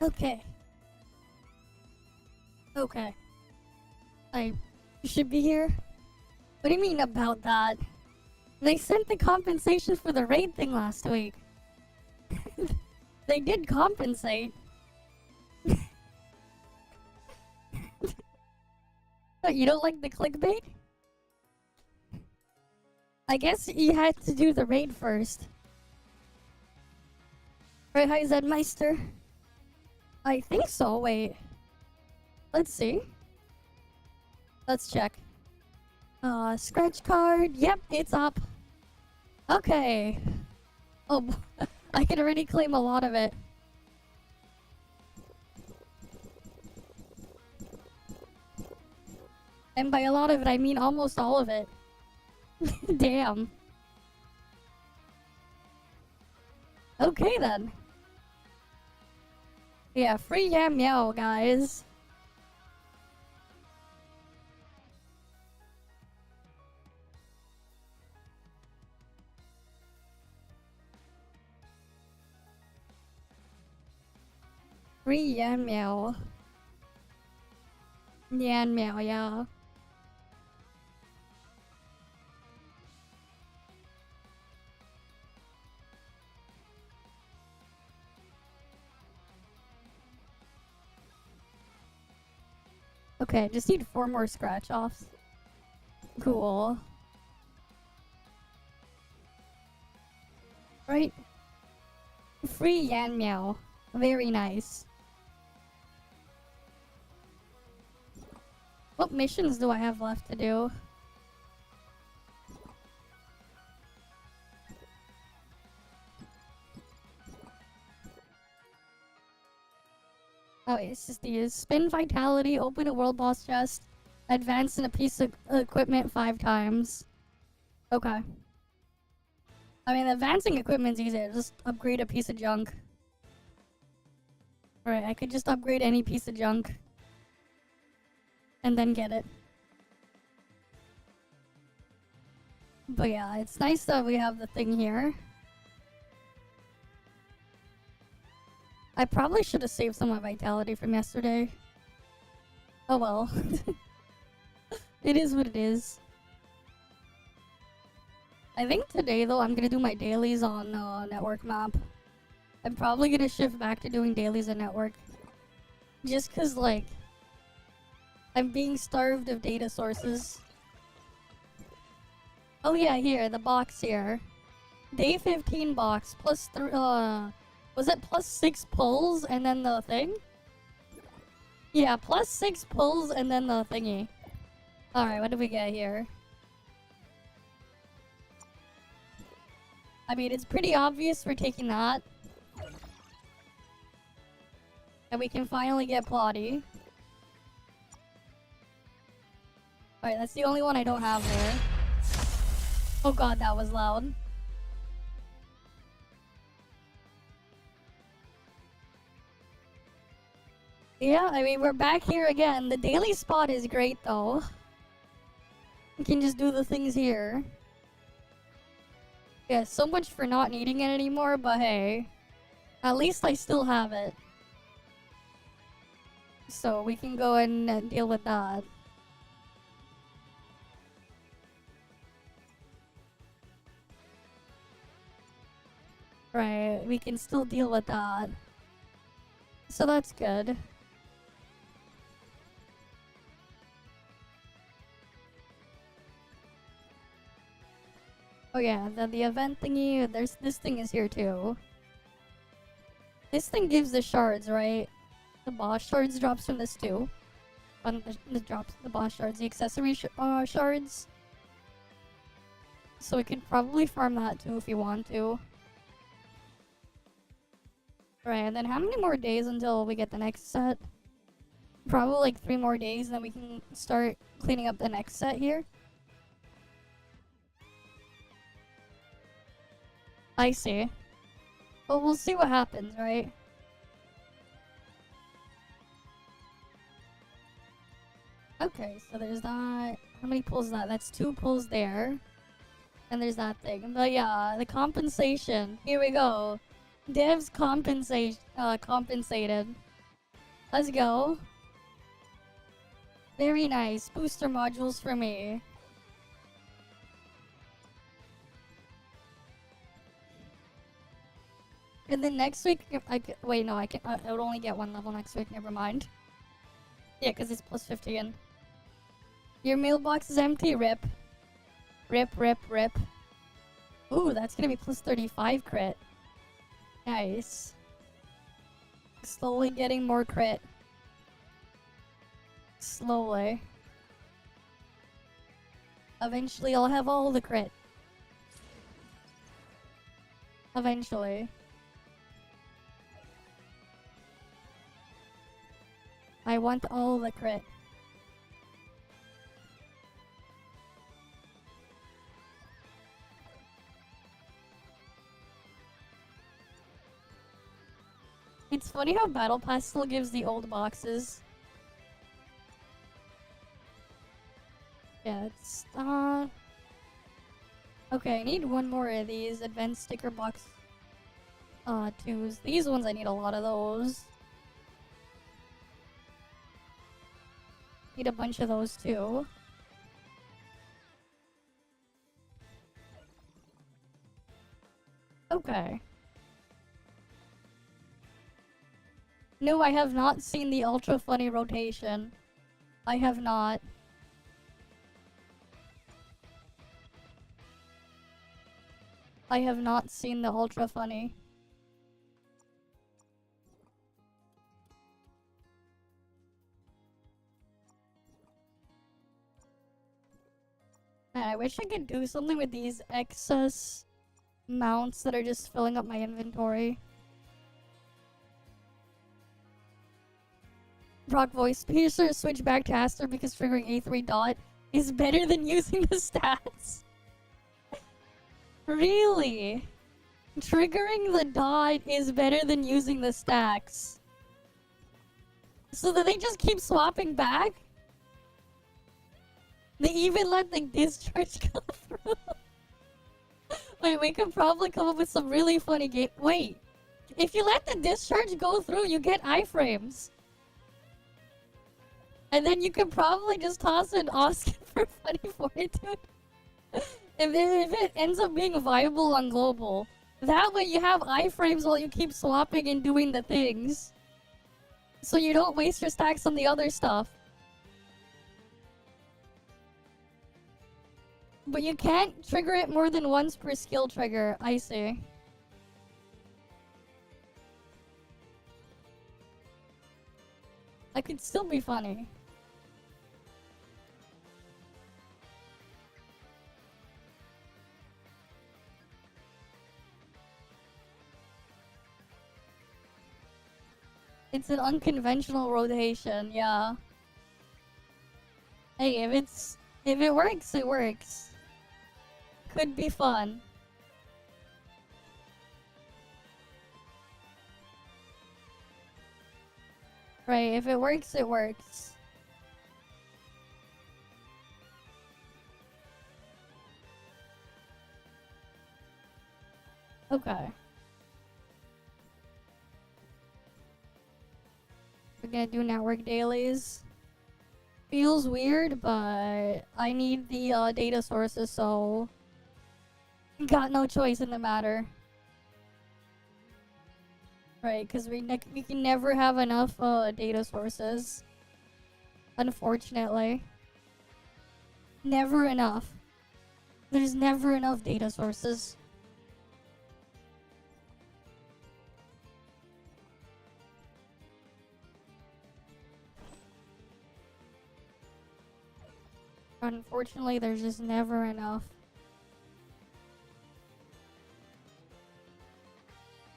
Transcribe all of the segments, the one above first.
Okay. Okay. I should be here? What do you mean about that? They sent the compensation for the raid thing last week. They did compensate. What, you don't like the clickbait? I guess you had to do the raid first. Right, hi Zedmeister? I think so, wait. Let's see. Let's check. Scratch card. Yep, it's up. Okay. Oh, I can already claim a lot of it. And by a lot of it, I mean almost all of it. Damn. Okay then. Yeah, free yam meow, guys. Free yan meow. Yan meow, yeah. Okay, just need 4 more scratch offs. Cool. Right? Free yan meow. Very nice. What missions do I have left to do? Oh, it's just these. Spin Vitality, open a world boss chest, advance in a piece of equipment 5 times. Okay. I mean, advancing equipment's easy. Just upgrade a piece of junk. Alright, I could just upgrade any piece of junk. And then get it. But yeah, it's nice that we have the thing here. I probably should have saved some of my vitality from yesterday. Oh well. It is what it is. I think today, though, I'm gonna do my dailies on network map. I'm probably gonna shift back to doing dailies on network. Just cause, like, I'm being starved of data sources. Oh yeah, here, the box here. Day 15 box, plus was it plus 6 pulls and then the thing? Yeah, plus 6 pulls and then the thingy. Alright, what do we get here? I mean, it's pretty obvious we're taking that. And we can finally get Plotty. Alright, that's the only one I don't have there. Oh god, that was loud. Yeah, I mean, we're back here again. The daily spot is great, though. We can just do the things here. Yeah, so much for not needing it anymore, but hey. At least I still have it. So we can go and deal with that. Right, we can still deal with that. So that's good. Oh yeah, the event thingy, this thing is here too. This thing gives the shards, right? The boss shards drops from this too. The boss shards, the accessory shards. So we could probably farm that too if you want to. Right, and then how many more days until we get the next set? Probably like 3 more days, and then we can start cleaning up the next set here. I see. Well, we'll see what happens, right? Okay, so there's that. How many pulls is that? That's 2 pulls there. And there's that thing. But yeah, the compensation. Here we go. Devs compensated. Let's go. Very nice. Booster modules for me. And then next week, wait, no, I would only get 1 level next week, never mind. Yeah, because it's plus 15. Your mailbox is empty, rip. Rip, rip, rip. Ooh, that's gonna be plus 35 crit. Nice. Slowly getting more crit. Slowly. Eventually I'll have all the crit. Eventually. I want all the crit. It's funny how Battle Pass still gives the old boxes. Yeah, it's, okay, I need one more of these advanced sticker box, 2s. These ones, I need a lot of those. Need a bunch of those, too. Okay. No, I have not seen the ultra funny rotation. I have not. I have not seen the ultra funny. Man, I wish I could do something with these excess mounts that are just filling up my inventory. Rock voice piercer, switch back to Aster because triggering A3 dot is better than using the stats. Really? Triggering the dot is better than using the stacks. So that they just keep swapping back? They even let the discharge go through. Wait, we could probably come up with some really funny game. Wait, if you let the discharge go through, you get iframes. And then you can probably just toss in Oscar for funny fortitude. If it ends up being viable on global. That way you have iframes while you keep swapping and doing the things. So you don't waste your stacks on the other stuff. But you can't trigger it more than once per skill trigger, I see. That could still be funny. It's an unconventional rotation, yeah. Hey, if it works, it works. Could be fun. Right, if it works, it works. Okay. We're gonna do network dailies. Feels weird, but I need the data sources, so got no choice in the matter. Right, because we can never have enough data sources. Unfortunately. Never enough. There's never enough data sources. Unfortunately, there's just never enough.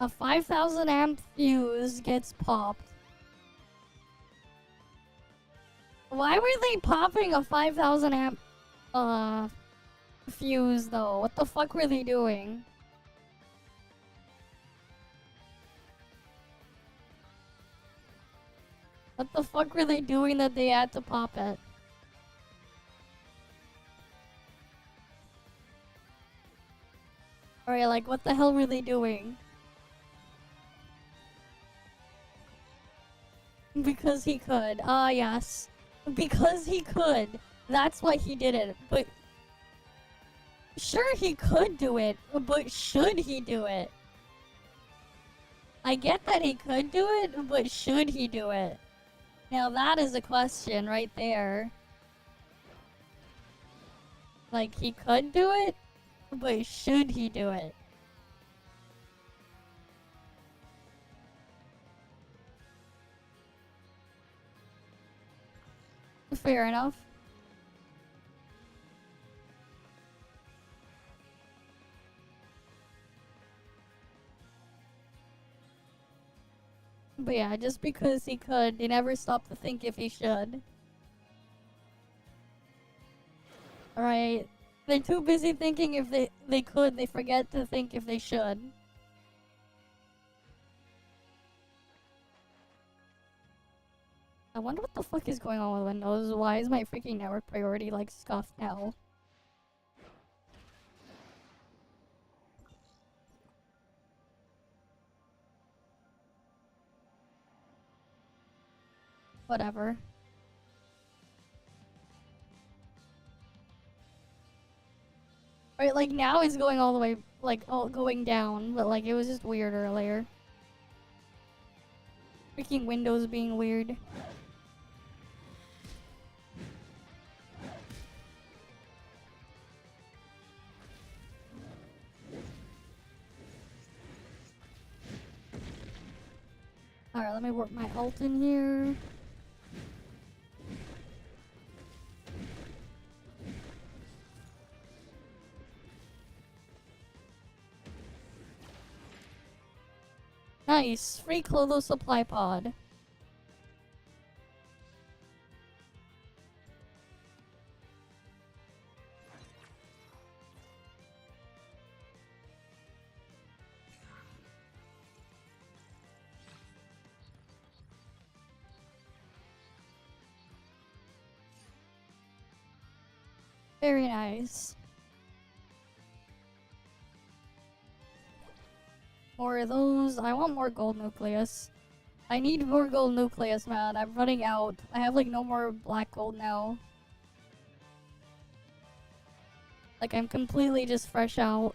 A 5,000 amp fuse gets popped. Why were they popping a 5,000 amp fuse though? What the fuck were they doing? What the fuck were they doing that they had to pop it? Alright, like what the hell were they doing? Because he could. Ah, yes. Because he could. That's why he did it. But sure, he could do it, but should he do it? I get that he could do it, but should he do it? Now that is a question right there. Like, he could do it, but should he do it? Fair enough. But yeah, just because he could, he never stopped to think if he should. Alright. They're too busy thinking if they could, they forget to think if they should. I wonder what the fuck is going on with Windows. Why is my freaking network priority like scuffed now? Whatever. Right, like now it's going all the way, like, all going down, but like it was just weird earlier. Freaking Windows being weird. Alright, let me work my ult in here. Nice! Free Clotho supply pod. Very nice. More of those. I want more gold nucleus. I need more gold nucleus, man. I'm running out. I have like no more black gold now. Like I'm completely just fresh out.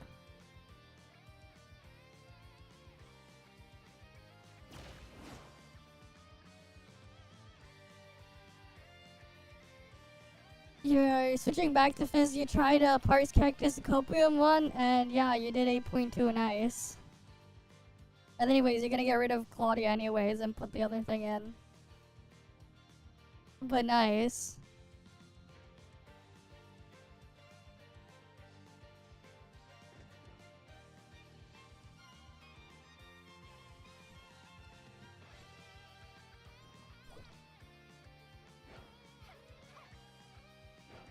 You're switching back to Fizz. You tried a Parse Cactus Copium one, and yeah, you did 8.2. Nice. And anyways, you're gonna get rid of Claudia anyways and put the other thing in. But nice.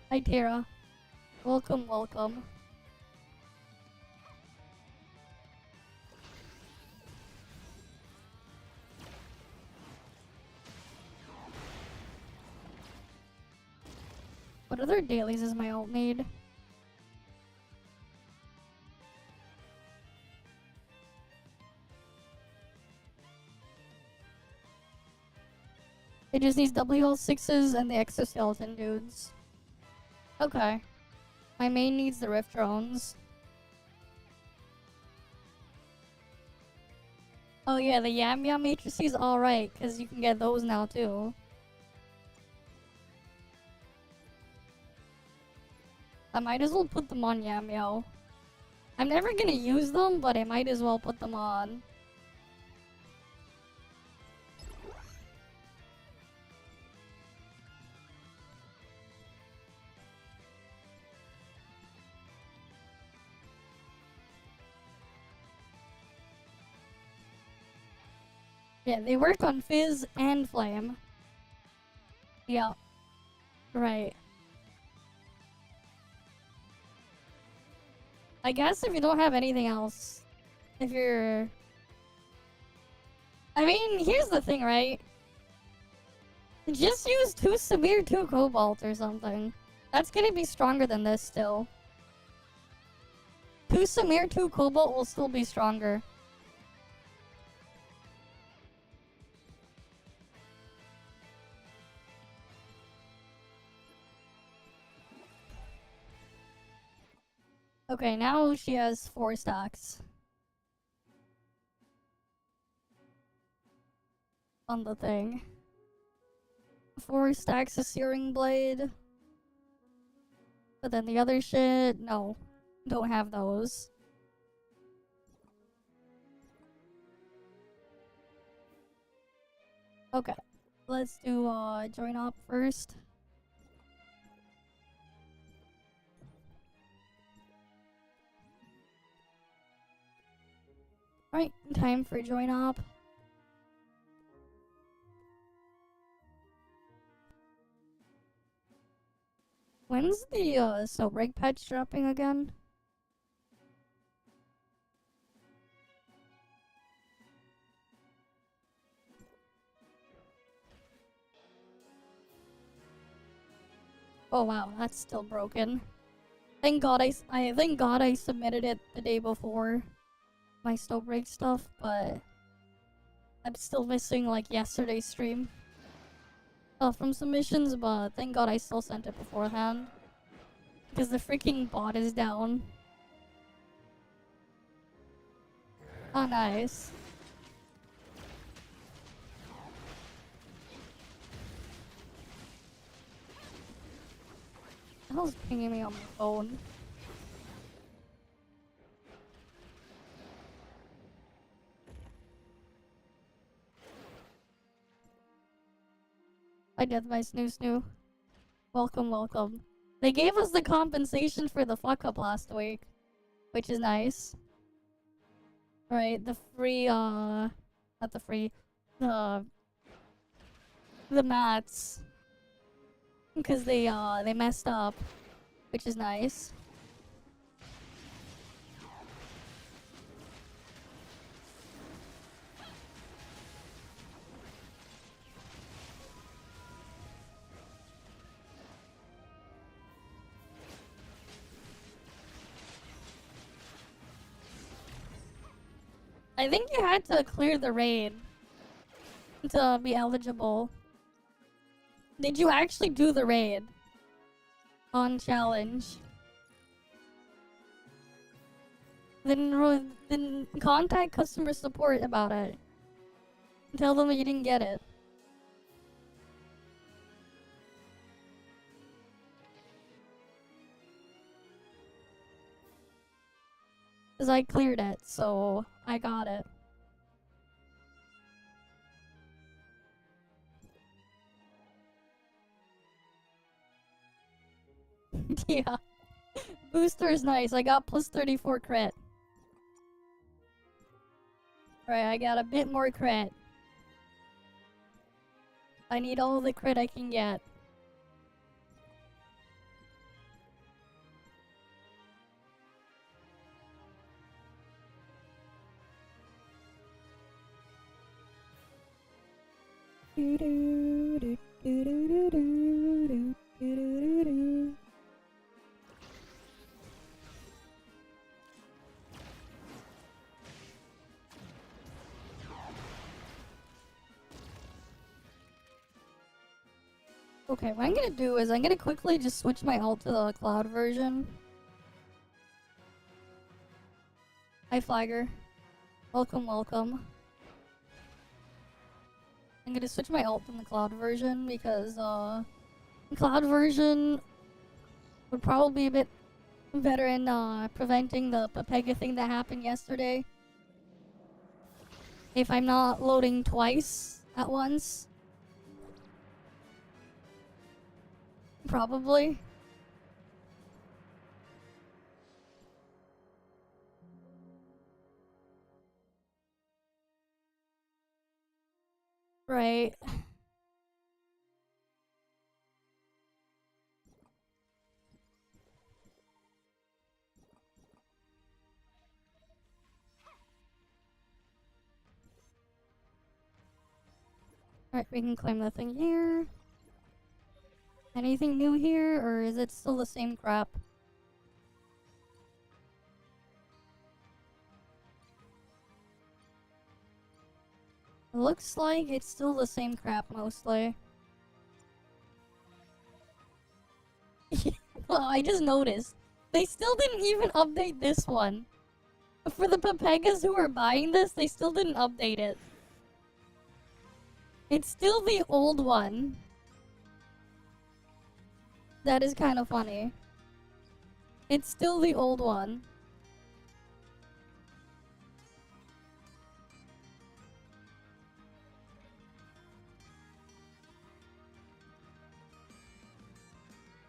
Hi, Tara. Welcome, welcome. What other dailies does my ult need? It just needs WL6s and the exoskeleton dudes. Okay. My main needs the rift drones. Oh yeah, the Yam Yam matrices alright, because you can get those now too. I might as well put them on Yam Yam. I'm never gonna use them, but I might as well put them on. Yeah, they work on Fizz and Flame. Yeah. Right. I guess if you don't have anything else, if you're... I mean, here's the thing, right? Just use 2 Samir, 2 Cobalt or something. That's gonna be stronger than this still. 2 Samir, 2 Cobalt will still be stronger. Okay, now she has 4 stacks. On the thing. 4 stacks of Searing Blade. But then the other shit, no. Don't have those. Okay. Let's do join up first. Right, time for join up. When's the Snowbreak patch dropping again? Oh wow, that's still broken. Thank God I submitted it the day before my Snowbreak stuff, but I'm still missing like yesterday's stream from submissions, but thank God I still sent it beforehand. Because the freaking bot is down. Oh, nice. The hell's pinging me on my phone? Hi, Deathby Snoo. Welcome, welcome. They gave us the compensation for the fuck up last week, which is nice. Right, the free, not the free, the mats. Because they messed up, which is nice. I think you had to clear the raid to be eligible. Did you actually do the raid on challenge? Then contact customer support about it. Tell them that you didn't get it. Cause I cleared it, so I got it. Yeah. Booster is nice. I got plus 34 crit. Right, I got a bit more crit. I need all the crit I can get. Okay, what I'm gonna do is I'm gonna quickly just switch my ult to the cloud version. Hi, Flagger. Welcome, welcome. I'm gonna switch my ult in the cloud version because, cloud version would probably be a bit better in, preventing the Pepega thing that happened yesterday. If I'm not loading twice at once. Probably. Right. Alright, we can claim the thing here. Anything new here, or is it still the same crap? Looks like it's still the same crap, mostly. Well, I just noticed. They still didn't even update this one. For the Pepegas who are buying this, they still didn't update it. It's still the old one. That is kind of funny. It's still the old one.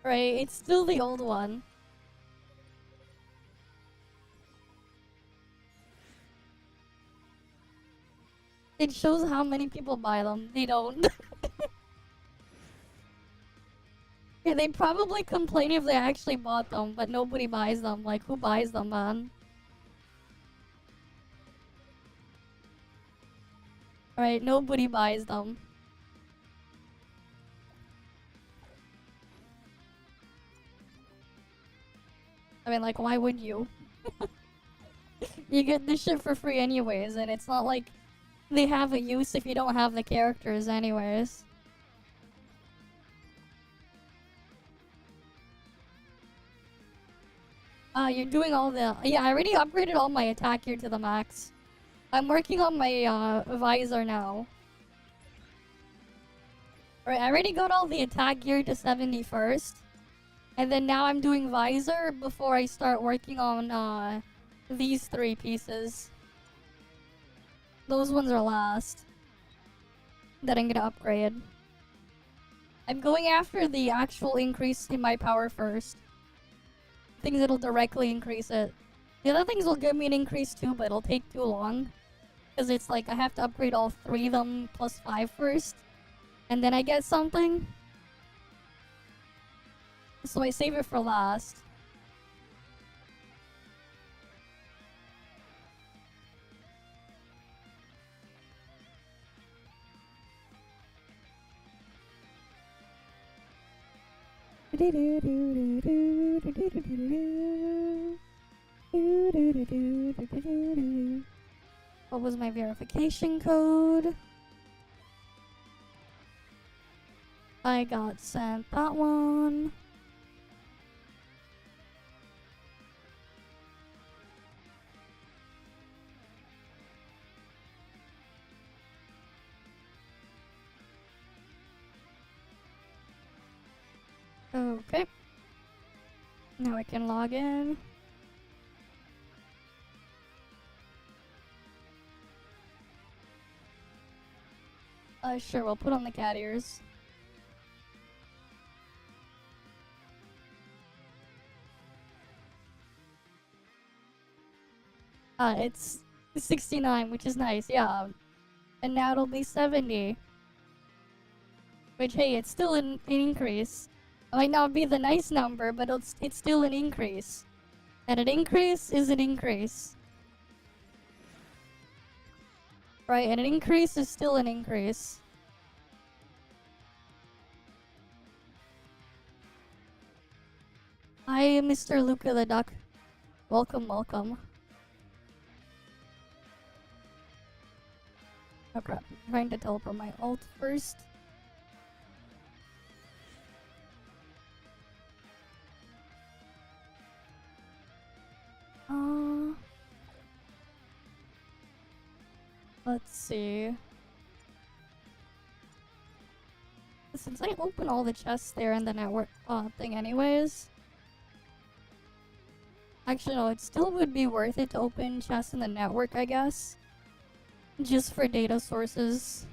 Right, it's still the old one. It shows how many people buy them. They don't. Yeah, they'd probably complain if they actually bought them, but nobody buys them. Like, who buys them, man? Right, nobody buys them. I mean, like, why would you? You get this shit for free anyways, and it's not like they have a use if you don't have the characters anyways. You're doing all the... Yeah, I already upgraded all my attack gear to the max. I'm working on my, visor now. Alright, I already got all the attack gear to 70 first. And then now I'm doing visor before I start working on, these 3 pieces. Those ones are last. That I'm gonna upgrade. I'm going after the actual increase in my power first. Things that'll directly increase it. The other things will give me an increase too, but it'll take too long. Because it's like I have to upgrade all 3 of them plus 5 first. And then I get something. So I save it for last. What was my verification code? I got sent that one. Okay. Now I can log in. Sure, we'll put on the cat ears. It's 69, which is nice, yeah. And now it'll be 70. Which, hey, it's still an increase. It might not be the nice number, but it's still an increase. And an increase is an increase. Right, and an increase is still an increase. Hi, Mr. Luca the Duck. Welcome, welcome. Oh crap, I'm trying to teleport my ult first. Let's see. Since I open all the chests there in the network thing anyways. Actually no, it still would be worth it to open chests in the network, I guess. Just for data sources.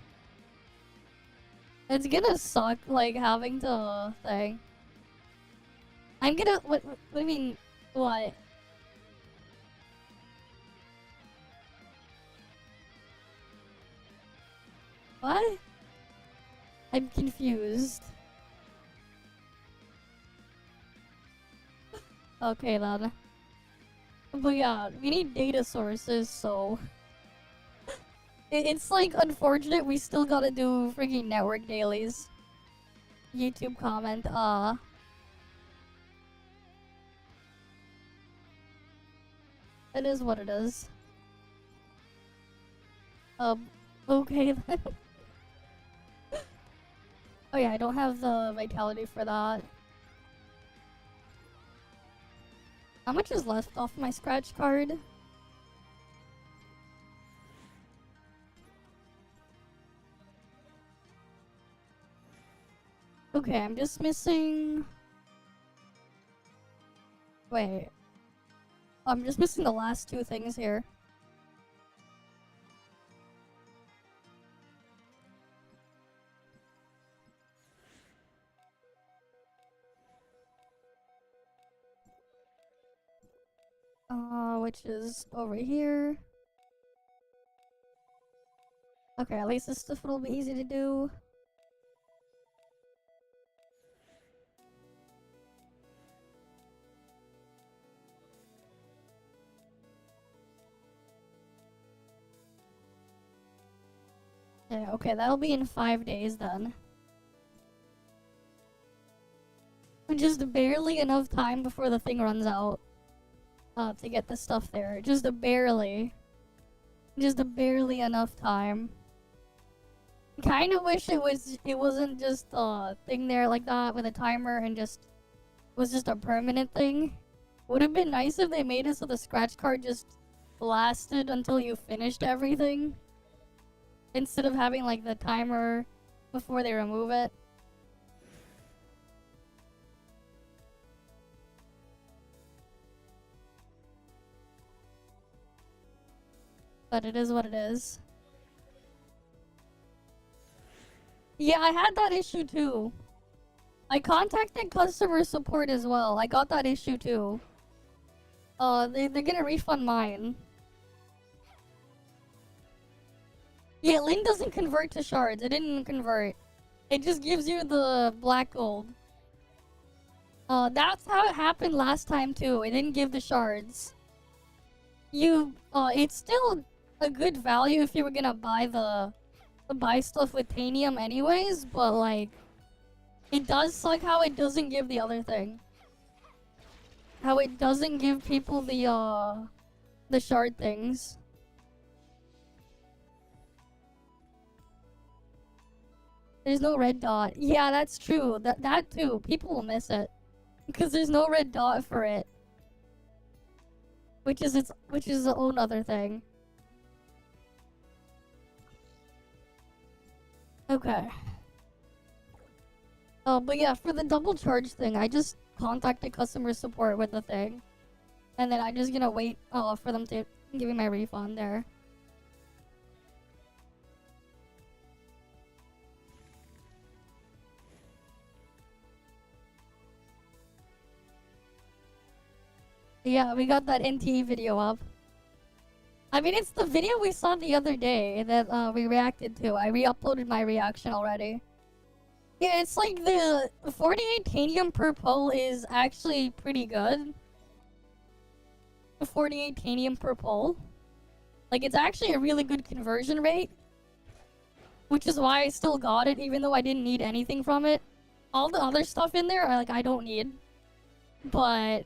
It's gonna suck, like, having to thing. I'm gonna what do you mean what? What? I'm confused. Okay then. But yeah, we need data sources, so... It's like unfortunate we still gotta do freaking network dailies. YouTube comment, It is what it is. Okay then. Oh yeah, I don't have the vitality for that. How much is left off my scratch card? Okay, I'm just missing... Wait. I'm just missing the last two things here. Which is over here. Okay, at least this stuff will be easy to do. Yeah, okay, that'll be in 5 days then. Just barely enough time before the thing runs out. To get the stuff there. Just barely. Just barely enough time. Kinda wish it wasn't just a thing there like that with a timer and was just a permanent thing. Would have been nice if they made it so the scratch card just lasted until you finished everything. Instead of having like the timer before they remove it. But it is what it is. Yeah, I had that issue too. I contacted customer support as well. I got that issue too. They're gonna refund mine. Yeah, Link doesn't convert to shards. It didn't convert. It just gives you the black gold. That's how it happened last time too. It didn't give the shards. It's still a good value if you were gonna buy stuff with Tanium anyways, but like, it does suck how it doesn't give the other thing. How it doesn't give people the shard things. There's no red dot. Yeah, that's true. That too. People will miss it. Because there's no red dot for it. Which is its own other thing. Okay. But yeah, for the double charge thing, I just contacted customer support with the thing. And then I'm just gonna wait for them to give me my refund there. Yeah, we got that NTE video up. I mean, it's the video we saw the other day that we reacted to. I re-uploaded my reaction already. Yeah, it's like the 48 Tanium per pull is actually pretty good. The 48 Tanium per pull. Like, it's actually a really good conversion rate. Which is why I still got it, even though I didn't need anything from it. All the other stuff in there, I don't need. But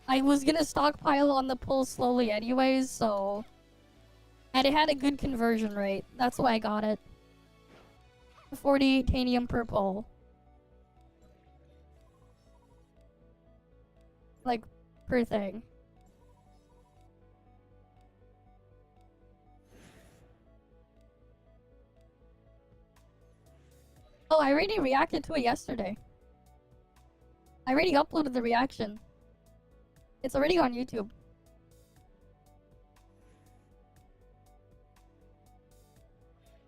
I was gonna stockpile on the pull slowly anyways, so... And it had a good conversion rate. That's why I got it. 48 Tanium per pull. Like, per thing. Oh, I already reacted to it yesterday. I already uploaded the reaction. It's already on YouTube.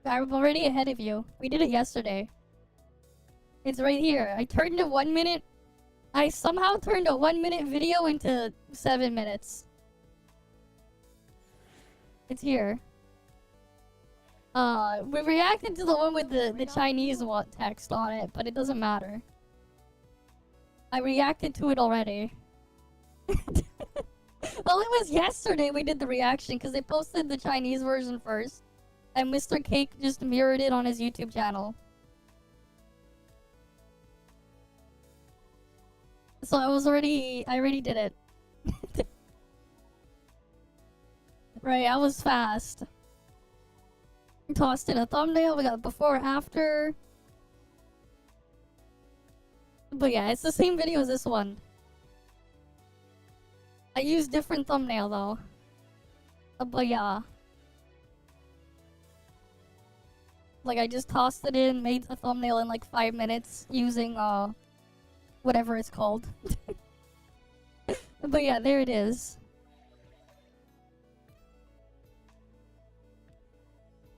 I'm already ahead of you. We did it yesterday. It's right here. I turned a 1 minute... I somehow turned a 1 minute video into 7 minutes. It's here. We reacted to the one with the Chinese text on it, but it doesn't matter. I reacted to it already. Well, it was yesterday we did the reaction because they posted the Chinese version first. And Mr. Cake just mirrored it on his YouTube channel. So I already did it. Right, I was fast. Tossed in a thumbnail, we got before, after. But yeah, it's the same video as this one. I use different thumbnail though. But yeah. Like I just tossed it in, made a thumbnail in like 5 minutes using whatever it's called. But yeah, there it is.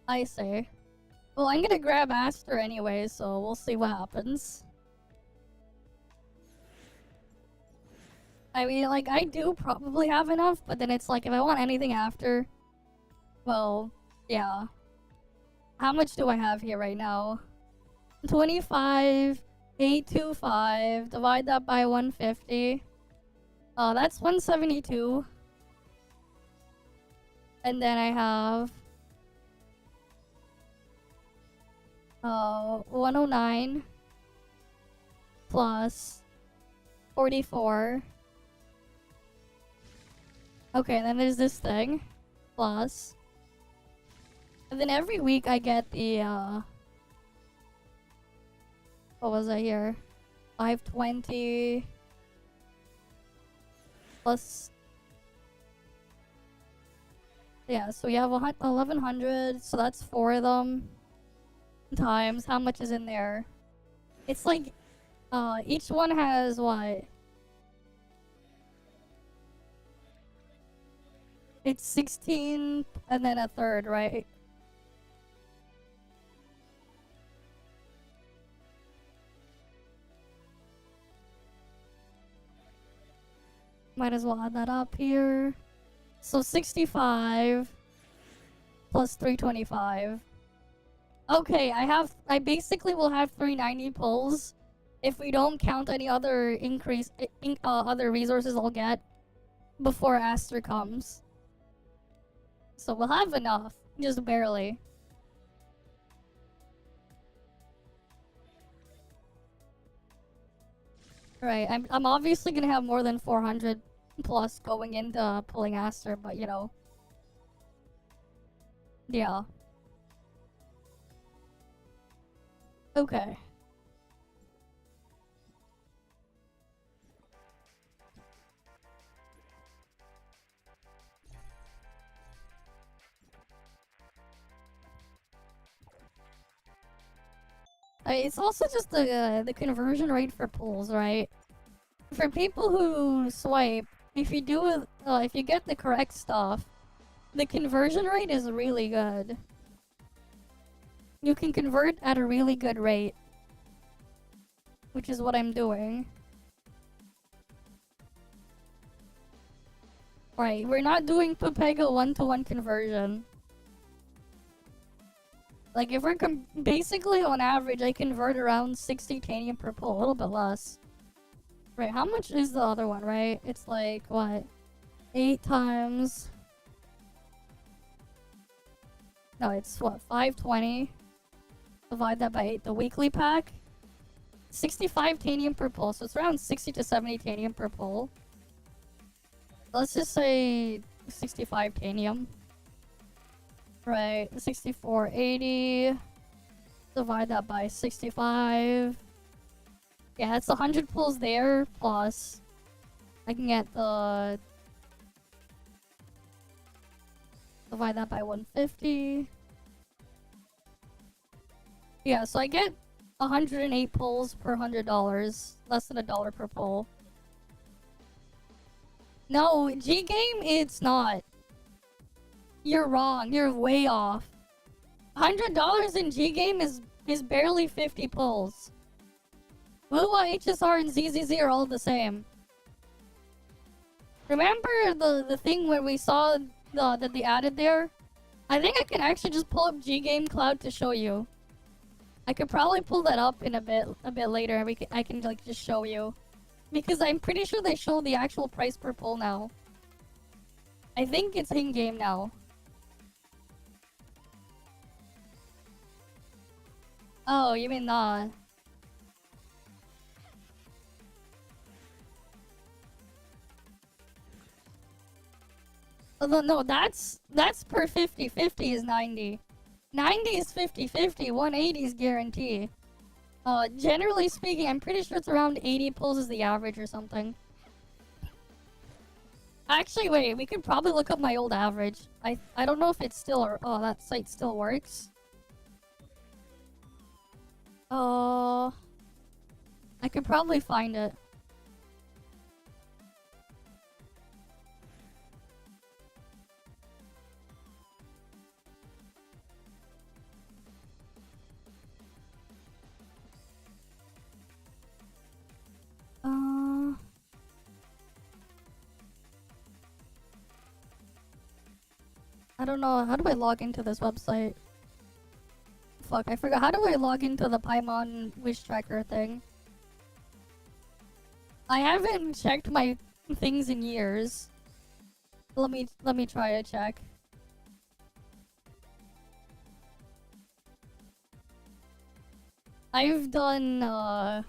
I see. Well, I'm gonna grab Aster anyway, so we'll see what happens. I mean, like, I do probably have enough, but then it's like, if I want anything after, well, yeah. How much do I have here right now? 25, 825, divide that by 150. That's 172. And then I have 109 plus 44. Okay, and then there's this thing plus, and then every week I get the what was I here? 520 plus, yeah, so you have 1100, so that's 4 of them times how much is in there. It's like each one has what? It's 16 and then a third, right? Might as well add that up here. So 65 plus 325. Okay, I basically will have 390 pulls if we don't count any other other resources I'll get before Aster comes. So we'll have enough, just barely. Right, I'm obviously gonna have more than 400 plus going into pulling Aster, but you know. Yeah. Okay. It's also just the conversion rate for pulls, right? For people who swipe, if you get the correct stuff, the conversion rate is really good. You can convert at a really good rate, which is what I'm doing. Right, we're not doing Pepega 1-to-1 conversion. Like, if we're basically on average, I convert around 60 tanium per pull, a little bit less. Right, how much is the other one, right? It's like, what? 8 times... No, it's what? 520. Divide that by 8. The weekly pack? 65 tanium per pull, so it's around 60 to 70 tanium per pull. Let's just say 65 tanium. Right, 6480. Divide that by 65. Yeah, it's 100 pulls there, plus I can get the... Divide that by 150. Yeah, so I get 108 pulls per $100. Less than $1 per pull. No, G-Game, it's not. You're wrong. You're way off. $100 in G-Game is barely 50 pulls. Lua, HSR, and ZZZ are all the same. Remember the thing where we saw that they added there? I think I can actually just pull up G-Game Cloud to show you. I could probably pull that up in a bit later, and I can like just show you. Because I'm pretty sure they show the actual price per pull now. I think it's in-game now. Oh, you mean not? Oh, no, that's per 50. 50 is 90. 90 is 50-50. 180 is guarantee. Generally speaking, I'm pretty sure it's around 80 pulls is the average or something. Actually, wait, we could probably look up my old average. I don't know if it's still or oh, that site still works. I could probably find it. I don't know. How do I log into this website? Fuck, I forgot. How do I log into the Paimon wish tracker thing? I haven't checked my things in years. Let me try to check. I've done an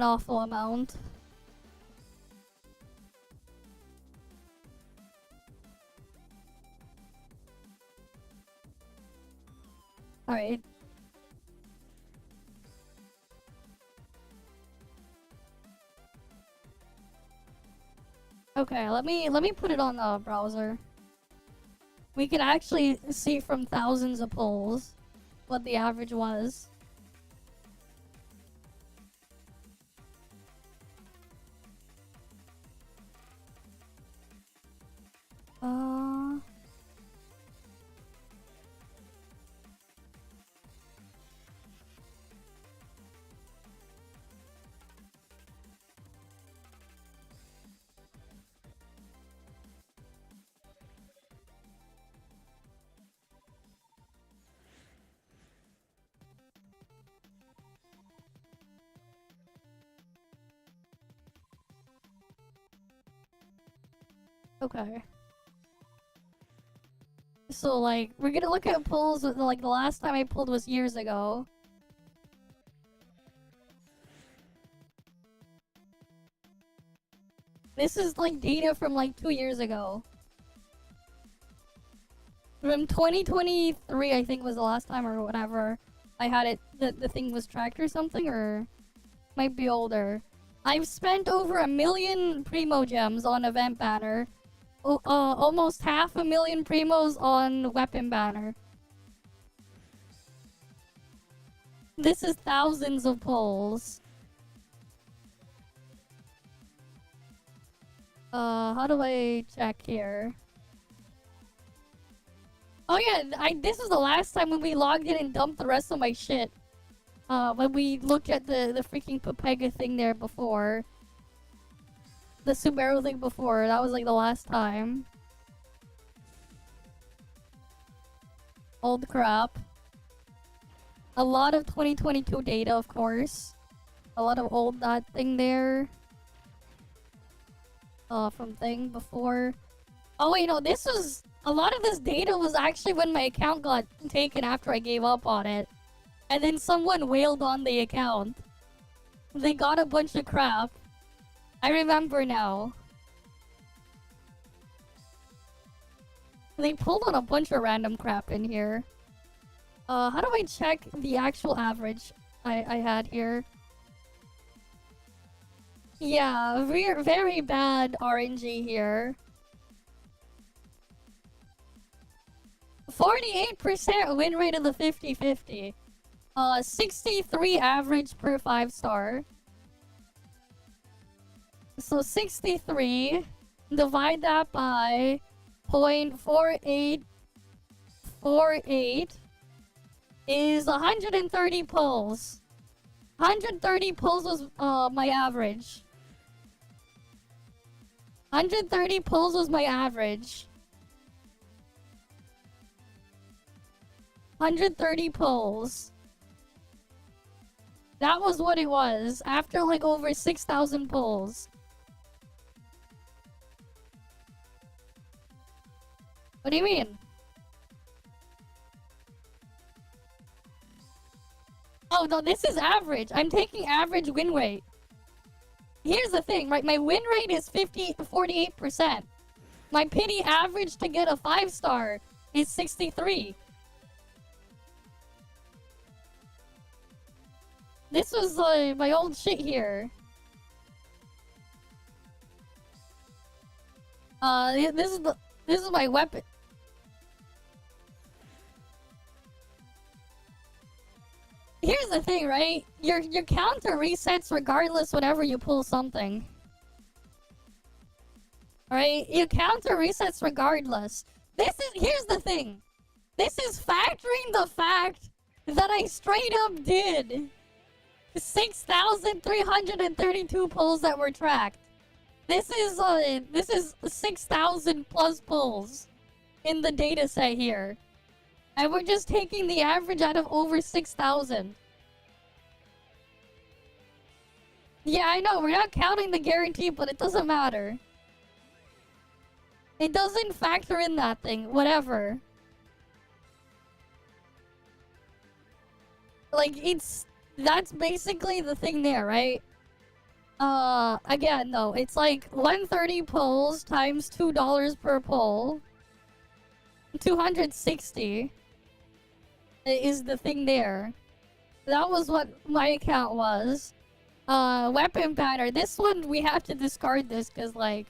awful amount. Alright. Okay, let me put it on the browser. We can actually see from thousands of polls what the average was. Okay. So, like, we're gonna look at polls with, like, the last time I pulled was years ago. This is, like, data from, like, 2 years ago. From 2023, I think was the last time or whatever I had it, the thing was tracked or something, or might be older. I've spent over 1 million Primo gems on event banner. Almost 500,000 Primos on weapon banner. This is thousands of pulls. How do I check here? Oh yeah, this is the last time when we logged in and dumped the rest of my shit. When we looked at the freaking Pepega thing there before. The Subaru thing before, that was like the last time. Old crap. A lot of 2022 data, of course. A lot of old that thing there. From thing before. Oh wait, no, this was... A lot of this data was actually when my account got taken after I gave up on it. And then someone wailed on the account. They got a bunch of crap. I remember now. They pulled on a bunch of random crap in here. How do I check the actual average I had here? Yeah, very bad RNG here. 48% win rate of the 50-50. 63 average per 5-star. So 63, divide that by 0.4848 is 130 pulls. 130 pulls was my average. 130 pulls was my average. 130 pulls. That was what it was after like over 6,000 pulls. What do you mean? Oh no, this is average. I'm taking average win rate. Here's the thing, right? My win rate is 48%. My pity average to get a 5-star is 63. This was my old shit here. This is my weapon. Here's the thing, right? Your counter resets regardless whenever you pull something. Right? Your counter resets regardless. Here's the thing. This is factoring the fact that I straight up did 6,332 pulls that were tracked. This is 6,000 plus pulls in the data set here. And we're just taking the average out of over 6,000. Yeah, I know, we're not counting the guarantee, but it doesn't matter. It doesn't factor in that thing, whatever. Like, that's basically the thing there, right? Again, though, it's like 130 pulls times $2 per pull. 260 is the thing there. That was what my account was. Weapon banner. This one, we have to discard this because, like,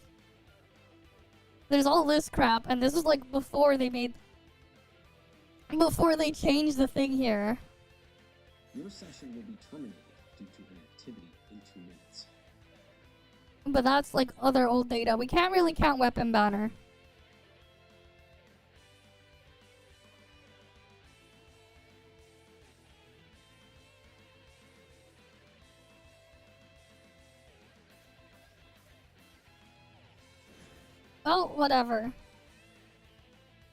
there's all this crap, and this is, like, before they changed the thing here. Your session will be terminated due to an activity in 2 minutes. But that's, like, other old data. We can't really count weapon banner. Oh, whatever.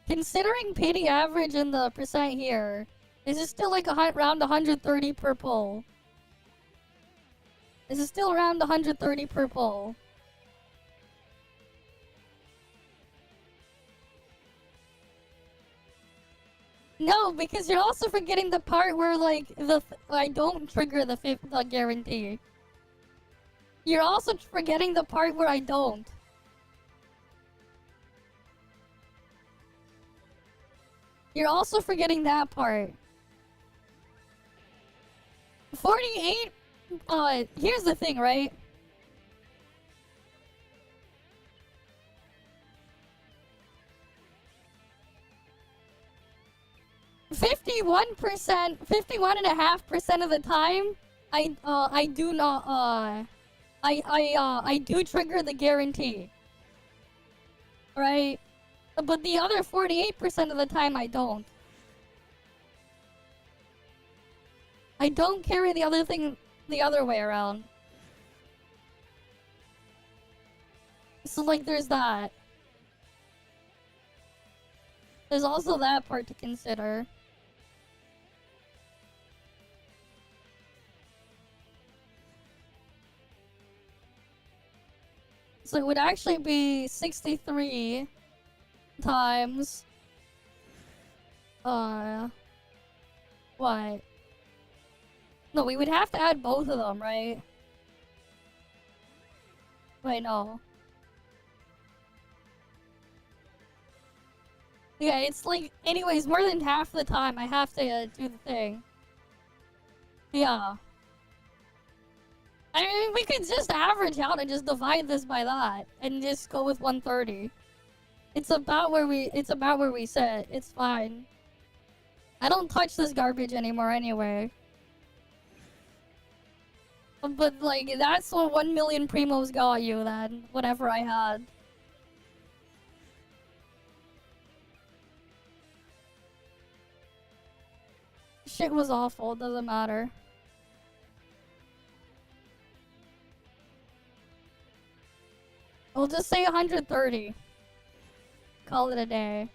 Considering pity average and the percent here, this is still like around 130 per pull. This is still around 130 per pull. No, because you're also forgetting the part where, like, I don't trigger the guarantee. You're also forgetting the part where I don't. You're also forgetting that part. 48, here's the thing, right? %, 51.5% of the time, I do not, I do trigger the guarantee. Right? But the other 48% of the time, I don't. I don't carry the other thing the other way around. So, like, there's that. There's also that part to consider. So it would actually be 63 times... what? No, we would have to add both of them, right? Wait, no. Yeah, it's like, anyways, more than half the time I have to do the thing. Yeah. I mean, we could just average out and just divide this by that, and just go with 130. It's about where we sit. It's fine. I don't touch this garbage anymore anyway. But, like, that's what 1 million primos got you then, whatever I had. Shit was awful, doesn't matter. We'll just say 130. Call it a day.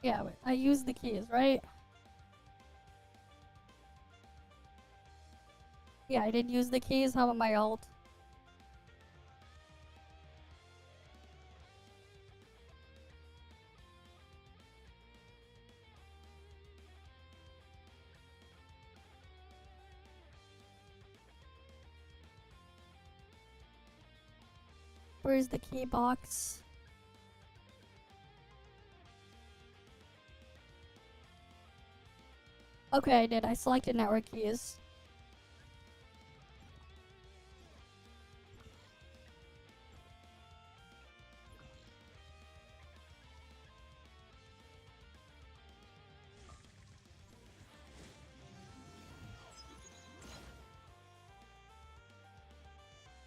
Yeah, wait, I used the keys, right? Yeah, I did use the keys. How about my ult? Where's the key box? Okay, I did. I selected network keys.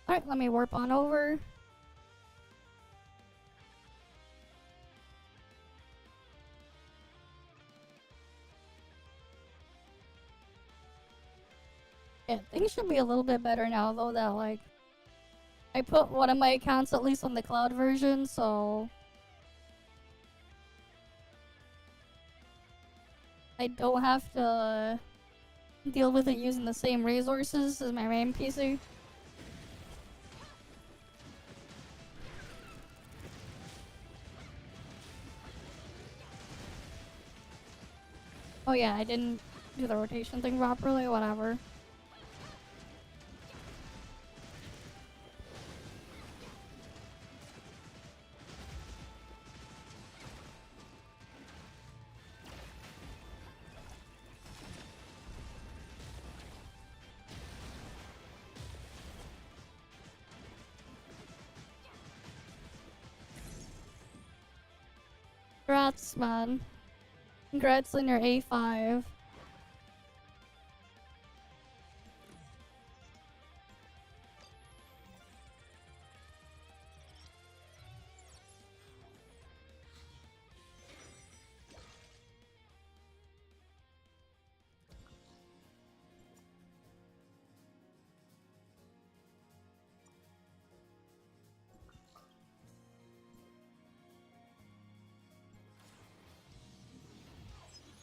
Alright, let me warp on over. Yeah, things should be a little bit better now, though, that, like, I put one of my accounts at least on the cloud version, so I don't have to deal with it using the same resources as my main PC. Oh yeah, I didn't do the rotation thing properly, whatever. Congrats, man. Congrats on your A5.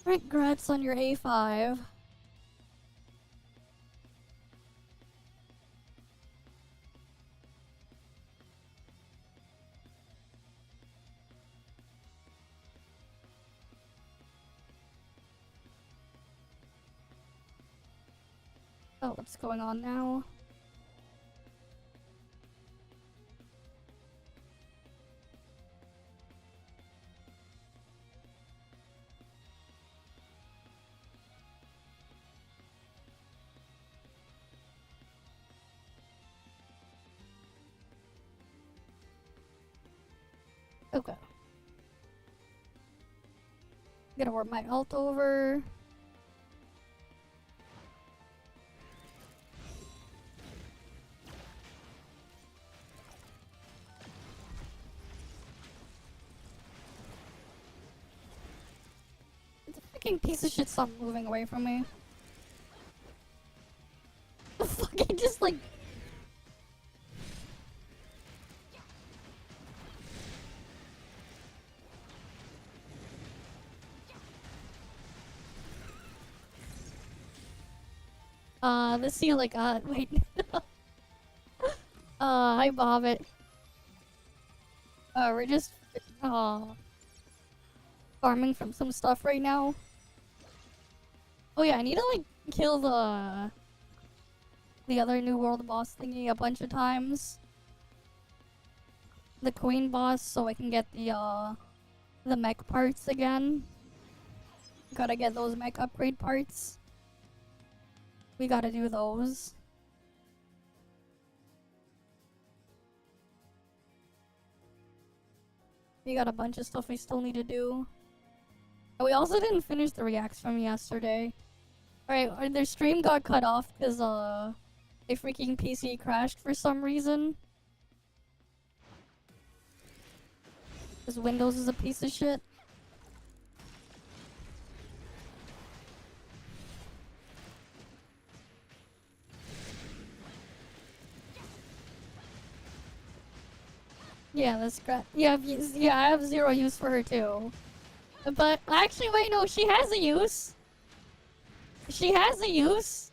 Congrats on your A5. Oh, what's going on now? Okay. Gonna warp my alt over. The freaking piece of shit stop moving away from me. The fucking just like. The ceiling, wait. Hi Bobbit. We're just, farming from some stuff right now. Oh yeah, I need to, like, kill the other New World boss thingy a bunch of times. The Queen boss, so I can get the mech parts again. Gotta get those mech upgrade parts. We gotta do those. We got a bunch of stuff we still need to do. And we also didn't finish the reacts from yesterday. Alright, their stream got cut off because a freaking PC crashed for some reason. Because Windows is a piece of shit. Yeah, that's great. Yeah, I have zero use for her too. But actually, wait, no, she has a use. She has a use.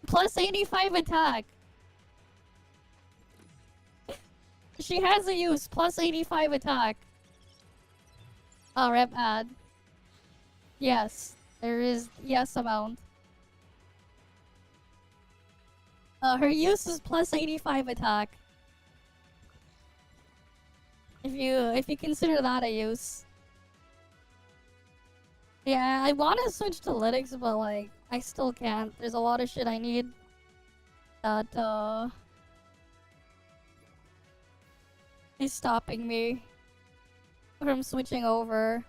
Plus 85 attack. She has a use. Plus 85 attack. Oh, rep ad. Yes, there is yes amount. Her use is plus 85 attack. If you consider that a use. Yeah, I want to switch to Linux, but like I still can't. There's a lot of shit I need that is stopping me from switching over.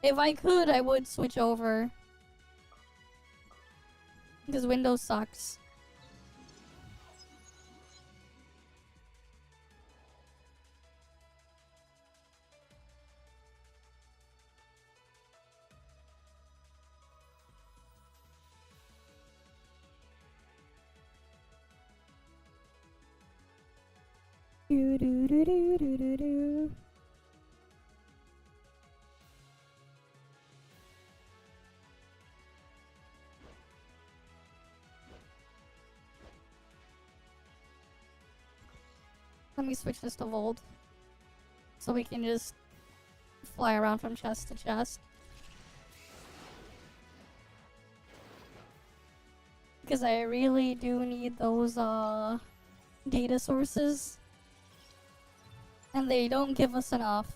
If I could, I would switch over. Because Windows sucks. Do do do do do do do. Let me switch this to Volt. So we can just fly around from chest to chest. Because I really do need those data sources. And they don't give us enough.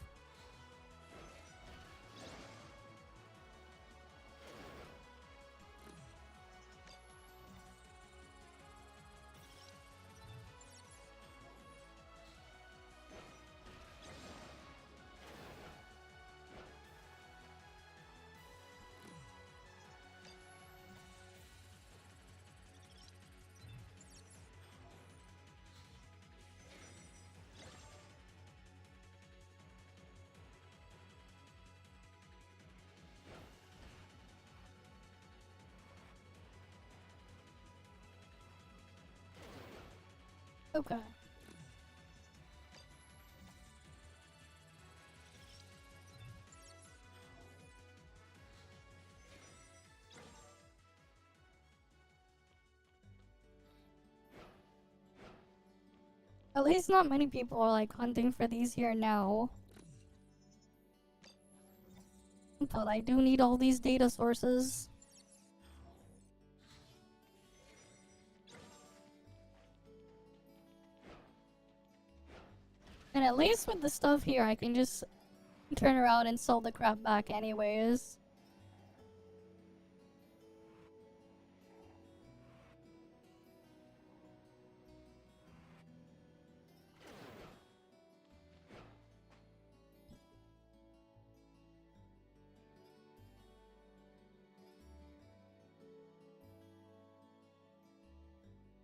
Okay. At least not many people are like hunting for these here now. But I do need all these data sources. And at least with the stuff here, I can just turn around and sell the crap back anyways.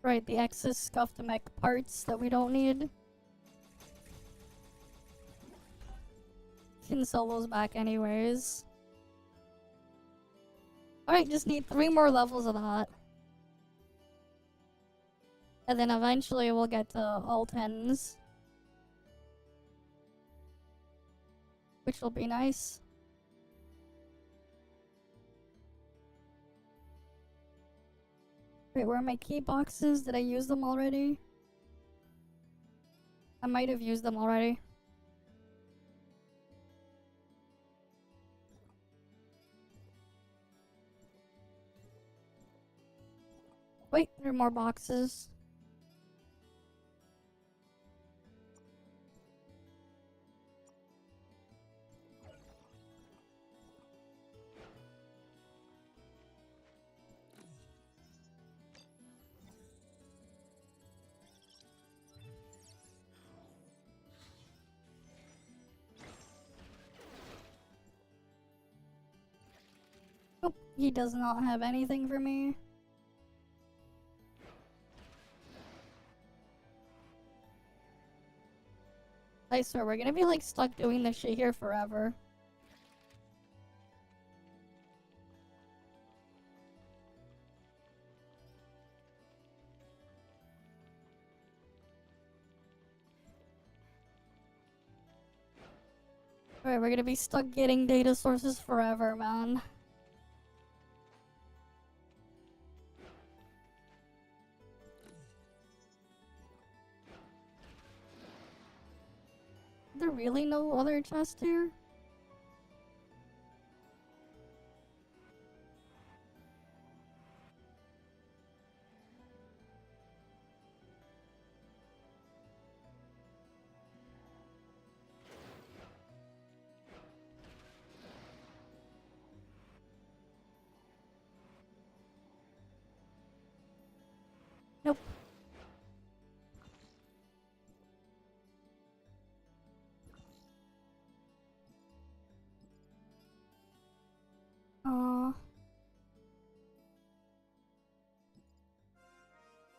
Right, the excess scuffed mech parts that we don't need. Can sell those back anyways. Alright, just need 3 more levels of that. And then eventually we'll get to all 10s. Which will be nice. Wait, where are my key boxes? Did I use them already? I might have used them already. Wait, there are more boxes. Nope, he does not have anything for me. I swear, we're gonna be like stuck doing this shit here forever. Alright, we're gonna be stuck getting data sources forever, man. Are there really no other chests here?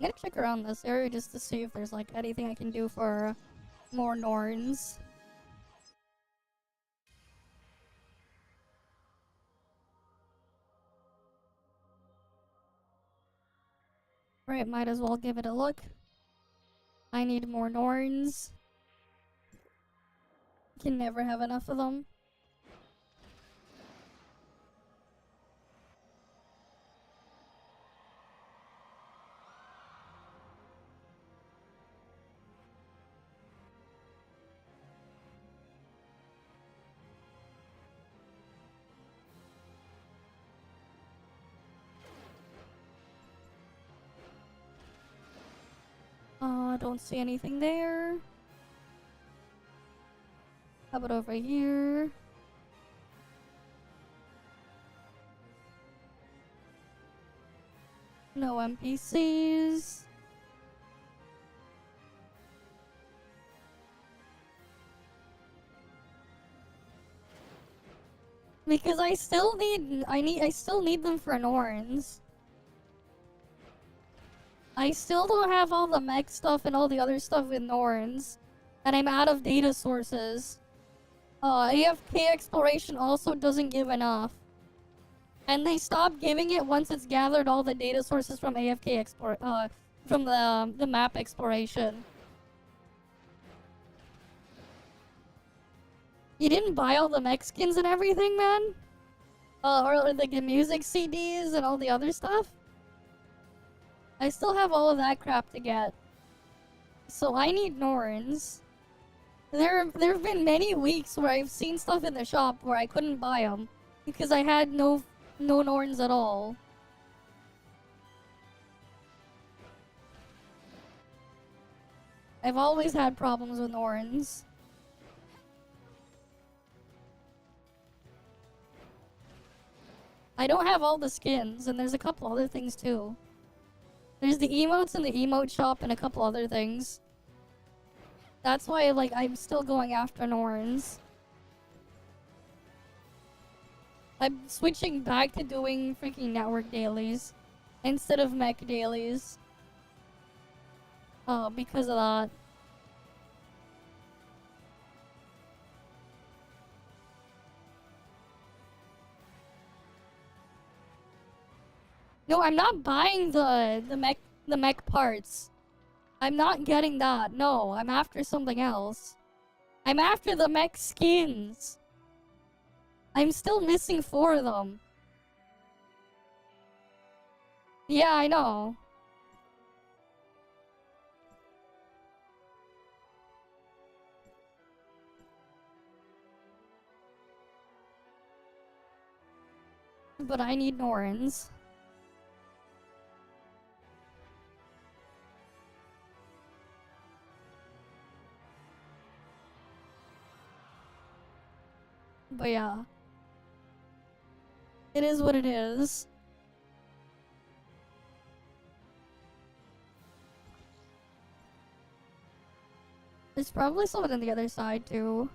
I'm gonna check around this area just to see if there's like anything I can do for more Norns. Right, might as well give it a look. I need more Norns. Can never have enough of them. Don't see anything there. How about over here? No NPCs. Because I still need them for Norns. I still don't have all the mech stuff and all the other stuff with Norns. And I'm out of data sources. AFK exploration also doesn't give enough. And they stop giving it once it's gathered all the data sources from AFK from the map exploration. You didn't buy all the mech skins and everything, man? Or like the music CDs and all the other stuff? I still have all of that crap to get. So I need Norns. There have been many weeks where I've seen stuff in the shop where I couldn't buy them because I had no Norns at all. I've always had problems with Norns. I don't have all the skins, and there's a couple other things too. There's the emotes in the emote shop and a couple other things. That's why, like, I'm still going after Norns. I'm switching back to doing freaking network dailies instead of mech dailies. Because of that. No, I'm not buying the mech parts. I'm not getting that. No, I'm after something else. I'm after the mech skins. I'm still missing 4 of them. Yeah, I know. But I need Norns. But yeah. It is what it is. There's probably someone on the other side too.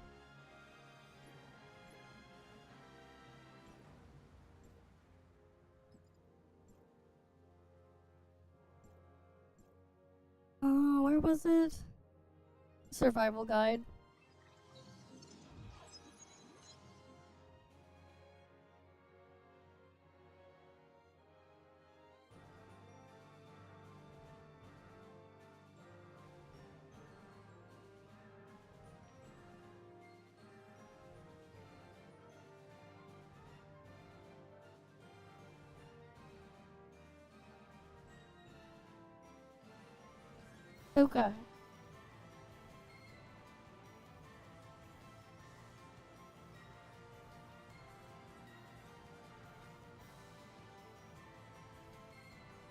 Oh, where was it? Survival guide. Okay.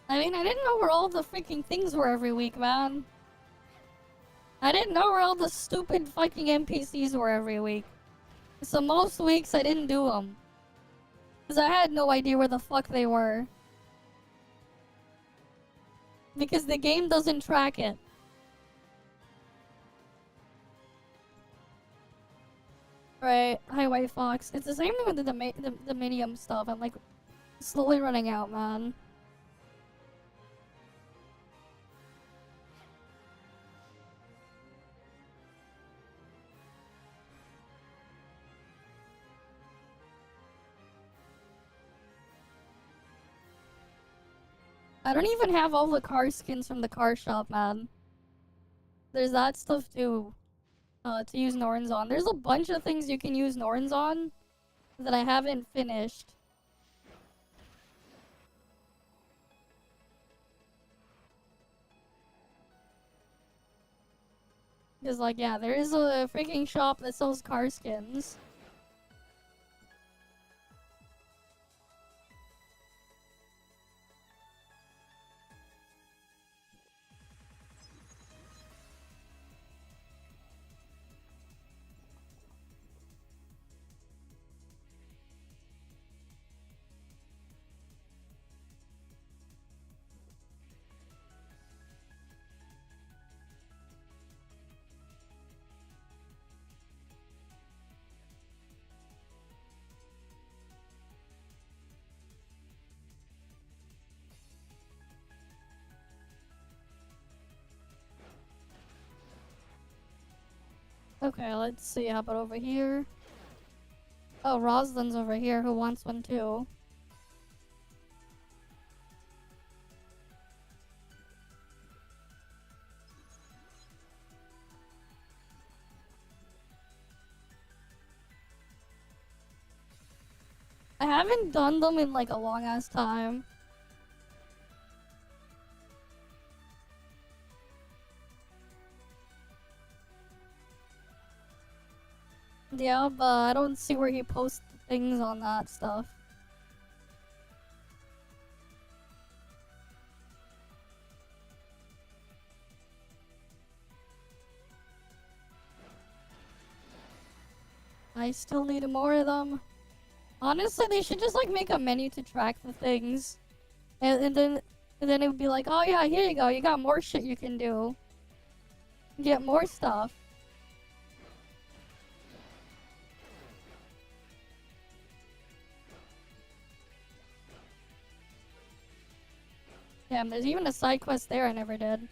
I mean, I didn't know where all the freaking things were every week, man. I didn't know where all the stupid fucking NPCs were every week. So most weeks I didn't do them. Because I had no idea where the fuck they were. Because the game doesn't track it. Right, hi White Fox. It's the same thing with the Minium stuff. I'm like slowly running out, man. I don't even have all the car skins from the car shop, man. There's that stuff too. To use Norns on. There's a bunch of things you can use Norns on that I haven't finished. Because, like, yeah, there is a freaking shop that sells car skins. Okay, let's see. How about over here? Oh, Rosalind's over here who wants one too. I haven't done them in like a long ass time. Yeah, but I don't see where he posts things on that stuff. I still need more of them. Honestly, they should just like make a menu to track the things. And then it would be like, oh yeah, here you go, you got more shit you can do. Get more stuff. Damn, there's even a side quest there I never did.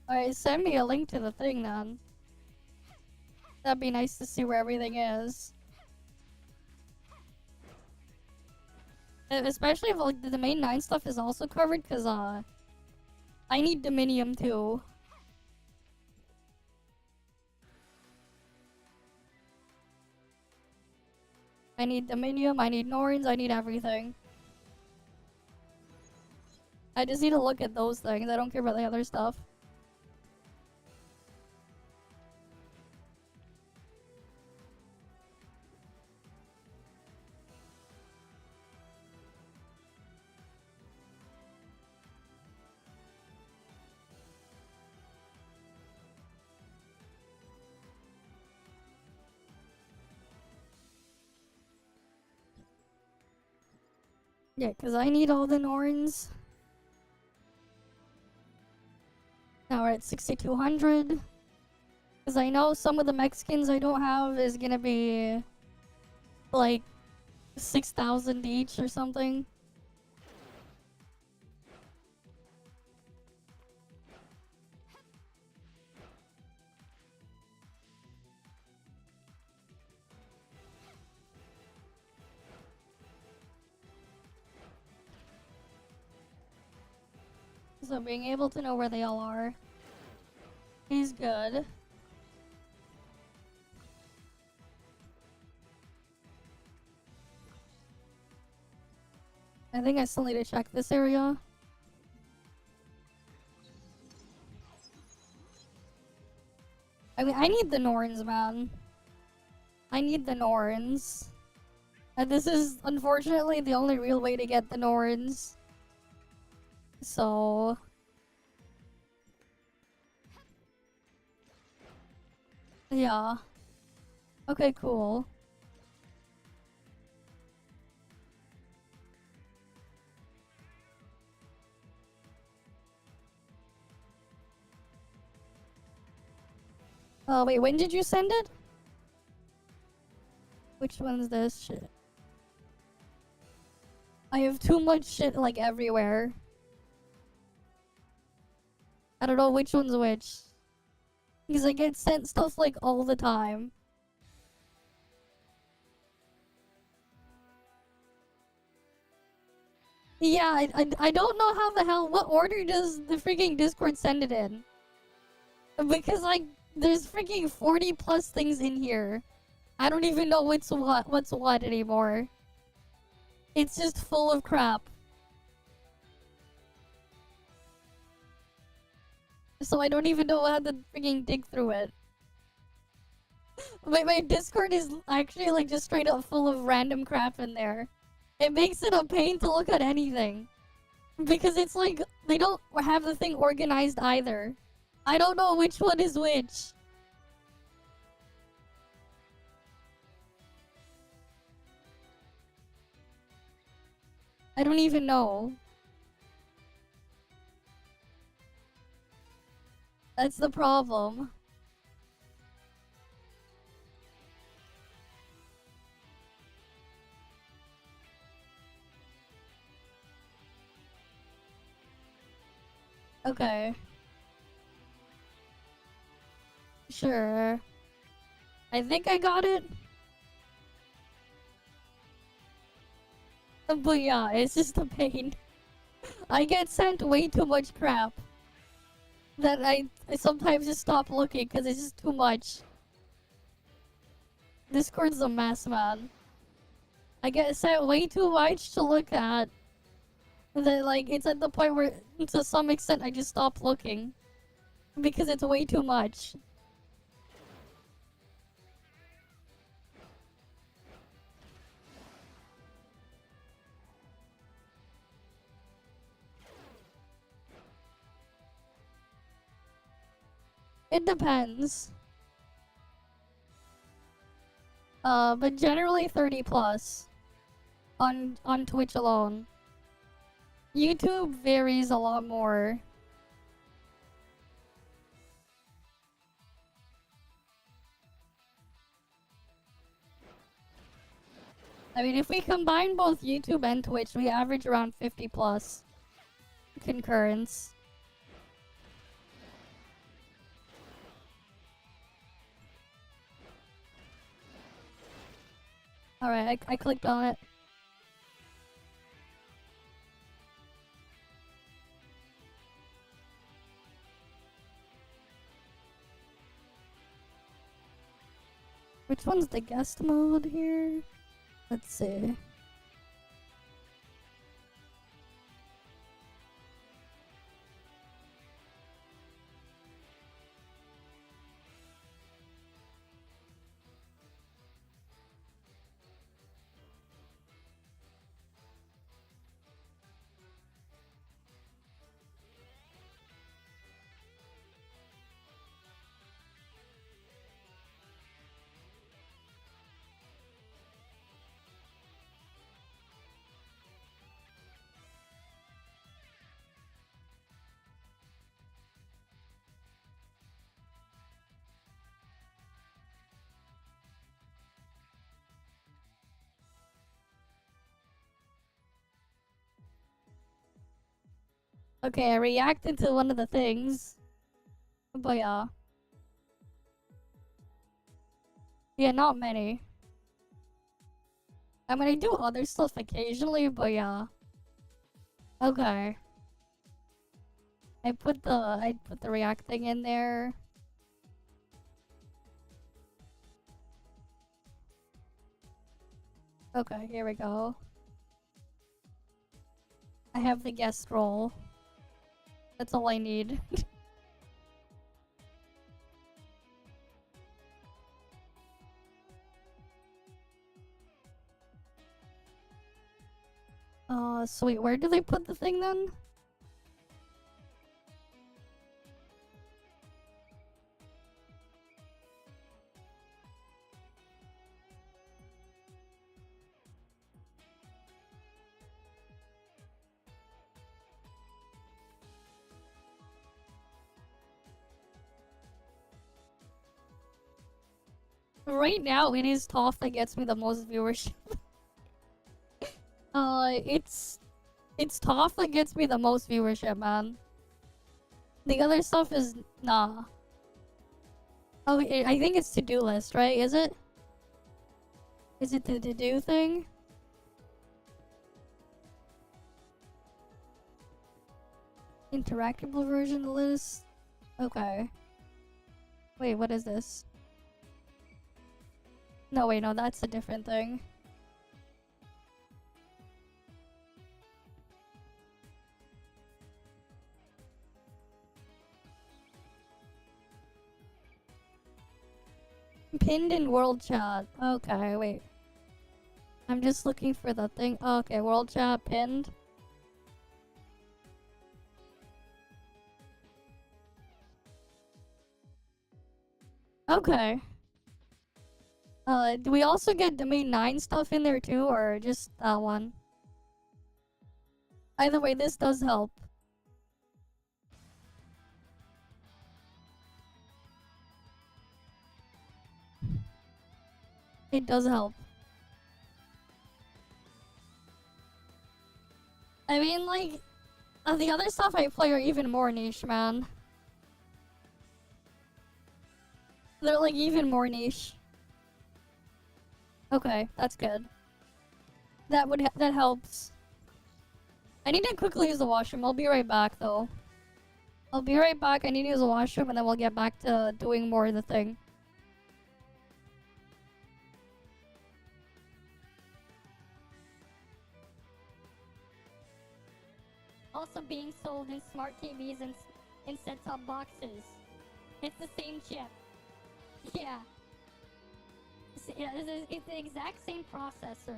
Alright, send me a link to the thing then. That'd be nice to see where everything is. Especially if like the main 9 stuff is also covered, cause I need Dominium too. I need Dominium, I need Norns, I need everything. I just need to look at those things, I don't care about the other stuff. Yeah, cause I need all the Norns. Now we're at 6,200. Cause I know some of the Mexicans I don't have is gonna be like 6,000 each or something. So being able to know where they all are is good. I think I still need to check this area. I mean, I need the Norns, man. I need the Norns. And this is, unfortunately, the only real way to get the Norns. So... yeah. Okay, cool. Oh, wait, when did you send it? Which one's this shit? I have too much shit, like, everywhere. I don't know which one's which. Because I get sent stuff, like, all the time. Yeah, I don't know how the hell, what order does the freaking Discord send it in? Because, like, there's freaking 40 plus things in here. I don't even know what's what anymore. It's just full of crap. So I don't even know how to freaking dig through it. My Discord is actually, like, just straight up full of random crap in there. It makes it a pain to look at anything. Because it's like, they don't have the thing organized either. I don't know which one is which. I don't even know. That's the problem. Okay. Sure. I think I got it. But yeah, it's just a pain. I get sent way too much crap. That I sometimes just stop looking because it's just too much. Discord's a mess, man. I get sent way too much to look at. That, like, it's at the point where, to some extent, I just stop looking. Because it's way too much. It depends. But generally 30 plus. On Twitch alone. YouTube varies a lot more. I mean, if we combine both YouTube and Twitch, we average around 50 plus concurrence. Alright, I clicked on it. Which one's the guest mode here? Let's see. Okay, I reacted to one of the things. But yeah. Yeah, not many. I mean, I do other stuff occasionally, but yeah. Okay. I put the react thing in there. Okay, here we go. I have the guest role. That's all I need. Sweet. Where do they put the thing then? Right now, it is TOF that gets me the most viewership. It's TOF that gets me the most viewership, man. The other stuff is nah. Oh, I think it's to-do list, right? Is it? Is it the to-do thing? Interactable version list. Okay. Wait, what is this? No, wait, no, that's a different thing. Pinned in world chat. Okay, wait. I'm just looking for the thing. Okay, world chat pinned. Okay. Do we also get domain 9 stuff in there too, or just that one? Either way, this does help. It does help. I mean, like, the other stuff I play are even more niche, man. They're like even more niche. Okay, that's good. That helps. I need to quickly use the washroom. I'll be right back though. I'll be right back. I need to use the washroom and then we'll get back to doing more of the thing. Also being sold in smart TVs and in set-top boxes. It's the same chip. Yeah. It's the exact same processor.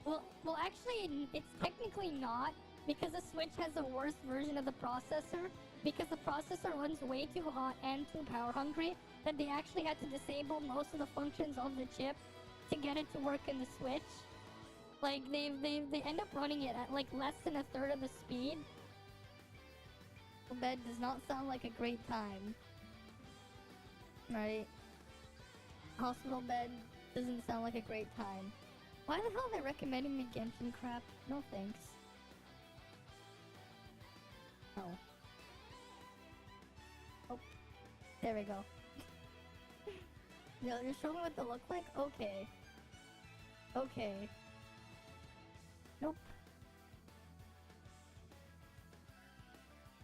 Well, actually, it's technically not, because the Switch has a worse version of the processor, because the processor runs way too hot and too power hungry, that they actually had to disable most of the functions of the chip to get it to work in the Switch. Like, they end up running it at, like, less than a third of the speed. The bed does not sound like a great time. Right? Hospital bed doesn't sound like a great time. Why the hell are they recommending me Genshin crap? No thanks. Oh. Oh. There we go. You're showing me what they look like? Okay. Okay. Nope.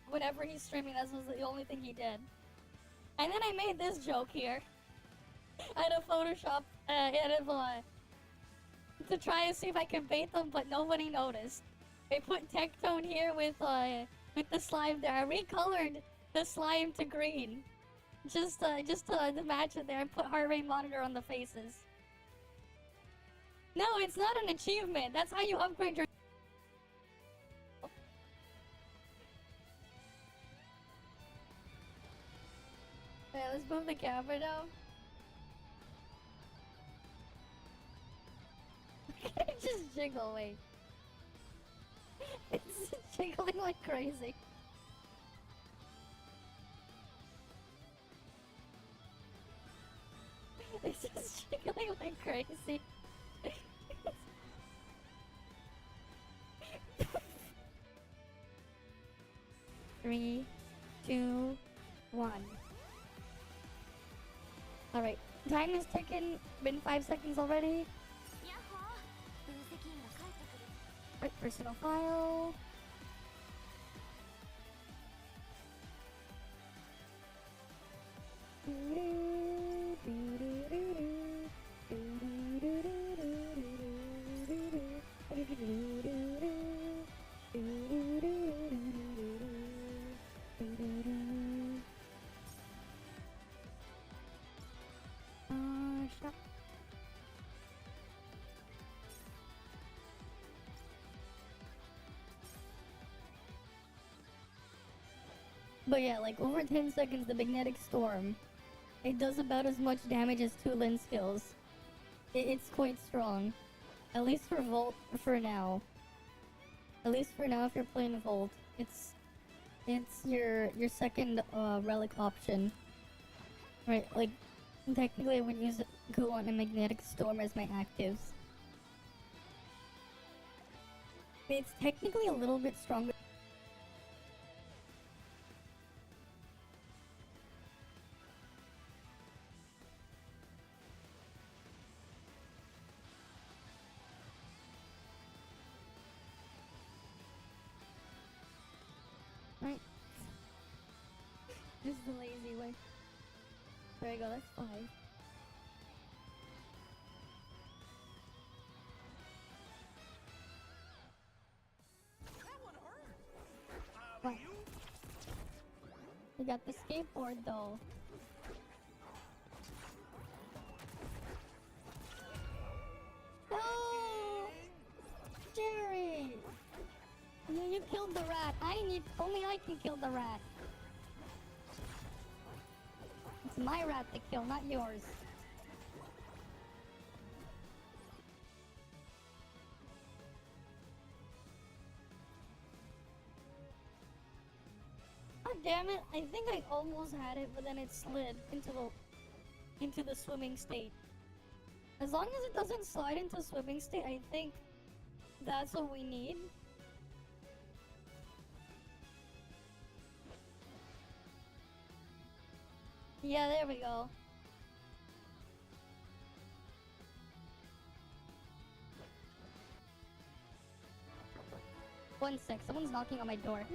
Whenever he's streaming, that was the only thing he did. And then I made this joke here. I had a Photoshop to try and see if I could bait them, but nobody noticed. I put Tectone here with the slime there. I recolored the slime to green, just to match it there, and put heart rate monitor on the faces. No, it's not an achievement. That's how you upgrade your. Okay, let's move the camera now. Just jiggle, wait. It's jiggling like crazy. It's just jiggling like crazy. 3, 2, 1. Alright, time is ticking. Been 5 seconds already. Right, personal file. Stop. But yeah, like over 10 seconds, the magnetic storm. It does about as much damage as 2 Lin skills. It's quite strong. At least for Volt for now. At least for now if you're playing Volt. It's your second relic option. Right, like technically I would use Guon and Magnetic Storm as my actives. It's technically a little bit stronger. Right, This is the lazy way. There you go, that's 5. That one hurt. What? We got the skateboard though. No! Jerry! You killed the rat. Only I can kill the rat. It's my rat to kill, not yours. God damn it, I think I almost had it, but then it slid into the swimming state. As long as it doesn't slide into swimming state, I think that's what we need. Yeah, there we go. One sec, someone's knocking on my door.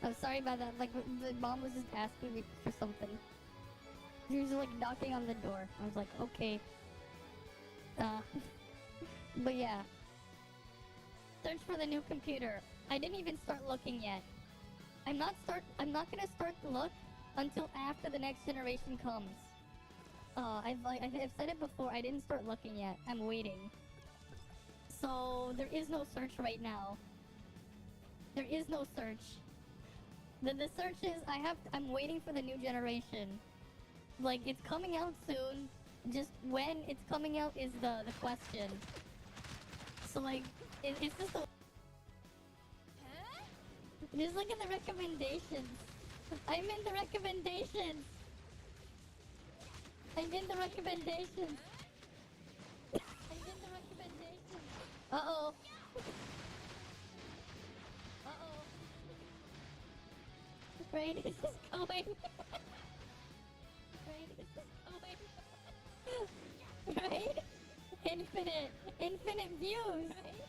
I'm sorry about that. Like, the mom was just asking me for something. She was like knocking on the door. I was like, okay. But yeah. Search for the new computer. I didn't even start looking yet. I'm not gonna start to look until after the next generation comes. I've said it before. I didn't start looking yet. I'm waiting. So there is no search right now. There is no search. The search is I'm waiting for the new generation. Like, it's coming out soon. Just when it's coming out is the question. So like it's just just look at the recommendations. I'm in the recommendations. I'm in the recommendations. I'm in the recommendations. Uh-oh. Uh-oh. Reinx is going. Reinx is going. Right? Infinite views. Right?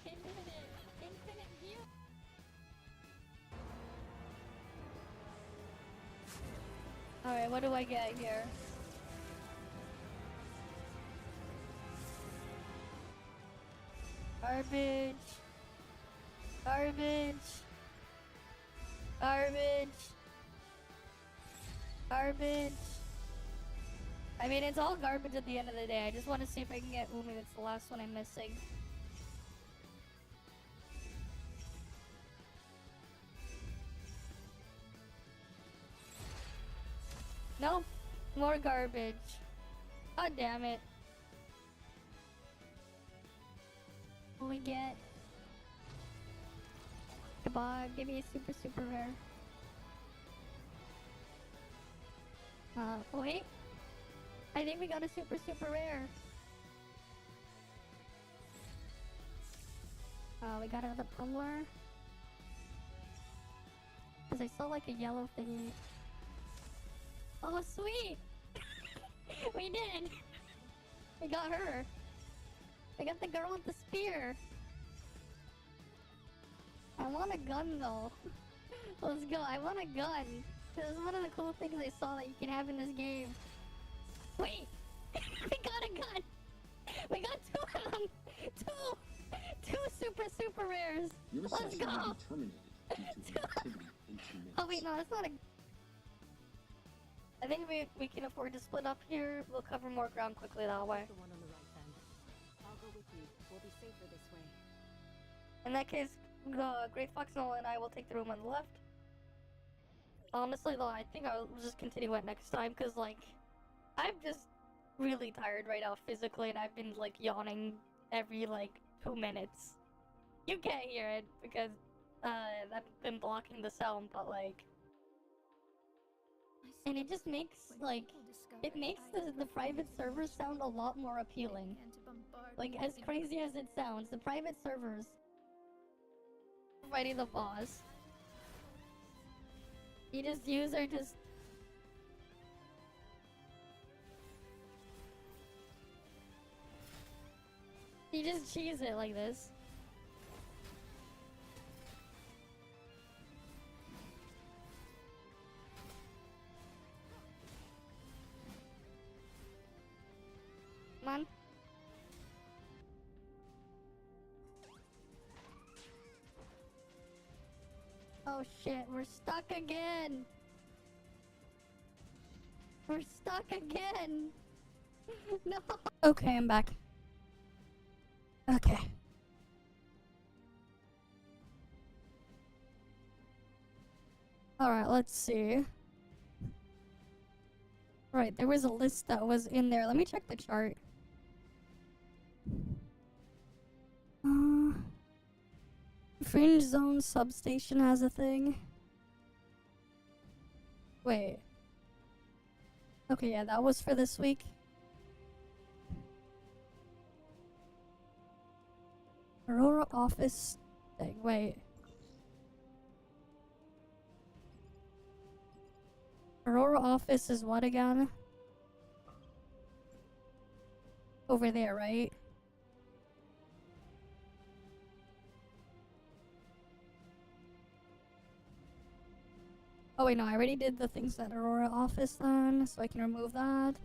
Infinite views. Alright, what do I get here? Garbage. Garbage. Garbage. Garbage. I mean, it's all garbage at the end of the day. I just want to see if I can get Umi. That's the last one I'm missing. Nope. More garbage. God damn it. What we get? Come on, give me a super rare. Wait. I think we got a super rare. We got another tumbler. Cause I saw like a yellow thingy. Oh, sweet! We did! We got her. I got the girl with the spear. I want a gun though. Let's go, I want a gun. This is one of the cool things I saw that you can have in this game. Wait! We got a gun! We got 2 of them! Two super rares! Your Let's session will go! be terminated due to inactivity in 2 minutes. Oh wait, no, that's not a... I think we can afford to split up here. We'll cover more ground quickly that way. The one on the right then. I'll go with you. We'll be safer this way. In that case, Great Fox Nola and I will take the room on the left. Honestly though, I think I'll just continue it next time, because like, I'm just really tired right now physically, and I've been like yawning every like 2 minutes. You can't hear it because I've been blocking the sound, but like, and it just makes like, it makes the private servers sound a lot more appealing. Like, as crazy as it sounds, the private servers fighting the boss. You just use her just... You just cheese it like this. Come on. Oh shit, we're stuck again! We're stuck again! No! Okay, I'm back. Okay. Alright, let's see. Right, there was a list that was in there. Let me check the chart. Fringe Zone Substation has a thing. Wait. Okay, yeah, that was for this week. Aurora office thing. Wait. Aurora office is what again? Over there, right? Oh wait, no, I already did the things at Aurora office then, so I can remove that.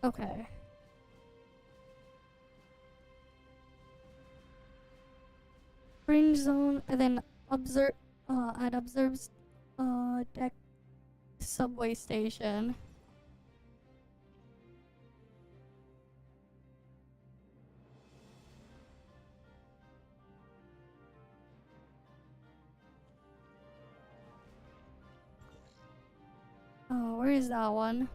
Okay. Fringe zone, and then observe, at observes, deck subway station. Oh, where is that one?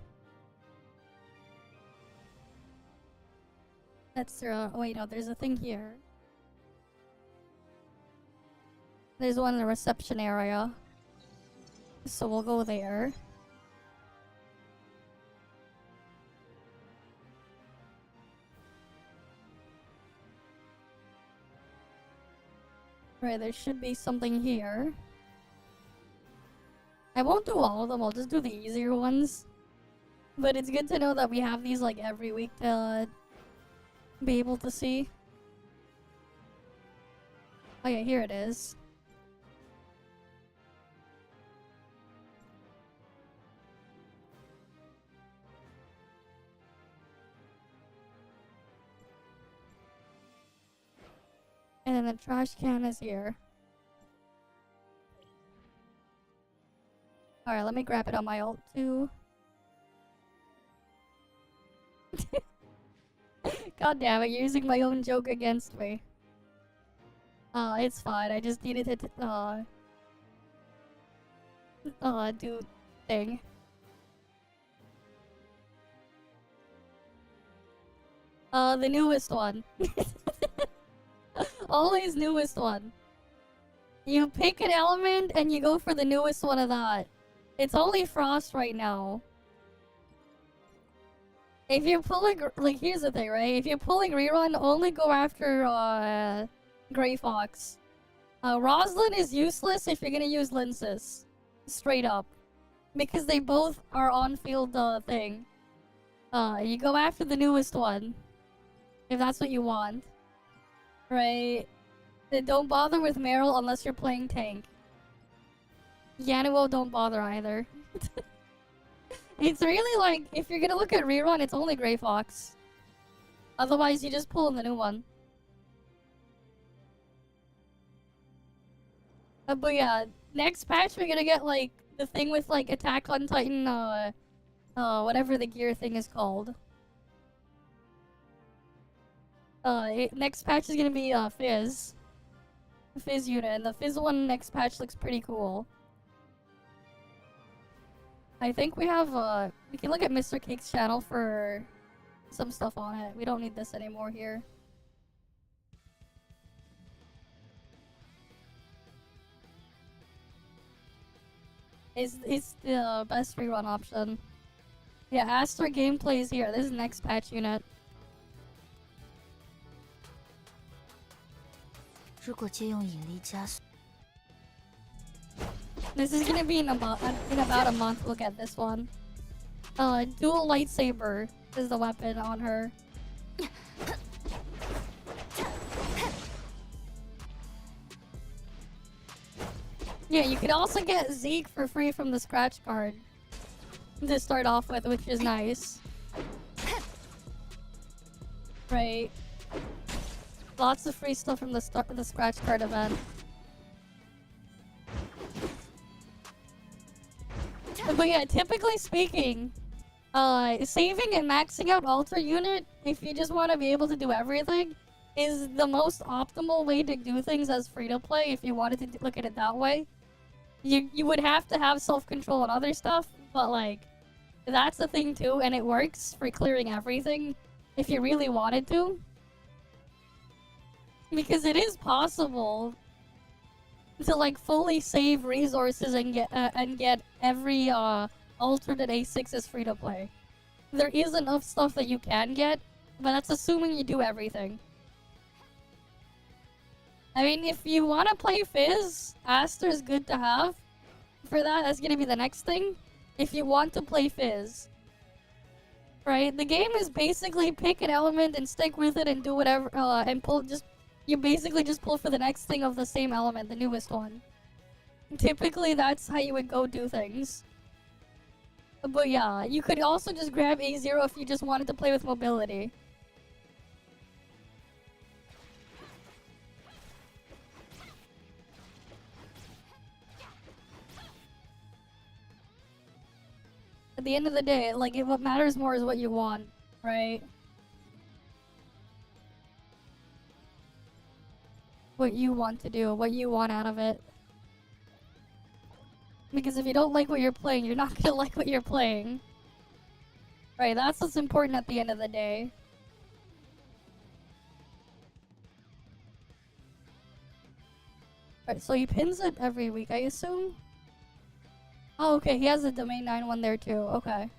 That's, oh wait, no, there's a thing here. There's one in the reception area. So we'll go there. Right, there should be something here. I won't do all of them, I'll just do the easier ones. But it's good to know that we have these like every week to be able to see. Oh yeah, here it is. And then the trash can is here. Alright, let me grab it on my ult too. God damn it, you're using my own joke against me. It's fine, I just needed to, do thing. The newest one. Always newest one. You pick an element and you go for the newest one of that. It's only Frost right now. If you're pulling, like, here's the thing, right? If you're pulling rerun, only go after, Grey Fox. Roslyn is useless if you're gonna use Linsis. Straight up. Because they both are on-field, thing. You go after the newest one. If that's what you want. Right? Then don't bother with Meryl unless you're playing tank. Yanuo don't bother either. It's really like, if you're gonna look at rerun, it's only Grey Fox. Otherwise, you just pull in the new one. But yeah, next patch we're gonna get like the thing with like Attack on Titan, whatever the gear thing is called. Next patch is gonna be Fizz. The Fizz unit, and the Fizz one next patch looks pretty cool. I think we have, we can look at Mr. Cake's channel for some stuff on it. We don't need this anymore here. It's the best rerun option. Yeah, Astra gameplay is here. This is next patch unit. 如果借用引力加速， This is gonna be in about a month. We'll get this one. Dual lightsaber is the weapon on her. Yeah, you could also get Zeke for free from the scratch card to start off with, which is nice. Right. Lots of free stuff from the scratch card event. But yeah, typically speaking, saving and maxing out alter unit, if you just want to be able to do everything, is the most optimal way to do things as free-to-play if you wanted to look at it that way. You would have to have self-control and other stuff, but like, that's the thing too, and it works for clearing everything if you really wanted to. Because it is possible to like fully save resources and get every alternate A6 as free to play. There is enough stuff that you can get, but that's assuming you do everything. I mean, if you want to play Fizz, Aster's good to have. For that, that's gonna be the next thing. If you want to play Fizz. Right? The game is basically pick an element and stick with it and do whatever, and pull just... You basically just pull for the next thing of the same element, the newest one. Typically, that's how you would go do things. But yeah, you could also just grab A0 if you just wanted to play with mobility. At the end of the day, like, what matters more is what you want, right? What you want to do, what you want out of it. Because if you don't like what you're playing, you're not gonna like what you're playing. Right, that's what's important at the end of the day. Right, so he pins it every week, I assume? Oh, okay, he has the Domain 9 one there too, okay.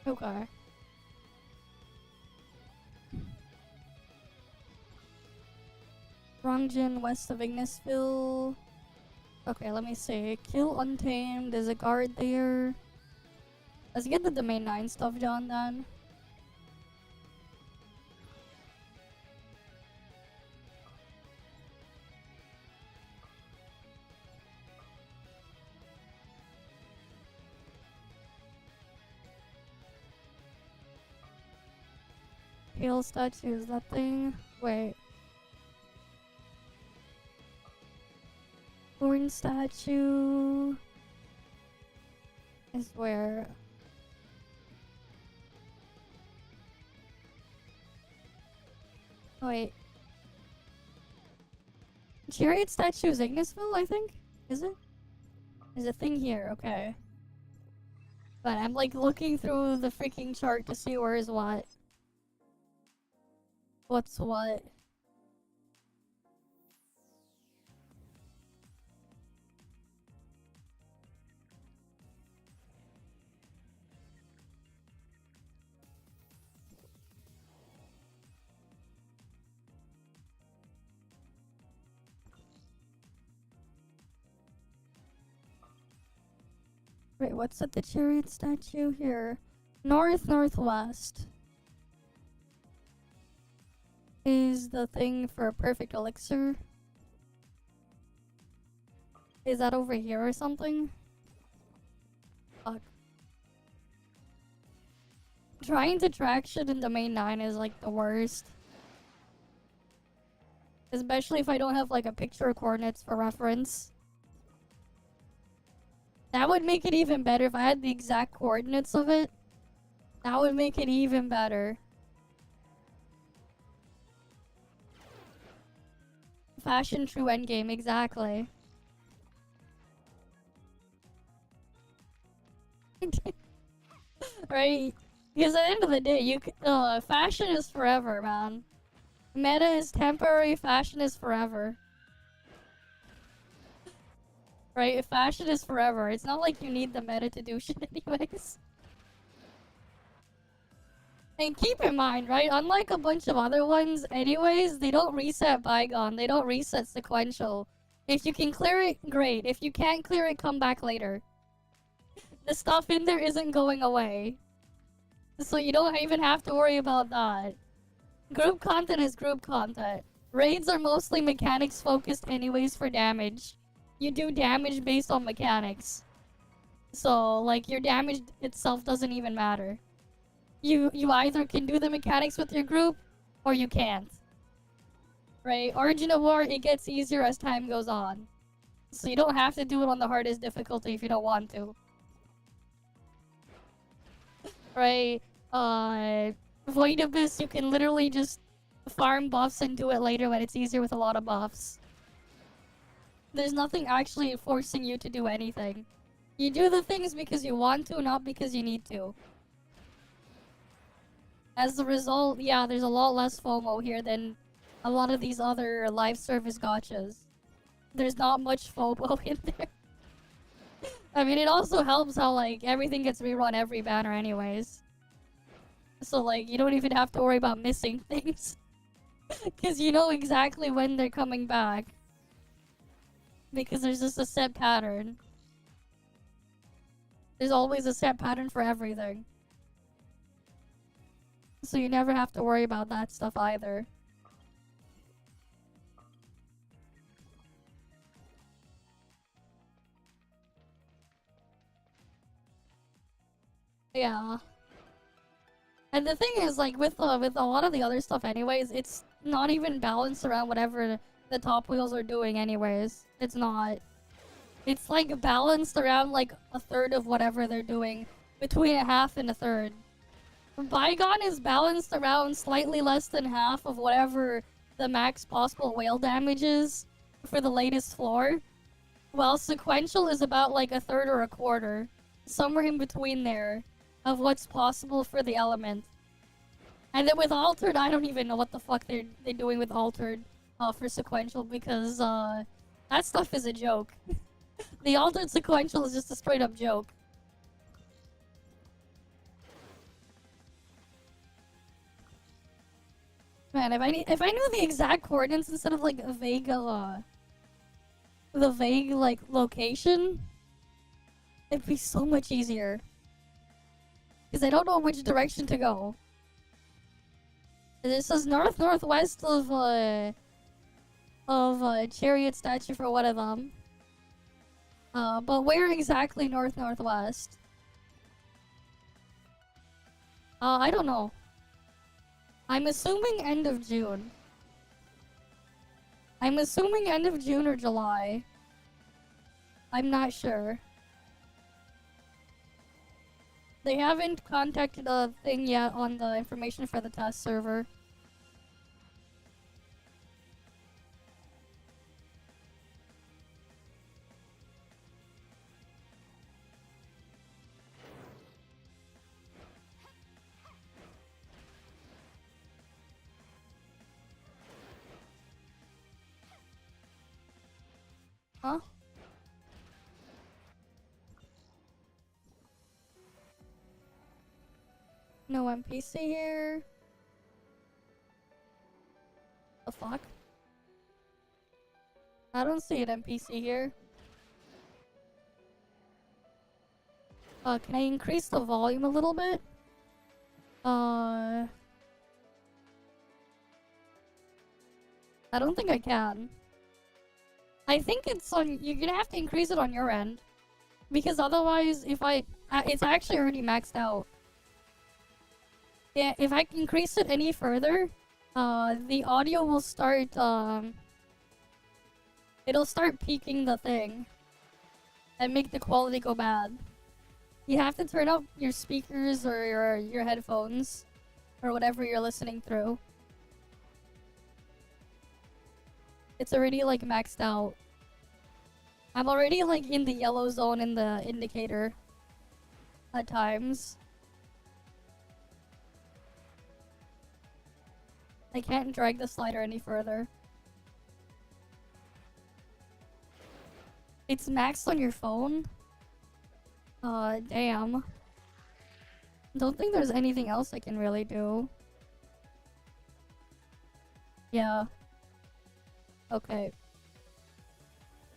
Okay. Rongjin, west of Ignisville. Okay, let me see. Kill Untamed. There's a guard there. Let's get the Domain 9 stuff done then. Pale statue is that thing? Wait. Horn statue is where? Oh, wait. Chariot statue is Ignisville, I think? Is it? There's a thing here, okay. But I'm like looking through the freaking chart to see where is what. What's what? Wait, what's at the chariot statue here? Northwest is the thing for a perfect elixir. Is that over here or something? Fuck. Trying to track shit in Domain 9 is like the worst. Especially if I don't have like a picture of coordinates for reference. That would make it even better if I had the exact coordinates of it. That would make it even better. Fashion true endgame, exactly. Right? Because at the end of the day, fashion is forever, man. Meta is temporary, fashion is forever. Right? Fashion is forever. It's not like you need the meta to do shit anyways. And keep in mind, right? Unlike a bunch of other ones, anyways, they don't reset bygone. They don't reset sequential. If you can clear it, great. If you can't clear it, come back later. The stuff in there isn't going away. So you don't even have to worry about that. Group content is group content. Raids are mostly mechanics focused anyways for damage. You do damage based on mechanics. So, like, your damage itself doesn't even matter. You either can do the mechanics with your group, or you can't. Right? Origin of War, it gets easier as time goes on. So you don't have to do it on the hardest difficulty if you don't want to. Right? Void Abyss, you can literally just farm buffs and do it later when it's easier with a lot of buffs. There's nothing actually forcing you to do anything. You do the things because you want to, not because you need to. As a result, yeah, there's a lot less FOMO here than a lot of these other live service gachas. There's not much FOMO in there. I mean, it also helps how, like, everything gets rerun every banner anyways. So, like, you don't even have to worry about missing things. Because you know exactly when they're coming back. Because there's just a set pattern. There's always a set pattern for everything. So you never have to worry about that stuff either. Yeah. And the thing is, like, with a lot of the other stuff anyways, it's not even balanced around whatever the top wheels are doing anyways. It's not. It's, like, balanced around, like, a third of whatever they're doing. Between a half and a third. Bygone is balanced around slightly less than half of whatever the max possible whale damage is for the latest floor. While sequential is about, like, a third or a quarter. Somewhere in between there. Of what's possible for the element. And then with Altered, I don't even know what the fuck they're doing with Altered for sequential, because that stuff is a joke. The Altered sequential is just a straight up joke. Man, if I knew the exact coordinates instead of like a vague the vague like location, it'd be so much easier. Because I don't know which direction to go. This is northwest of Chariot statue for one of them. But where exactly northwest? I don't know. I'm assuming end of June. I'm assuming end of June or July. I'm not sure. They haven't contacted a thing yet on the information for the test server. Huh? No NPC here. The fuck? I don't see an NPC here. Can I increase the volume a little bit? I don't think I can. I think it's on. You're gonna have to increase it on your end, because otherwise, if it's actually already maxed out. Yeah, if I increase it any further, the audio will start. It'll start peaking the thing, and make the quality go bad. You have to turn up your speakers or your headphones, or whatever you're listening through. It's already like maxed out. I'm already like in the yellow zone in the indicator at times. I can't drag the slider any further. It's maxed on your phone? Damn. Don't think there's anything else I can really do. Yeah. Okay.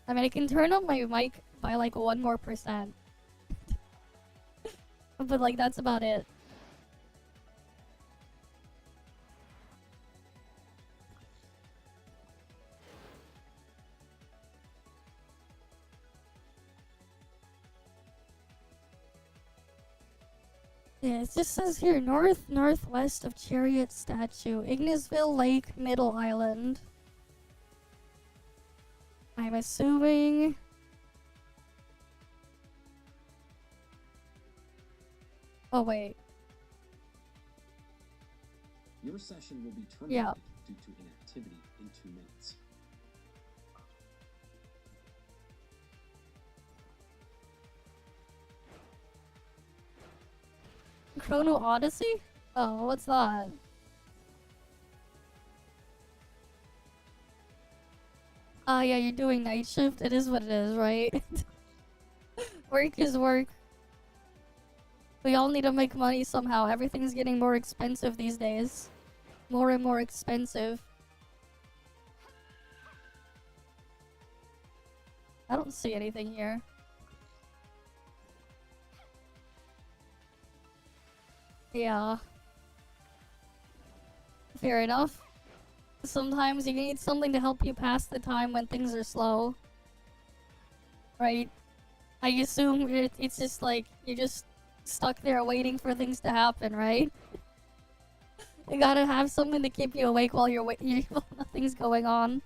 I mean, I can turn up my mic by like 1 more %. But like, that's about it. Yeah, it just says here, northwest of Chariot Statue, Ignisville Lake, Middle Island. I'm assuming... Oh, wait. Your session will be terminated due to inactivity in 2 minutes. Chrono Odyssey? Oh, what's that? Yeah, you're doing night shift. It is what it is, right? Work is work. We all need to make money somehow. Everything's getting more expensive these days. More and more expensive. I don't see anything here. Yeah. Fair enough. Sometimes you need something to help you pass the time when things are slow. Right? I assume it's just like, you're just stuck there waiting for things to happen, right? You gotta have something to keep you awake while while nothing's going on.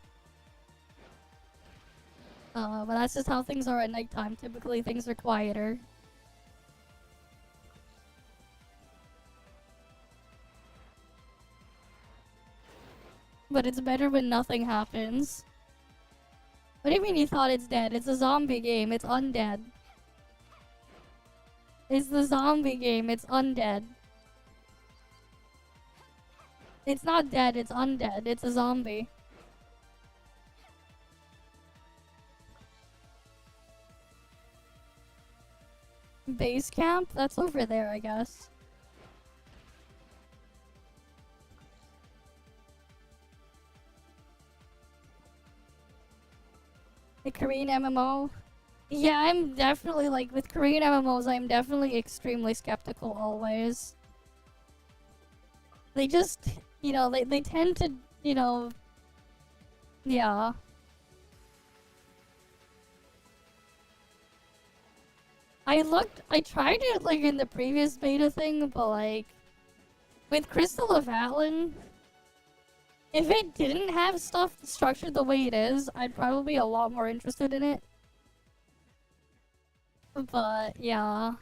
But that's just how things are at nighttime. Typically things are quieter. But it's better when nothing happens. What do you mean you thought it's dead? It's a zombie game. It's undead. It's the zombie game. It's undead. It's not dead. It's undead. It's a zombie. Base camp? That's over there, I guess. The Korean MMO? Yeah, I'm definitely, like, with Korean MMOs, I'm definitely extremely skeptical always. They just, you know, they tend to, you know... Yeah. I tried it, like, in the previous beta thing, but, like... With Crystal of Atlan... If it didn't have stuff structured the way it is, I'd probably be a lot more interested in it. But, yeah.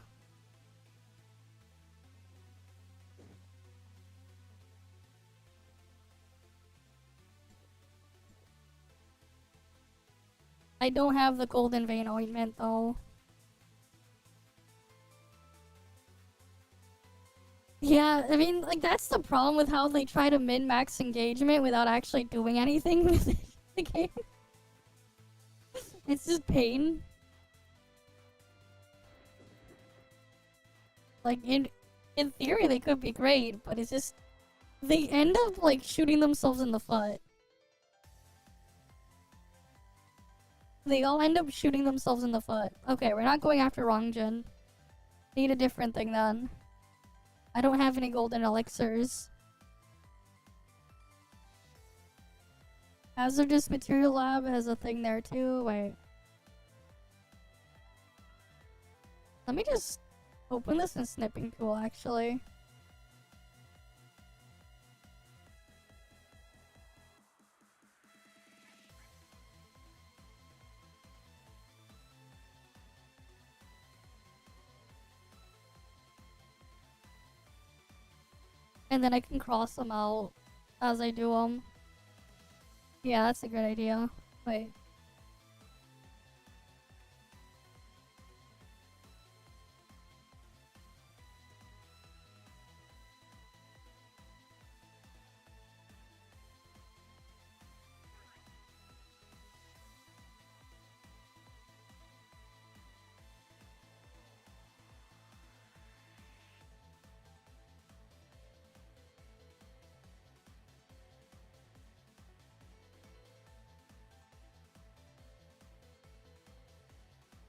I don't have the golden vein ointment, though. Yeah, I mean, like, that's the problem with how they try to min-max engagement without actually doing anything with the game. It's just pain. Like, in theory, they could be great, but it's just... They end up, like, shooting themselves in the foot. They all end up shooting themselves in the foot. Okay, we're not going after Rongjin. Need a different thing, then. I don't have any golden elixirs. Hazardous Material Lab has a thing there too. Wait. Let me just open this in Snipping Tool, actually. And then I can cross them out as I do them. Yeah, that's a good idea. Wait.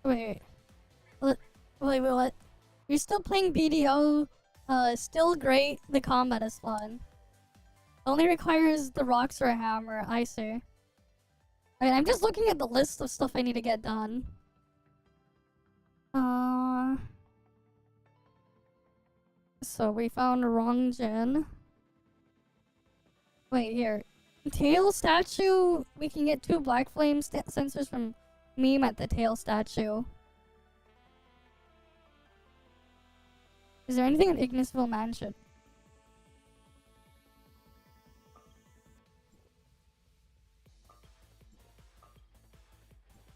Wait. What? Wait, what? You're still playing BDO? Still great. The combat is fun. Only requires the rocks or a hammer. I see. I mean, I'm just looking at the list of stuff I need to get done. So we found wrong gen. Wait, here. Tail statue. We can get 2 black flame sensors from meme at the tail statue. Is there anything in Ignisville Mansion?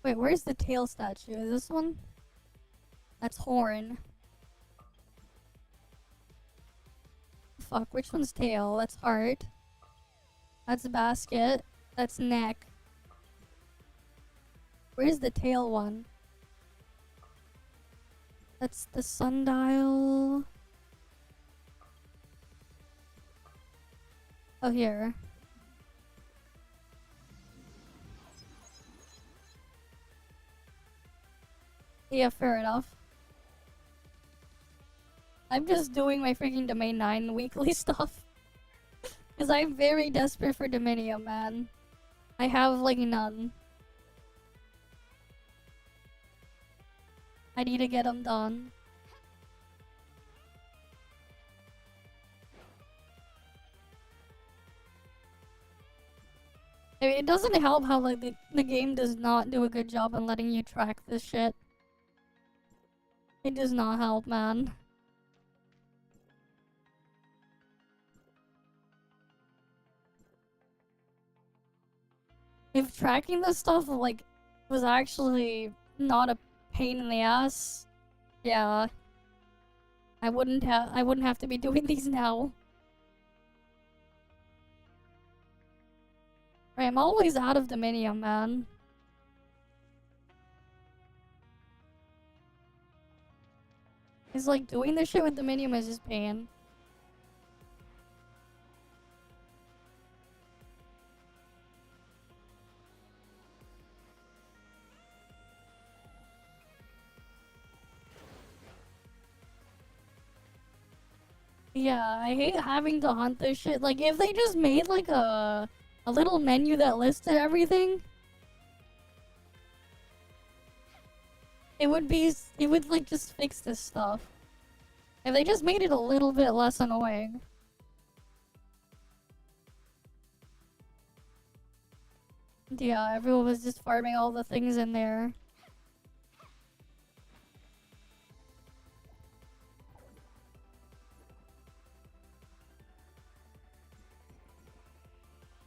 Wait, where's the tail statue? Is this one? That's horn. Fuck, which one's tail? That's heart. That's basket. That's neck. Where's the tail one? That's the sundial. Oh, here. Yeah, fair enough. I'm just doing my freaking Domain 9 weekly stuff. Because I'm very desperate for Dominium, man. I have, like, none. I need to get them done. I mean, it doesn't help how, like, the game does not do a good job in letting you track this shit. It does not help, man. If tracking this stuff, like, was actually not a pain in the ass, yeah. I wouldn't have to be doing these now. Right, I'm always out of Dominium, man. It's like doing this shit with Dominium is just pain. Yeah, I hate having to hunt this shit. Like, if they just made like a little menu that listed everything, it would like just fix this stuff. If they just made it a little bit less annoying. Yeah, everyone was just farming all the things in there.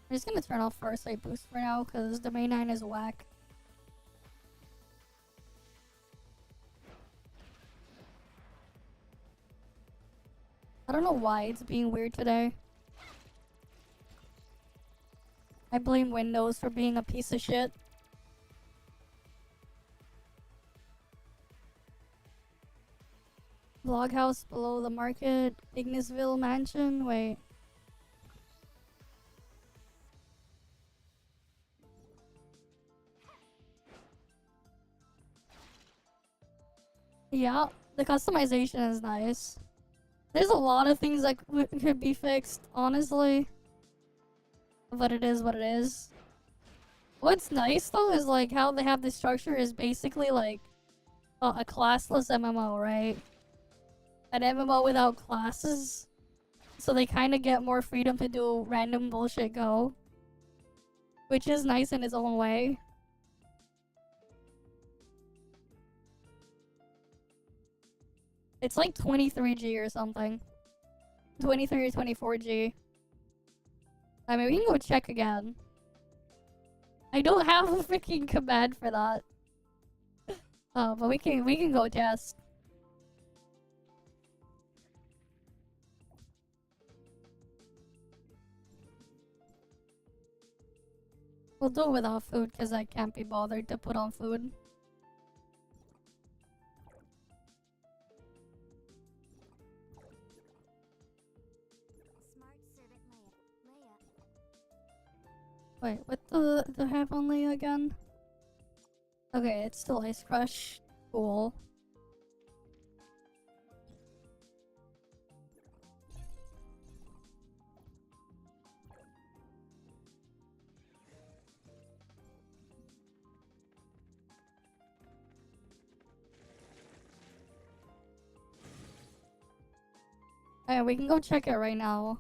I'm just gonna turn off Farsight Boost for now, because Domain 9 is whack. I don't know why it's being weird today. I blame Windows for being a piece of shit. Vloghouse below the market, Ignisville Mansion, wait. Yeah, the customization is nice. There's a lot of things that could be fixed, honestly. But it is what it is. What's nice though is like how they have this structure is basically like a classless MMO, right? An MMO without classes. So they kind of get more freedom to do random bullshit go. Which is nice in its own way. It's like 23G or something. 23 or 24G. I mean, we can go check again. I don't have a freaking command for that. Oh, but we can go test. We'll do it without food because I can't be bothered to put on food. Wait, what do I have on Leia again? Okay, it's still Ice Crush. Cool. Alright, we can go check it right now.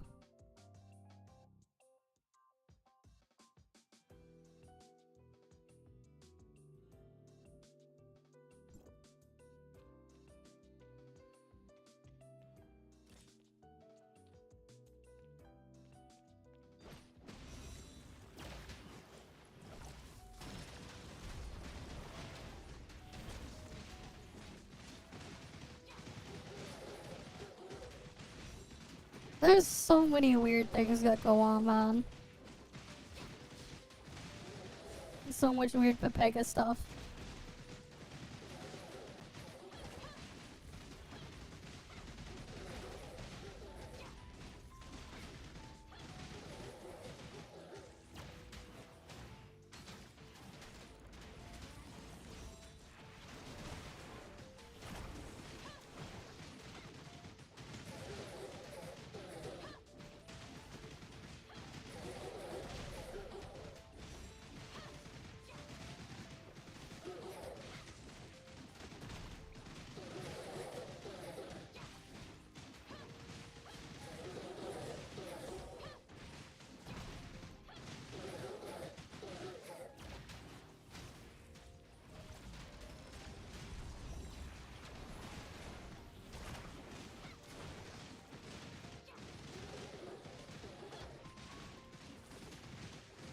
There's so many weird things that go on, man. So much weird Pepega stuff.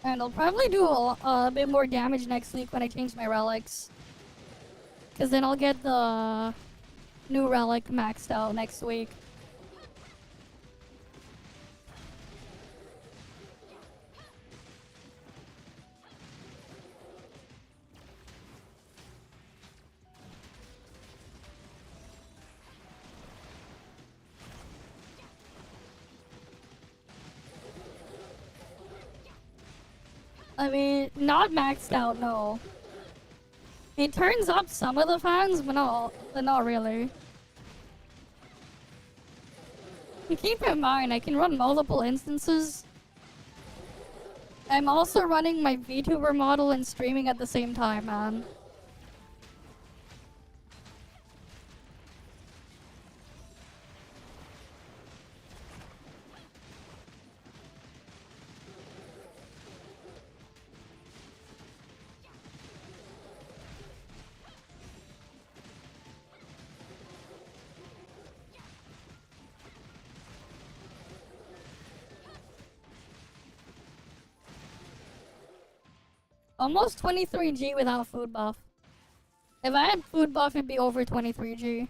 And I'll probably do a bit more damage next week when I change my relics. Because then I'll get the new relic maxed out next week. I mean, not maxed out, no. It turns up some of the fans, but not really. And keep in mind, I can run multiple instances. I'm also running my Vtuber model and streaming at the same time, man. Almost 23G without food buff. If I had food buff, it'd be over 23G.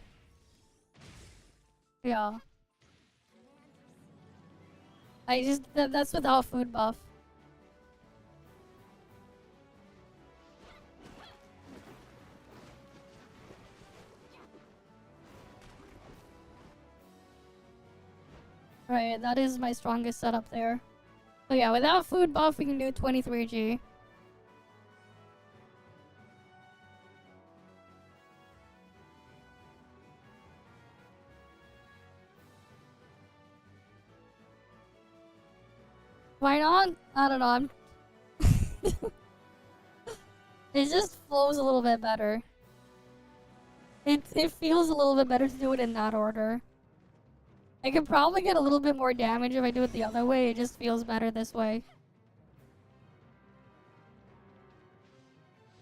Yeah. That's without food buff. Right, that is my strongest setup there. So yeah, without food buff, we can do 23G. Why not? I don't know. It just flows a little bit better. It feels a little bit better to do it in that order. I could probably get a little bit more damage if I do it the other way. It just feels better this way.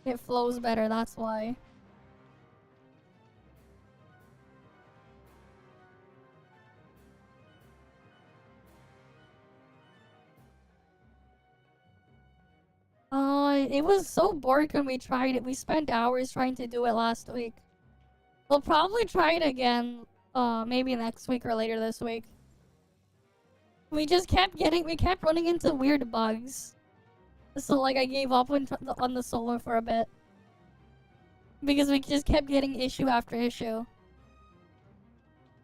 It flows better, that's why. It was so boring when we tried it. We spent hours trying to do it last week. We'll probably try it again, maybe next week or later this week. We kept running into weird bugs. So, like, I gave up on the solo for a bit. Because we just kept getting issue after issue.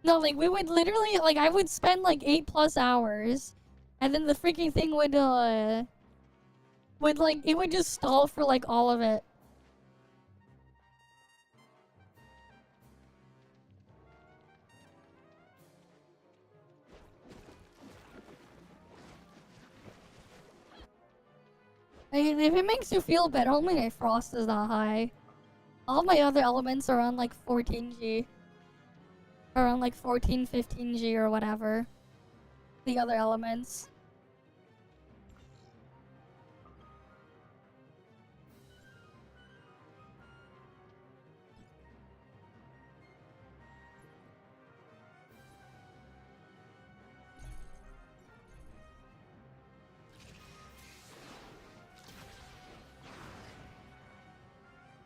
No, like, we would literally, like, I would spend, like, 8+ hours. And then the freaking thing would it would just stall for, like, all of it. I mean, if it makes you feel better, only my frost is that high. All my other elements are on like 14G. Around like 14, 15G or whatever. The other elements.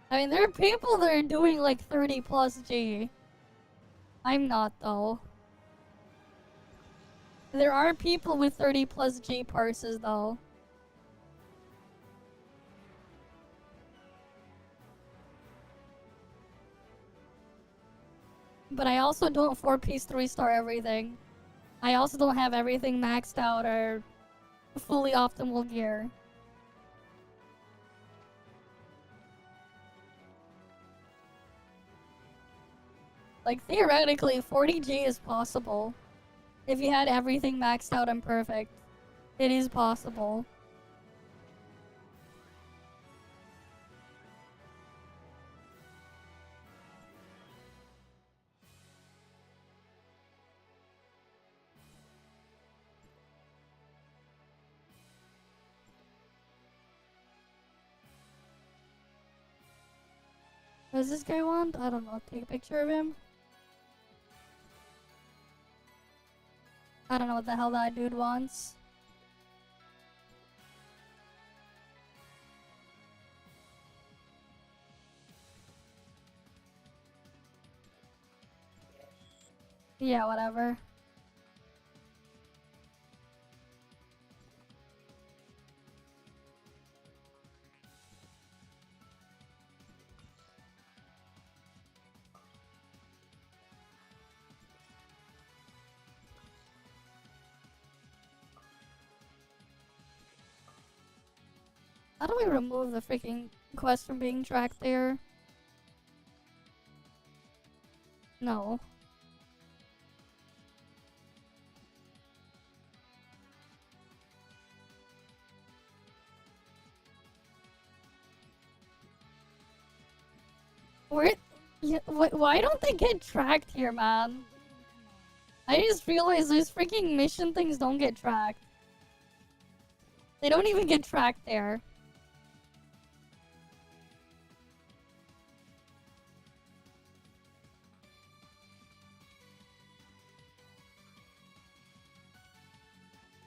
I mean, there are people that are doing like 30 plus G. I'm not though. There are people with 30 plus G parses though. But I also don't 4-piece 3-star everything. I also don't have everything maxed out or fully optimal gear. Like, theoretically, 40G is possible. If you had everything maxed out and perfect, it is possible. What does this guy want? I don't know. Take a picture of him? I don't know what the hell that dude wants. Yeah, whatever. How do we remove the freaking quest from being tracked there? No. Where? Yeah, why don't they get tracked here, man? I just realized those freaking mission things don't get tracked. They don't even get tracked there.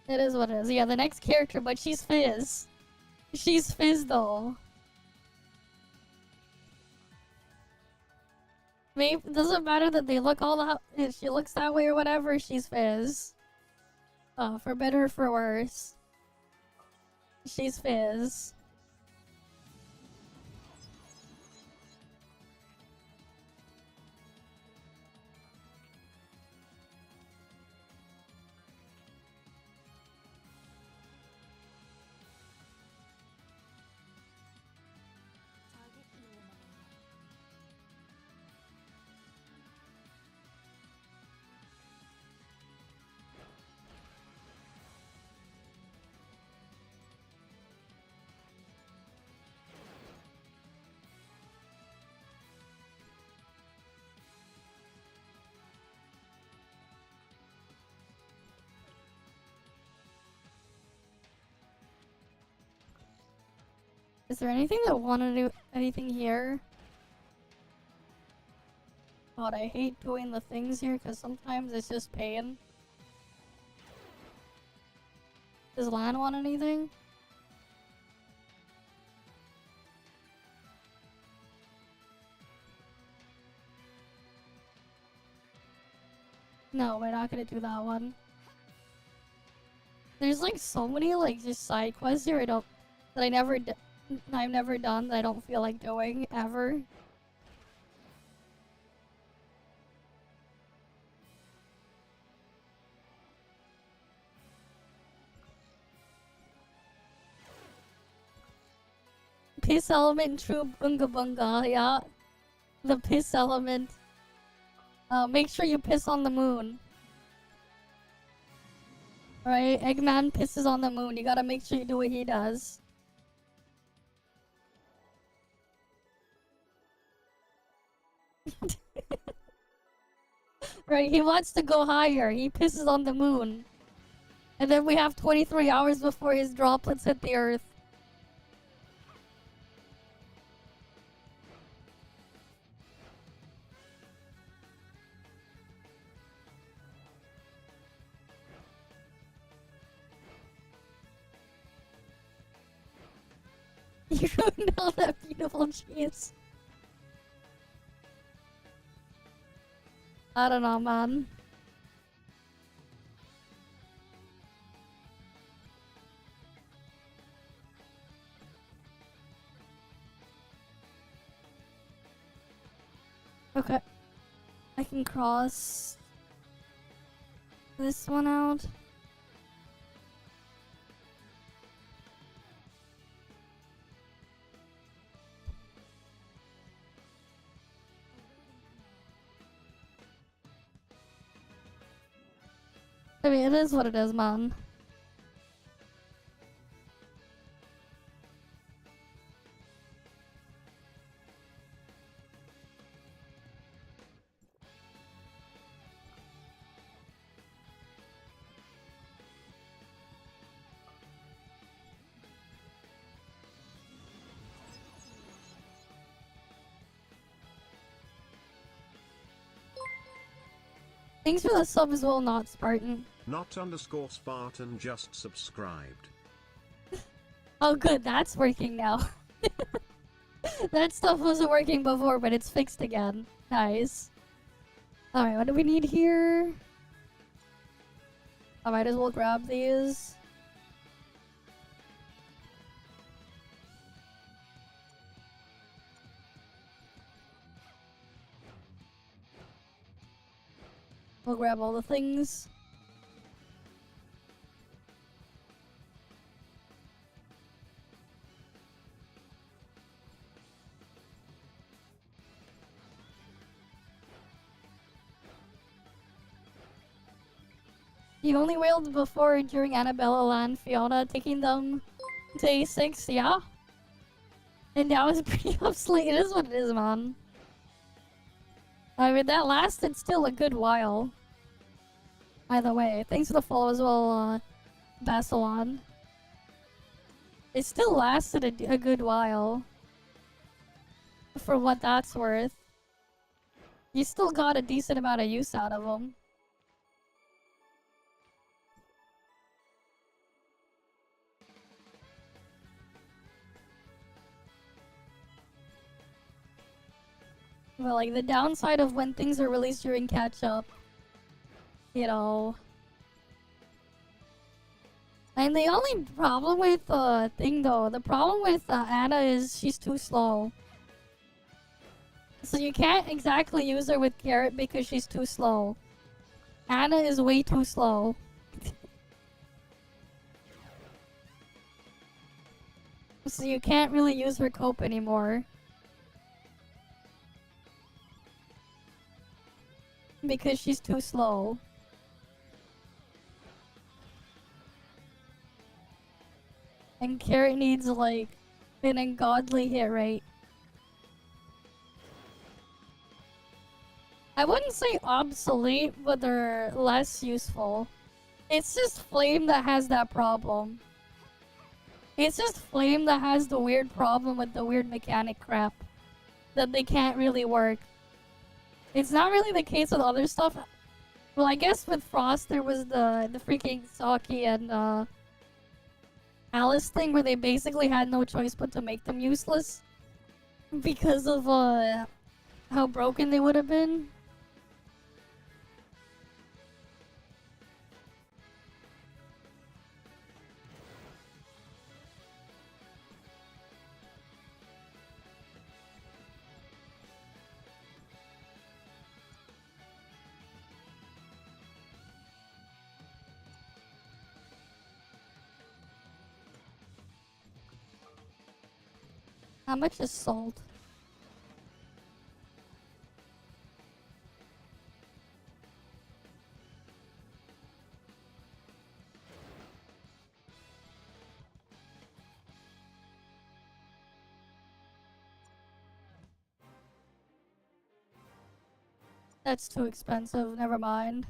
It is what it is. Yeah, the next character, but she's Fizz. She's Fizz though. Maybe it doesn't matter that they look all that. If she looks that way or whatever, she's Fizz. For better or for worse. She's Fizz. Target eliminated. Is there anything that wanna do anything here? God, I hate doing the things here because sometimes it's just pain. Does Lan want anything? No, we're not gonna do that one. There's like so many like just side quests here that I've never done that I don't feel like doing ever. Piss element, true bunga bunga, yeah. The piss element. Make sure you piss on the moon. Right? Eggman pisses on the moon. You gotta make sure you do what he does. Right, he wants to go higher. He pisses on the moon. And then we have 23 hours before his droplets hit the earth. You ruined all that beautiful cheese. I don't know, man. Okay. I can cross this one out. I mean, it is what it is, man. Thanks for the sub as well, not Spartan. Not underscore Spartan, just subscribed. Oh good, that's working now. That stuff wasn't working before, but it's fixed again. Nice. Alright, what do we need here? I might as well grab these. We'll grab all the things. You only wailed before during Annabella and Fiona taking them to A6, yeah? And that was pretty obsolete. It is what it is, man. I mean, that lasted still a good while. Either way, thanks for the follow as well, Basilon. It still lasted a good while. For what that's worth. You still got a decent amount of use out of them. But like the downside of when things are released during catch-up, you know. And the only problem with the problem with Anna is she's too slow. So you can't exactly use her with Carrot because she's too slow. Anna is way too slow. So you can't really use her cope anymore. Because she's too slow. And Carrot needs like an ungodly hit rate. I wouldn't say obsolete, but they're less useful. It's just Flame that has that problem. It's just Flame that has the weird problem with the weird mechanic crap. That they can't really work. It's not really the case with other stuff. Well, I guess with Frost there was the freaking Saki and Alice thing where they basically had no choice but to make them useless. Because of how broken they would have been. How much is salt? That's too expensive, never mind.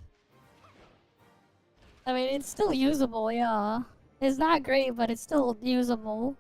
I mean, it's still usable, yeah. It's not great, but it's still usable.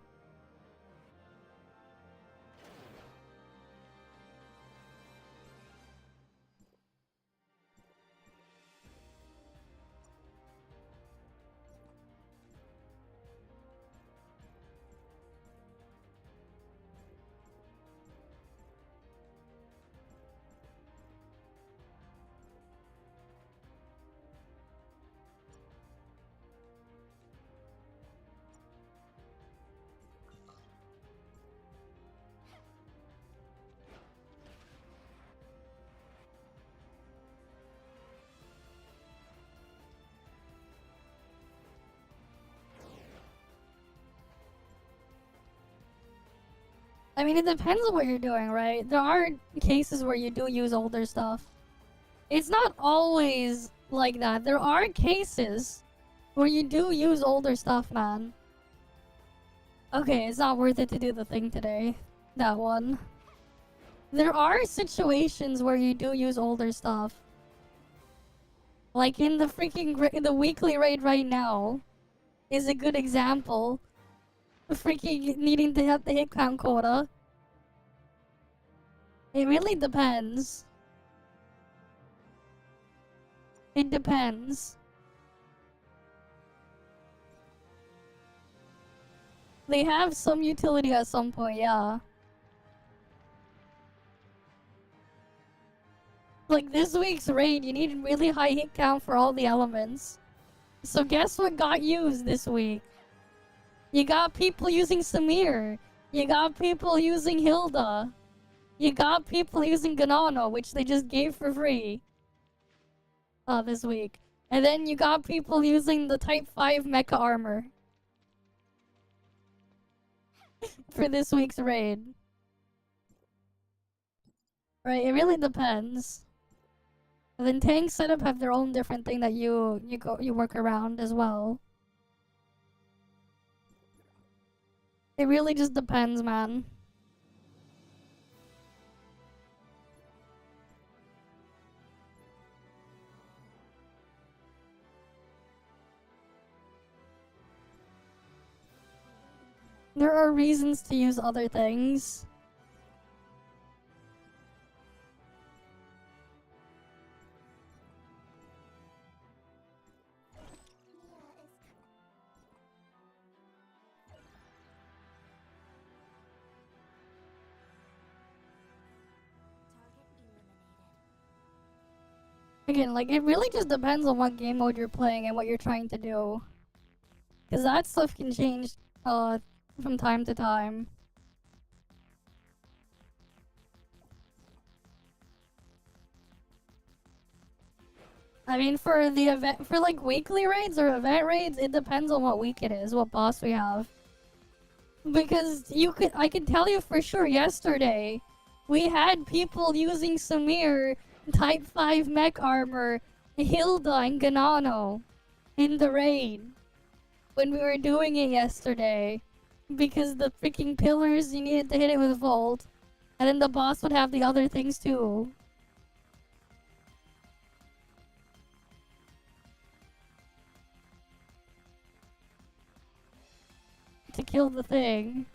I mean, it depends on what you're doing, right? There are cases where you do use older stuff. It's not always like that. There are cases where you do use older stuff, man. Okay, it's not worth it to do the thing today. That one. There are situations where you do use older stuff. Like in the freaking the weekly raid right now is a good example. Freaking needing to hit the hit count quota. It really depends. It depends. They have some utility at some point, yeah. Like this week's raid, you need really high hit count for all the elements. So guess what got used this week? You got people using Samir. You got people using Hilda. You got people using Ganano, which they just gave for free. This week. And then you got people using the Type 5 Mecha Armor. For this week's raid. Right, it really depends. And then tank setup have their own different thing that you work around as well. It really just depends, man. There are reasons to use other things. Again, like, it really just depends on what game mode you're playing and what you're trying to do. Because that stuff can change, from time to time. I mean, for the event, for like weekly raids or event raids, it depends on what week it is, what boss we have. Because I can tell you for sure yesterday, we had people using Samir, Type 5 Mech Armor, Hilda, and Ganano in the raid. When we were doing it yesterday. Because the freaking pillars, you needed to hit it with Volt. And then the boss would have the other things too. To kill the thing.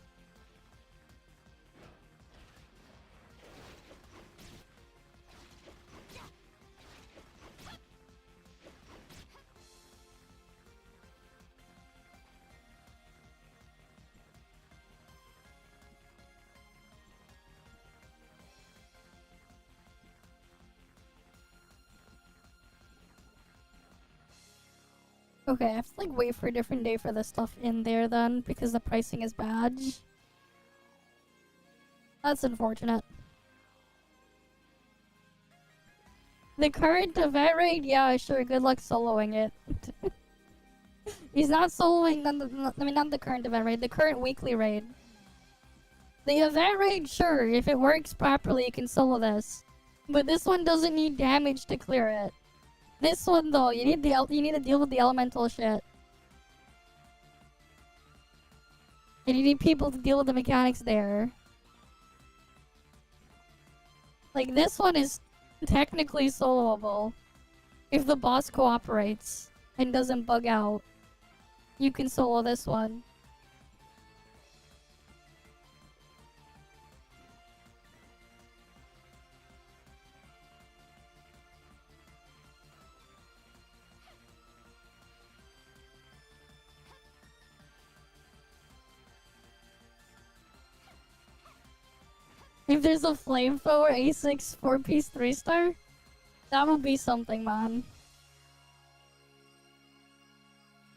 Okay, I have to like wait for a different day for the stuff in there then, because the pricing is bad. That's unfortunate. The current event raid, yeah, sure, good luck soloing it. He's not soloing, not the current event raid, the current weekly raid. The event raid, sure, if it works properly, you can solo this. But this one doesn't need damage to clear it. This one though, you need to deal with the elemental shit. And you need people to deal with the mechanics there. Like this one is technically soloable. If the boss cooperates and doesn't bug out, you can solo this one. If there's a flamethrower A6 4-piece 3-star, that would be something, man.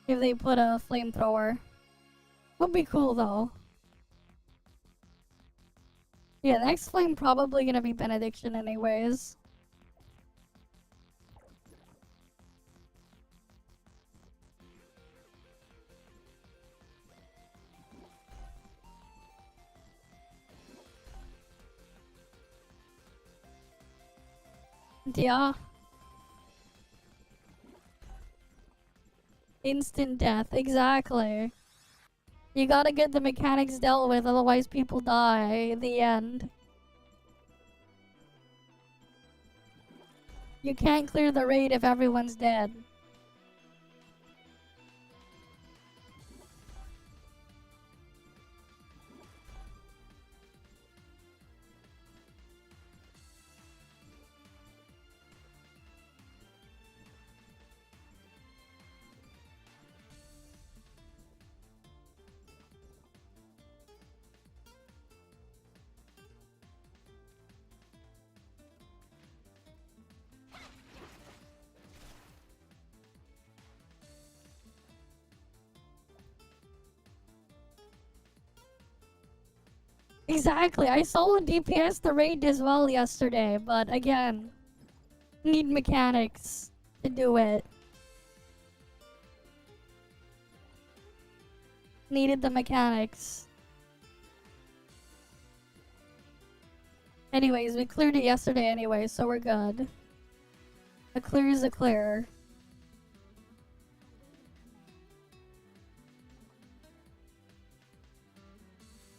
If they put a flamethrower. Would be cool, though. Yeah, the next flame probably gonna be Benediction anyways. Yeah. Instant death, exactly. You gotta get the mechanics dealt with, otherwise people die. The end. You can't clear the raid if everyone's dead. Exactly, I soloed DPS the raid as well yesterday, but again, need mechanics to do it. Needed the mechanics. Anyways, we cleared it yesterday anyway, so we're good. A clear is a clear.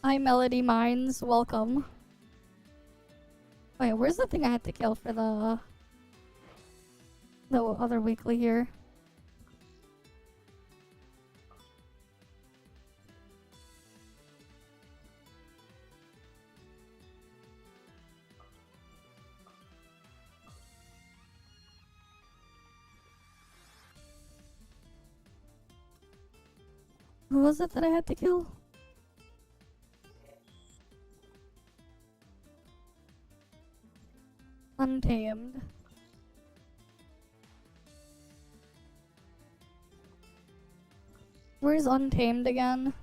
Hi, Melody Mines. Welcome. Wait, where's the thing I had to kill for the other weekly here? Who was it that I had to kill? Untamed. Where's Untamed again?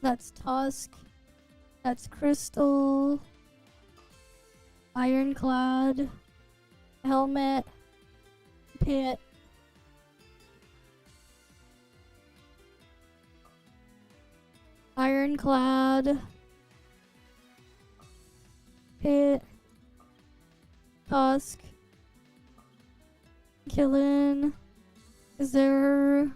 That's Tusk. That's Crystal. Ironclad. Helmet. Pit. Ironclad. Pit. Tusk. Killin. Is there...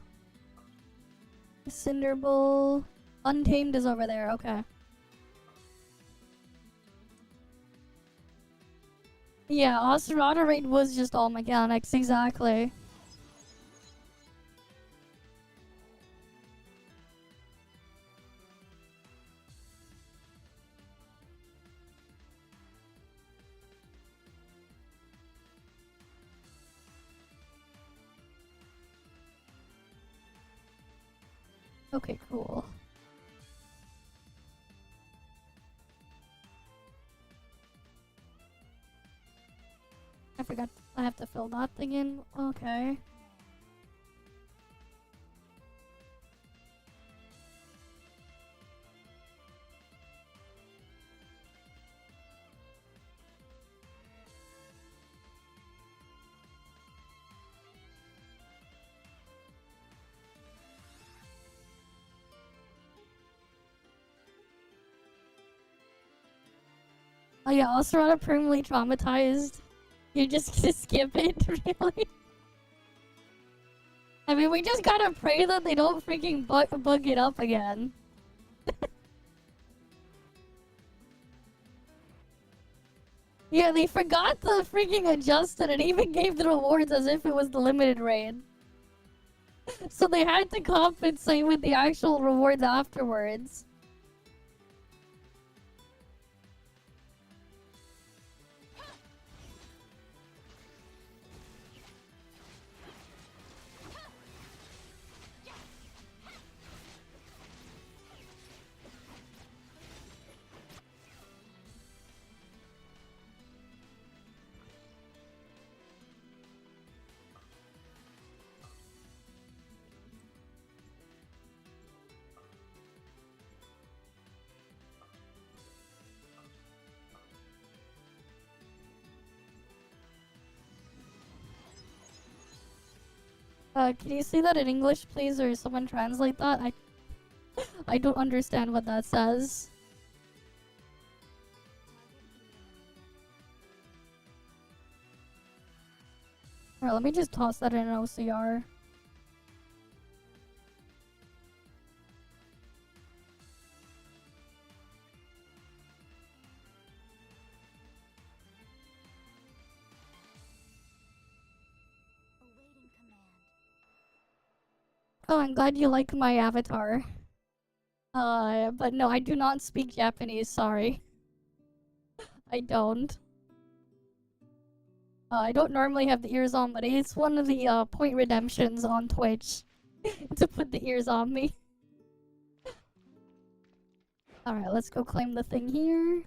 Cinderbull? Untamed is over there, okay. Yeah, Osterata raid was just all mechanics, exactly. Okay, cool. I forgot I have to fill that thing in. Okay. Oh yeah, Osterata permanently traumatized. You're just gonna skip it, really? I mean, we just gotta pray that they don't freaking bug it up again. Yeah, they forgot to freaking adjust it and even gave the rewards as if it was the limited raid. So they had to compensate with the actual rewards afterwards. Can you say that in English, please, or someone translate that? I don't understand what that says. Alright, let me just toss that in an OCR. Awaiting command. Oh, I'm glad you like my avatar. But no, I do not speak Japanese, sorry. I don't. I don't normally have the ears on, but it's one of the point redemptions on Twitch to put the ears on me. Alright, let's go claim the thing here.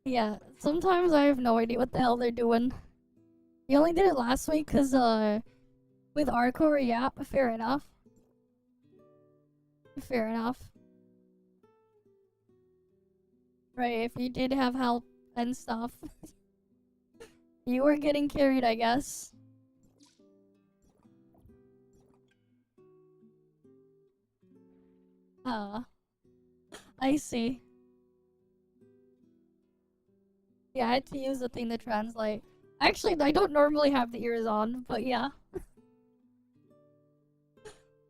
Yeah, sometimes I have no idea what the hell they're doing. You only did it last week because, with Arcor, yeah, fair enough. Fair enough. Right, if you did have help and stuff. You were getting carried, I guess. I see. Yeah, I had to use the thing to translate. Actually, I don't normally have the ears on, but yeah.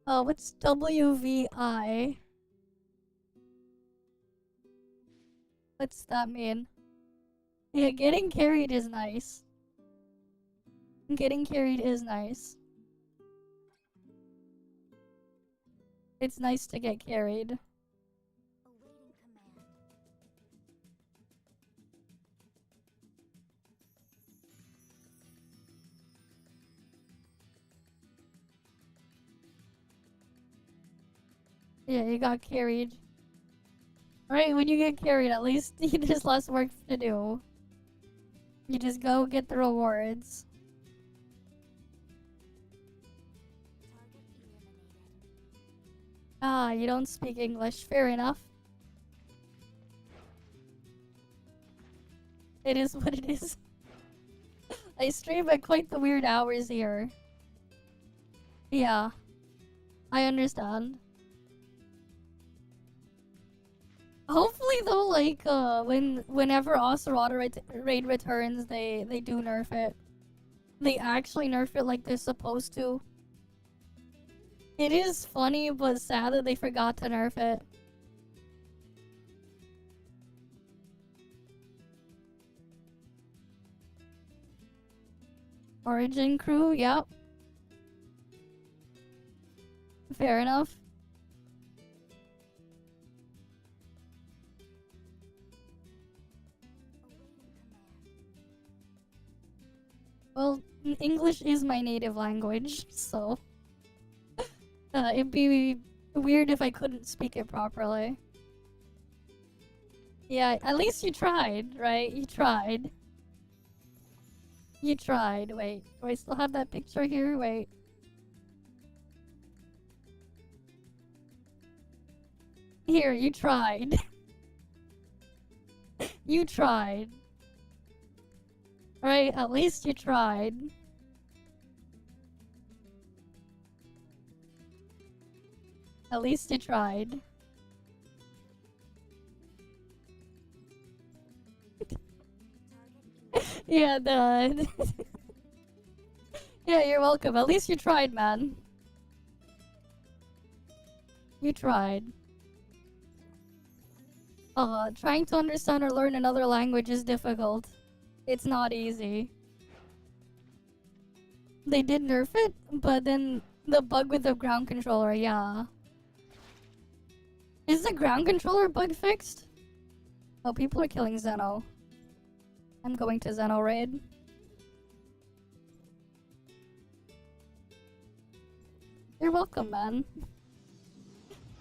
What's WVI? What's that mean? Yeah, getting carried is nice. Getting carried is nice. It's nice to get carried. Awaiting command. Yeah, you got carried. Right, when you get carried, at least there's less work to do. You just go get the rewards. Target eliminated. Ah, you don't speak English. Fair enough. It is what it is. I stream at quite the weird hours here. Yeah. I understand. Hopefully though, like, whenever Ocelot raid returns, they do nerf it. They actually nerf it like they're supposed to. It is funny, but sad that they forgot to nerf it. Origin crew, yep. Fair enough. Well, English is my native language, so it'd be weird if I couldn't speak it properly. Yeah, at least you tried, right? You tried. You tried. Wait, do I still have that picture here? Wait. Here, you tried. You tried. Right, at least you tried. At least you tried. Yeah, the yeah, you're welcome. At least you tried, man. You tried. Trying to understand or learn another language is difficult. It's not easy. They did nerf it, but then the bug with the ground controller, yeah. Is the ground controller bug fixed? Oh, people are killing Zeno. I'm going to Zeno raid. You're welcome, man.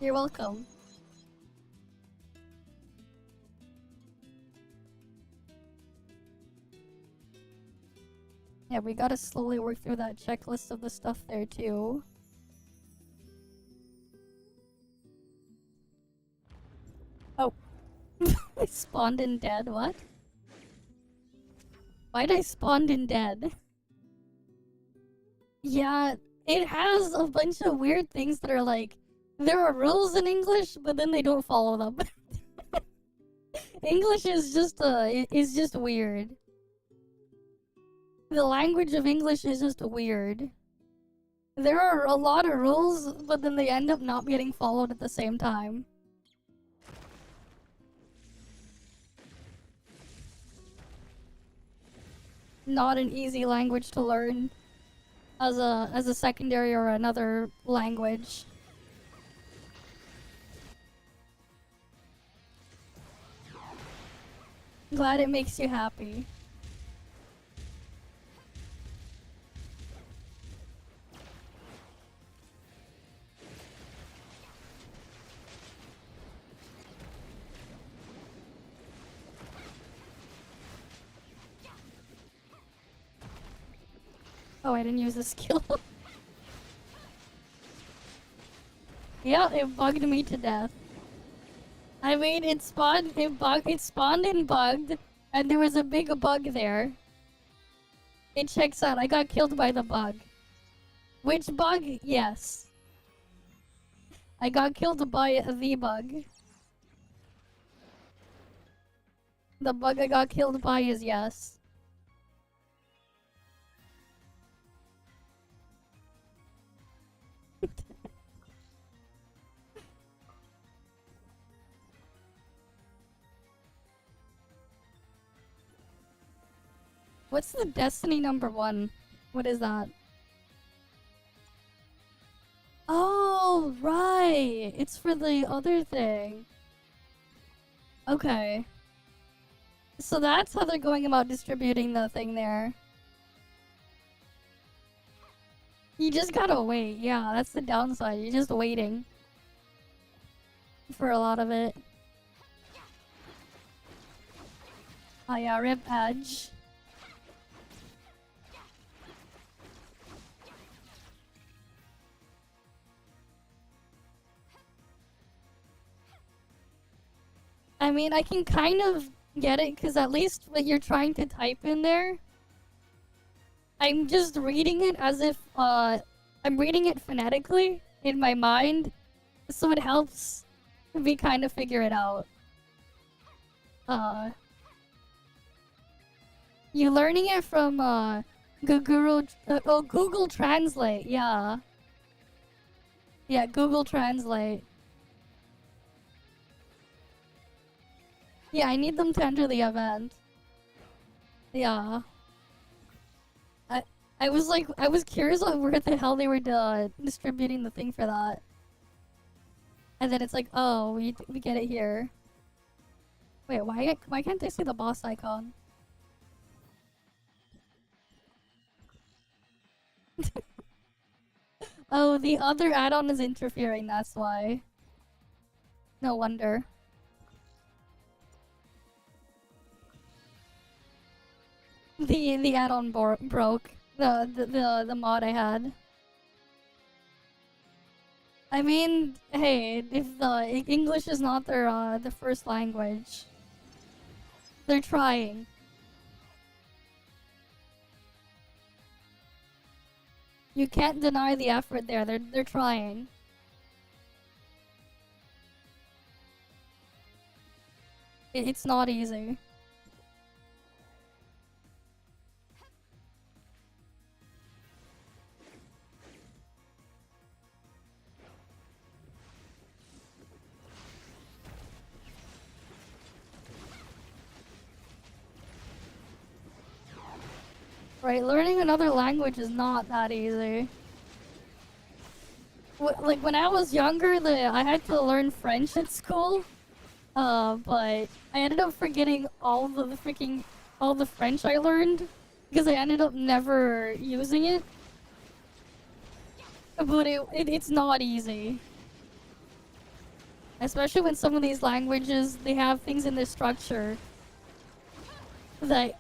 You're welcome. Yeah, we gotta slowly work through that checklist of the stuff there, too. Oh. I spawned in dead, what? Why'd I spawn in dead? Yeah, it has a bunch of weird things that are like, there are rules in English, but then they don't follow them. English is just weird. The language of English is just weird. There are a lot of rules, but then they end up not getting followed at the same time. Not an easy language to learn as a secondary or another language. Glad it makes you happy. Oh, I didn't use the skill. Yeah, it bugged me to death. I mean, it spawned and bugged, and there was a big bug there. It checks out. I got killed by the bug. Which bug? Yes. I got killed by the bug. The bug I got killed by is yes. What's the Destiny #1? What is that? Oh, right! It's for the other thing. Okay. So that's how they're going about distributing the thing there. You just gotta wait, yeah, that's the downside. You're just waiting. For a lot of it. Oh yeah, rip Edge. I mean, I can kind of get it, because at least what you're trying to type in there, I'm just reading it as if, I'm reading it phonetically in my mind, so it helps me kind of figure it out. You learning it from, Google Translate, yeah. Yeah, Google Translate. Yeah, I need them to enter the event. Yeah. I was like, I was curious on where the hell they were distributing the thing for that. And then it's like, oh, we get it here. Wait, why can't I see the boss icon? Oh, the other add-on is interfering, that's why. No wonder. The add-on broke. The mod I had. I mean, hey, if the English is not their first language, they're trying. You can't deny the effort there. They're trying. It's not easy. right? Learning another language is not that easy. Like when I was younger, I had to learn French at school. But I ended up forgetting all the French I learned because I ended up never using it. But it's not easy. Especially when some of these languages, they have things in their structure that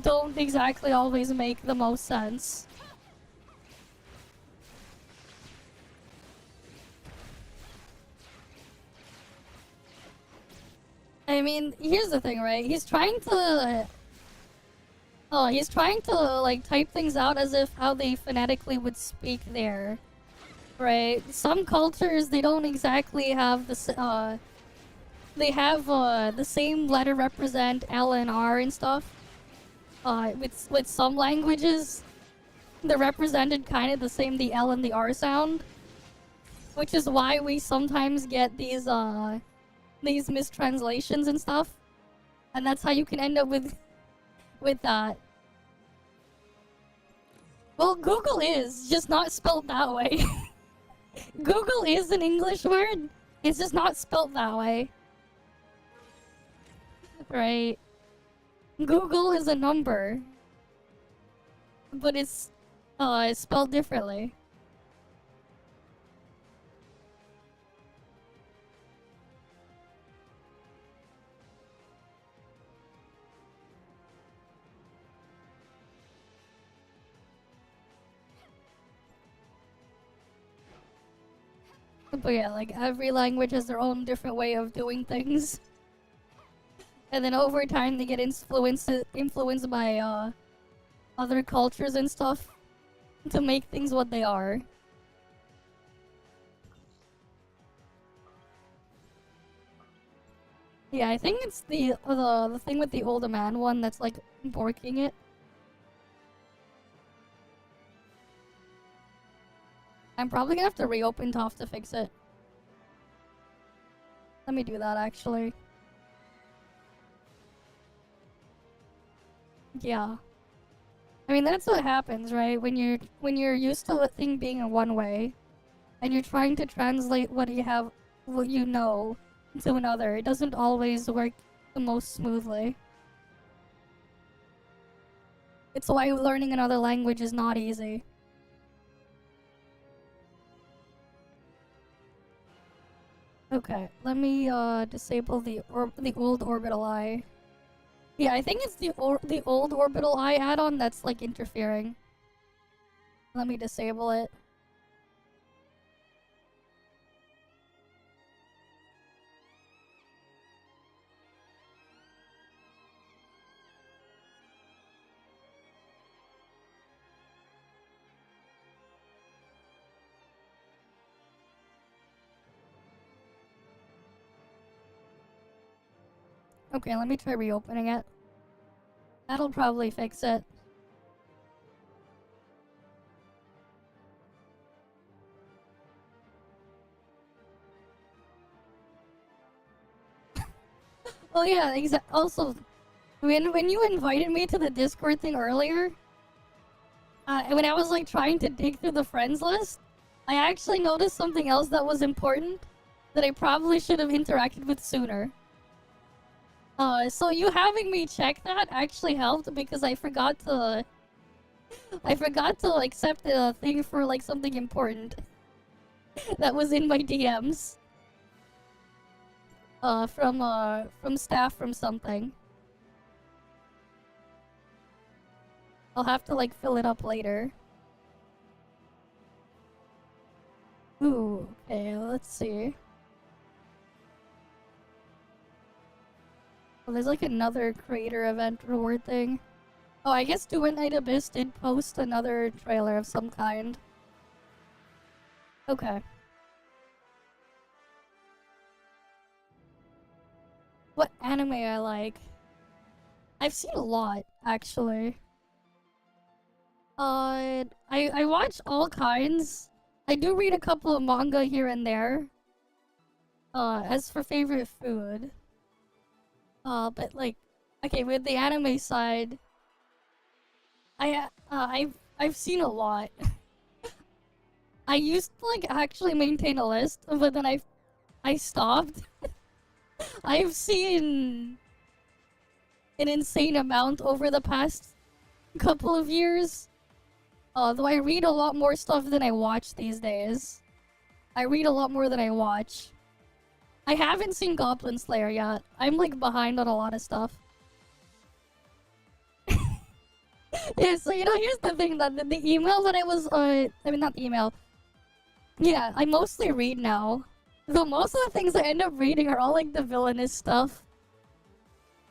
don't exactly always make the most sense. I mean, here's the thing, right? He's trying to like type things out as if how they phonetically would speak there, right? Some cultures, they don't exactly have they have the same letter represent L and R and stuff. With some languages, they're represented kind of the same, the L and the R sound, which is why we sometimes get these mistranslations and stuff, and that's how you can end up with that. Well, Google is just not spelled that way. Google is an English word. It's just not spelled that way. Right? Google is a number, but it's spelled differently. But yeah, like every language has their own different way of doing things. And then over time they get influenced by other cultures and stuff to make things what they are. Yeah, I think it's the thing with the older man one that's like borking it. I'm probably gonna have to reopen TOF to fix it. Let me do that actually. Yeah. I mean that's what happens, right? When you're used to a thing being in one way and you're trying to translate what you know to another, it doesn't always work the most smoothly. It's why learning another language is not easy. Okay, let me disable the old orbital eye. Yeah, I think it's the old orbital eye add-on that's like interfering. Let me disable it. Okay, let me try reopening it. That'll probably fix it. Oh yeah, also, when you invited me to the Discord thing earlier, when I was like trying to dig through the friends list, I actually noticed something else that was important that I probably should have interacted with sooner. So you having me check that actually helped because I forgot to accept the thing for like something important that was in my DMs. From staff from something. I'll have to like fill it up later. Ooh, okay, let's see. Oh, there's like another creator event reward thing. Oh, I guess Doing Night Abyss did post another trailer of some kind. Okay. What anime I like? I've seen a lot, actually. I watch all kinds. I do read a couple of manga here and there. As for favorite food. But like, okay, with the anime side, I've seen a lot. I used to like actually maintain a list, but then I stopped. I've seen an insane amount over the past couple of years. Though I read a lot more stuff than I watch these days. I read a lot more than I watch. I haven't seen Goblin Slayer yet. I'm like behind on a lot of stuff. Yeah, so you know, here's the thing, that the email that I was, I mean, not the email. Yeah, I mostly read now. Though most of the things I end up reading are all like the villainous stuff.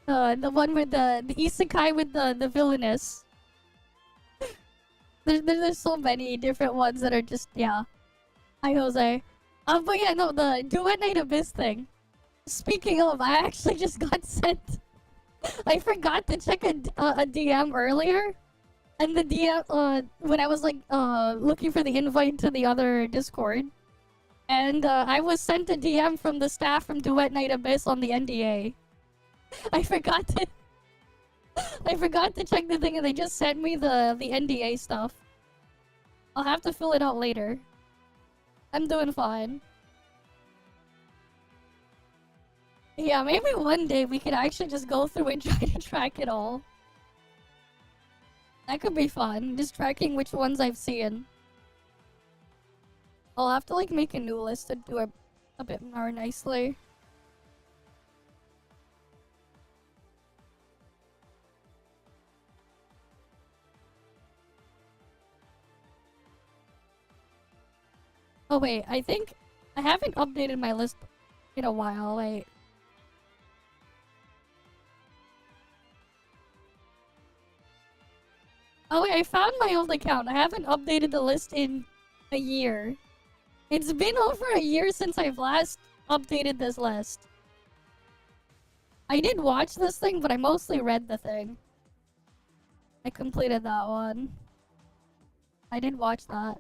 The one with the isekai with the villainous. There's so many different ones that are just, yeah. Hi, Jose. But yeah, no, the Duet Night Abyss thing. Speaking of, I actually just got sent. I forgot to check a DM earlier. And the DM, when I was like, looking for the invite to the other Discord. And, I was sent a DM from the staff from Duet Night Abyss on the NDA. I forgot to check the thing and they just sent me the NDA stuff. I'll have to fill it out later. I'm doing fine. Yeah, maybe one day we could actually just go through and try to track it all. That could be fun, just tracking which ones I've seen. I'll have to like make a new list to do it a bit more nicely. Oh wait, I think I haven't updated my list in a while. Wait. Oh wait, I found my old account. I haven't updated the list in a year. It's been over a year since I've last updated this list. I did watch this thing, but I mostly read the thing. I completed that one. I did watch that.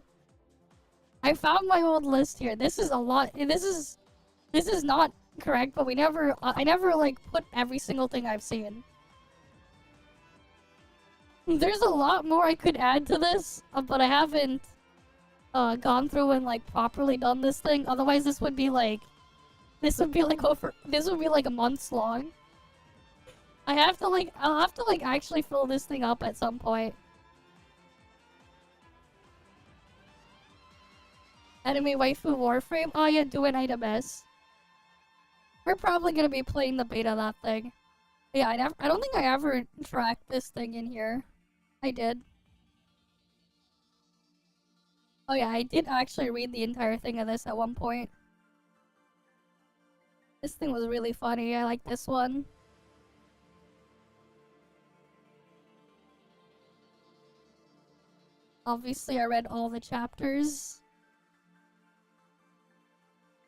I found my old list here. This is a lot. This is not correct, but I never like put every single thing I've seen. There's a lot more I could add to this, but I haven't gone through and like properly done this thing. Otherwise, this would be like a months long. I'll have to like actually fill this thing up at some point. Enemy Waifu Warframe? Oh yeah, do an item S. We're probably gonna be playing the beta of that thing. Yeah, I don't think I ever tracked this thing in here. I did. Oh yeah, I did actually read the entire thing of this at one point. This thing was really funny. I like this one. Obviously, I read all the chapters.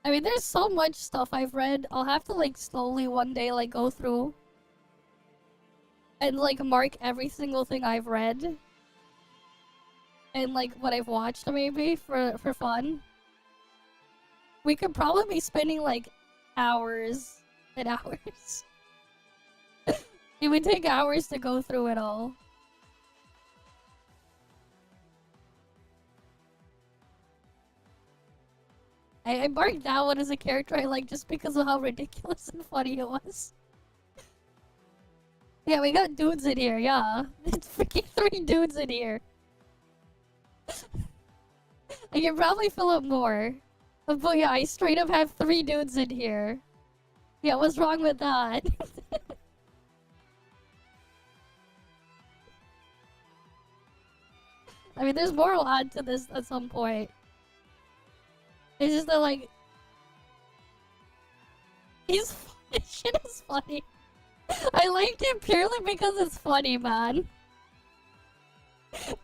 I mean, there's so much stuff I've read. I'll have to like slowly one day like go through and like mark every single thing I've read and like what I've watched maybe for fun. We could probably be spending like hours and hours. It would take hours to go through it all. I marked that one as a character I like just because of how ridiculous and funny it was. Yeah, we got dudes in here, yeah. There's freaking 3 dudes in here. I can probably fill up more. But yeah, I straight up have 3 dudes in here. Yeah, what's wrong with that? I mean, there's more I'll add to this at some point. It's just that, like... This shit is funny. I liked it purely because it's funny, man.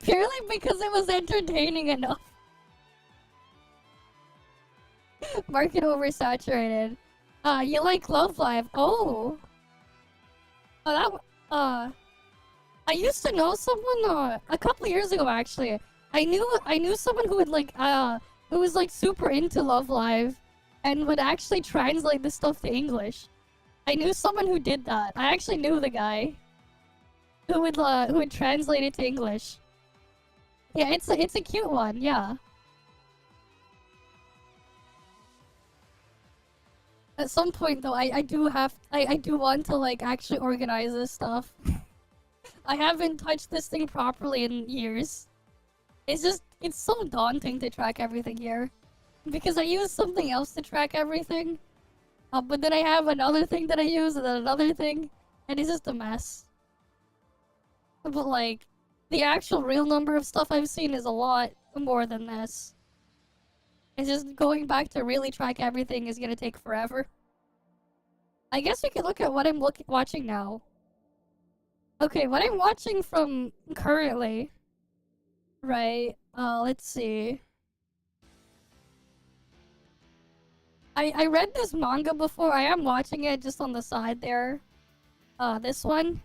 Purely because it was entertaining enough. Market oversaturated. You like ToFLive? Oh. Oh, that. I used to know someone. A couple years ago, actually. I knew someone who would like. Who was like super into ToFLive, and would actually translate the stuff to English. I knew someone who did that. I actually knew the guy. who would translate it to English. Yeah, it's a cute one, yeah. At some point though, I do want to like actually organize this stuff. I haven't touched this thing properly in years. It's so daunting to track everything here. Because I use something else to track everything. But then I have another thing that I use and then another thing. And it's just a mess. But like, the actual real number of stuff I've seen is a lot more than this. It's just going back to really track everything is gonna take forever. I guess we could look at what I'm watching now. Okay, what I'm watching from currently. Right, let's see. I read this manga before. I am watching it just on the side there. This one.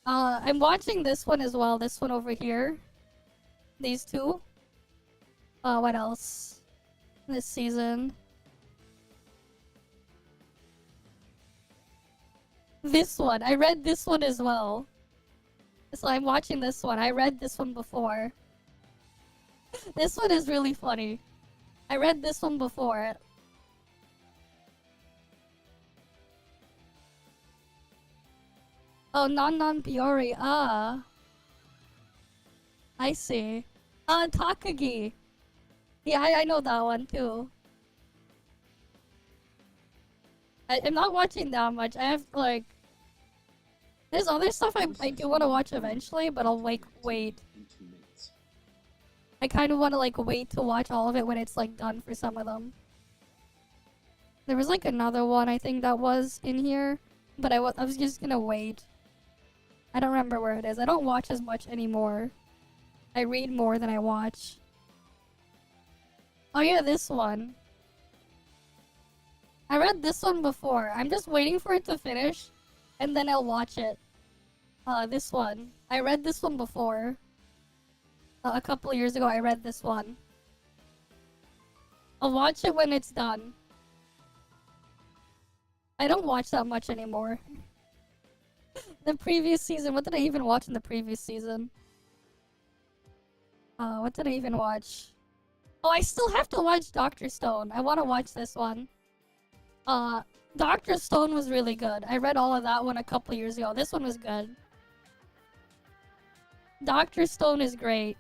I'm watching this one as well. This one over here. These two. What else? This season. This one. I read this one as well. So I'm watching this one. I read this one before. This one is really funny. I read this one before. Oh, non Biori. Ah. I see. Takagi. Yeah, I know that one too. I'm not watching that much. I have like... There's other stuff I do want to watch eventually, but I'll wait. In 2 minutes. I kind of want to like wait to watch all of it when it's like done for some of them. There was like another one I think that was in here, but I was just gonna wait. I don't remember where it is. I don't watch as much anymore. I read more than I watch. Oh yeah, this one. I read this one before. I'm just waiting for it to finish, and then I'll watch it. This one. I read this one before. A couple years ago, I read this one. I'll watch it when it's done. I don't watch that much anymore. The previous season, what did I even watch in the previous season? What did I even watch? Oh, I still have to watch Dr. Stone. I want to watch this one. Dr. Stone was really good. I read all of that one a couple years ago. This one was good. Dr. Stone is great.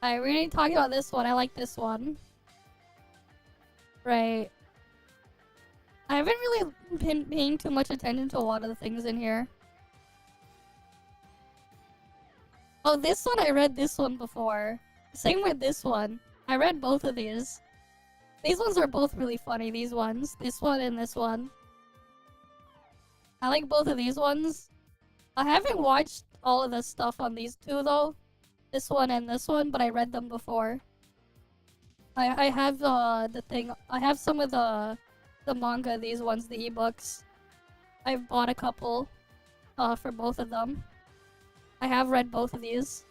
I really talking about this one. I like this one. Right. I haven't really been paying too much attention to a lot of the things in here. Oh, this one, I read this one before. Same with this one. I read both of these. These ones are both really funny, these ones. This one and this one. I like both of these ones. I haven't watched all of the stuff on these two, though. This one and this one, but I read them before. I have the thing. I have some of the manga, these ones, the ebooks. I've bought a couple for both of them. I have read both of these.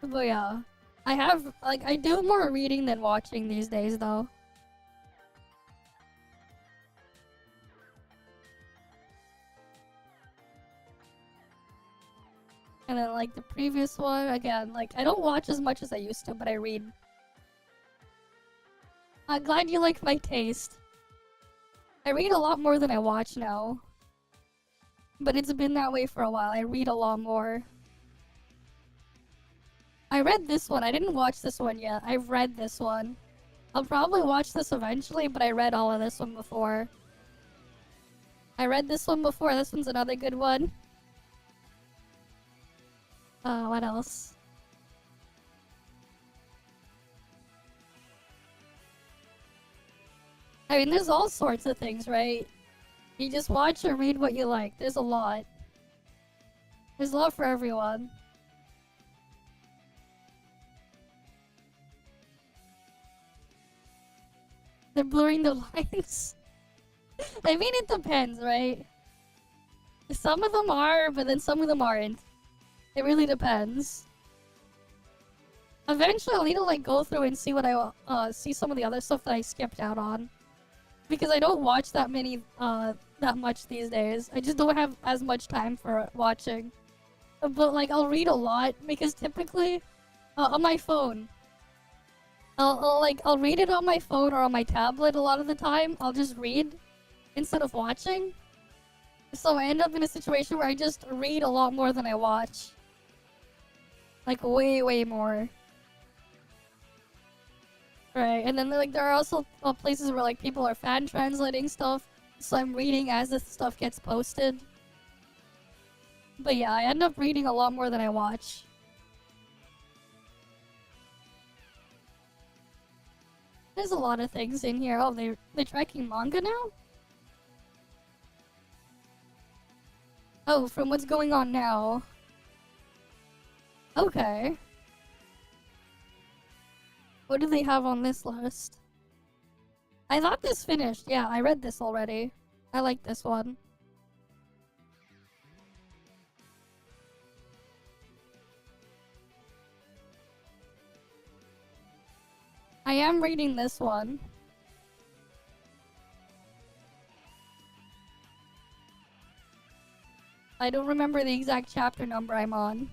But yeah, I have, like, I do more reading than watching these days, though. And then, like, the previous one, again, like, I don't watch as much as I used to, but I read. I'm glad you like my taste. I read a lot more than I watch now. But it's been that way for a while. I read a lot more. I read this one. I didn't watch this one yet. I've read this one. I'll probably watch this eventually, but I read all of this one before. I read this one before. This one's another good one. What else? I mean, there's all sorts of things, right? You just watch or read what you like. There's a lot. There's a lot for everyone. They're blurring the lines. I mean, it depends, right? Some of them are, but then some of them aren't. It really depends. eventually I'll need to like go through and see what I see some of the other stuff that I skipped out on. Because I don't watch that much these days. I just don't have as much time for watching. But like I'll read a lot because typically on my phone. I'll read it on my phone or on my tablet a lot of the time. I'll just read instead of watching. So I end up in a situation where I just read a lot more than I watch. Like way, way more. Right, and then like there are also places where like people are fan translating stuff, so I'm reading as this stuff gets posted. But yeah, I end up reading a lot more than I watch. There's a lot of things in here. Oh, they're tracking manga now? Oh, from what's going on now. Okay. What do they have on this list? I thought this finished. Yeah, I read this already. I like this one. I am reading this one. I don't remember the exact chapter number I'm on.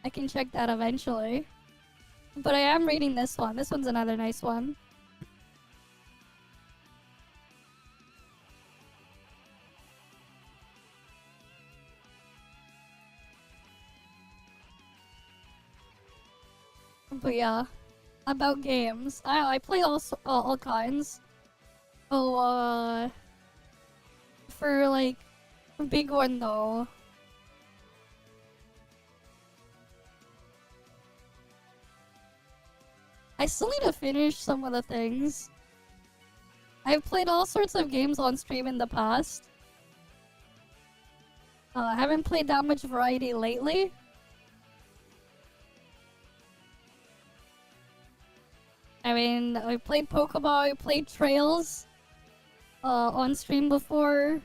I can check that eventually. But I am reading this one. This one's another nice one. But yeah, about games. I play all kinds. Oh, for like a big one though. I still need to finish some of the things. I've played all sorts of games on stream in the past. I haven't played that much variety lately. I mean, I played Pokemon, I played Trails on stream before.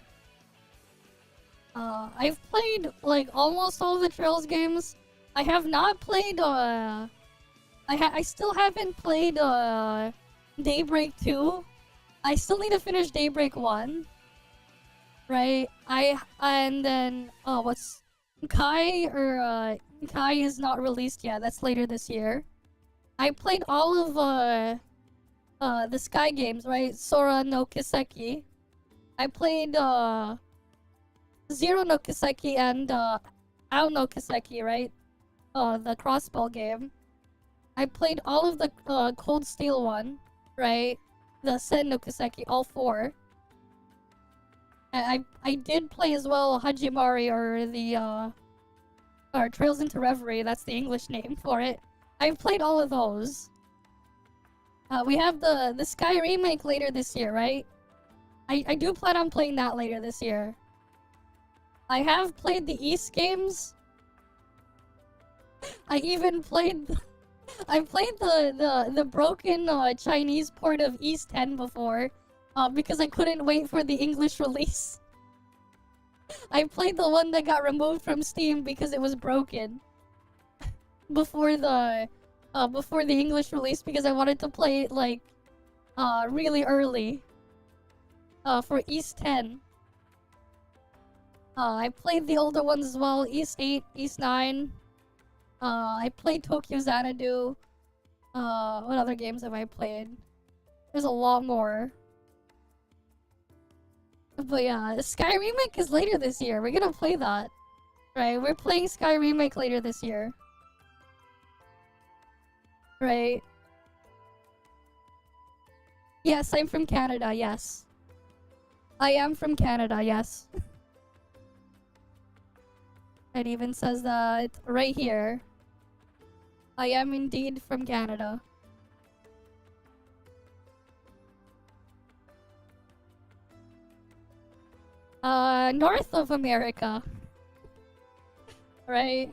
I've played like almost all the Trails games. I have not played I still haven't played Daybreak 2. I still need to finish Daybreak 1. Right? And then what's Kai Kai is not released yet. That's later this year. I played all of the Sky games, right? Sora no Kiseki. I played Zero no Kiseki and Ao no Kiseki, right? The crossbow game. I played all of the Cold Steel one, right? The Sen no Kiseki, all 4. And I did play as well Hajimari or the or Trails into Reverie, that's the English name for it. I've played all of those. We have the Sky remake later this year, right? I do plan on playing that later this year. I have played the East games. I even played I played the broken Chinese port of East 10 before, because I couldn't wait for the English release. I played the one that got removed from Steam because it was broken before the English release, because I wanted to play it like really early for East 10. I played the older ones as well, East 8, East 9. I played Tokyo Xanadu. What other games have I played? There's a lot more. But yeah, Sky Remake is later this year. We're gonna play that. Right, we're playing Sky Remake later this year. Right. Yes, I'm from Canada, yes. I am from Canada, yes. It even says that right here. I am indeed from Canada. North of America. Right?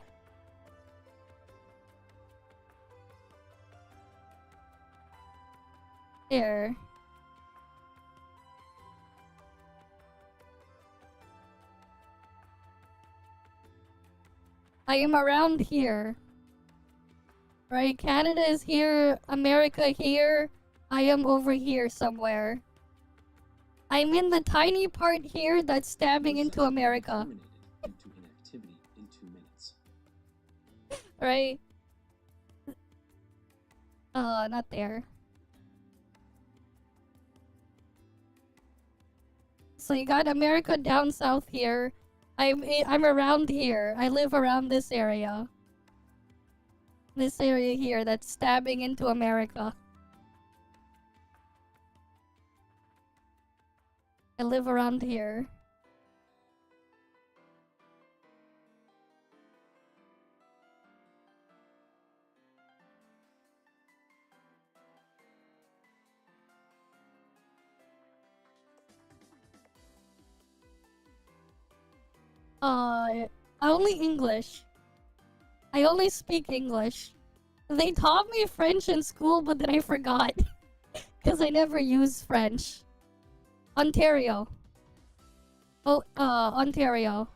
Here. I am around here. Right? Canada is here, America here. I am over here somewhere. I'm in the tiny part here that's stabbing Your into session will be America. terminated due to inactivity in 2 minutes. Right? Not there. So you got America down south here. I'm around here. I live around this area. This area here that's stabbing into America. I live around here. Only English. I only speak English. They taught me French in school, but then I forgot. Because I never used French. Ontario. Oh, Ontario.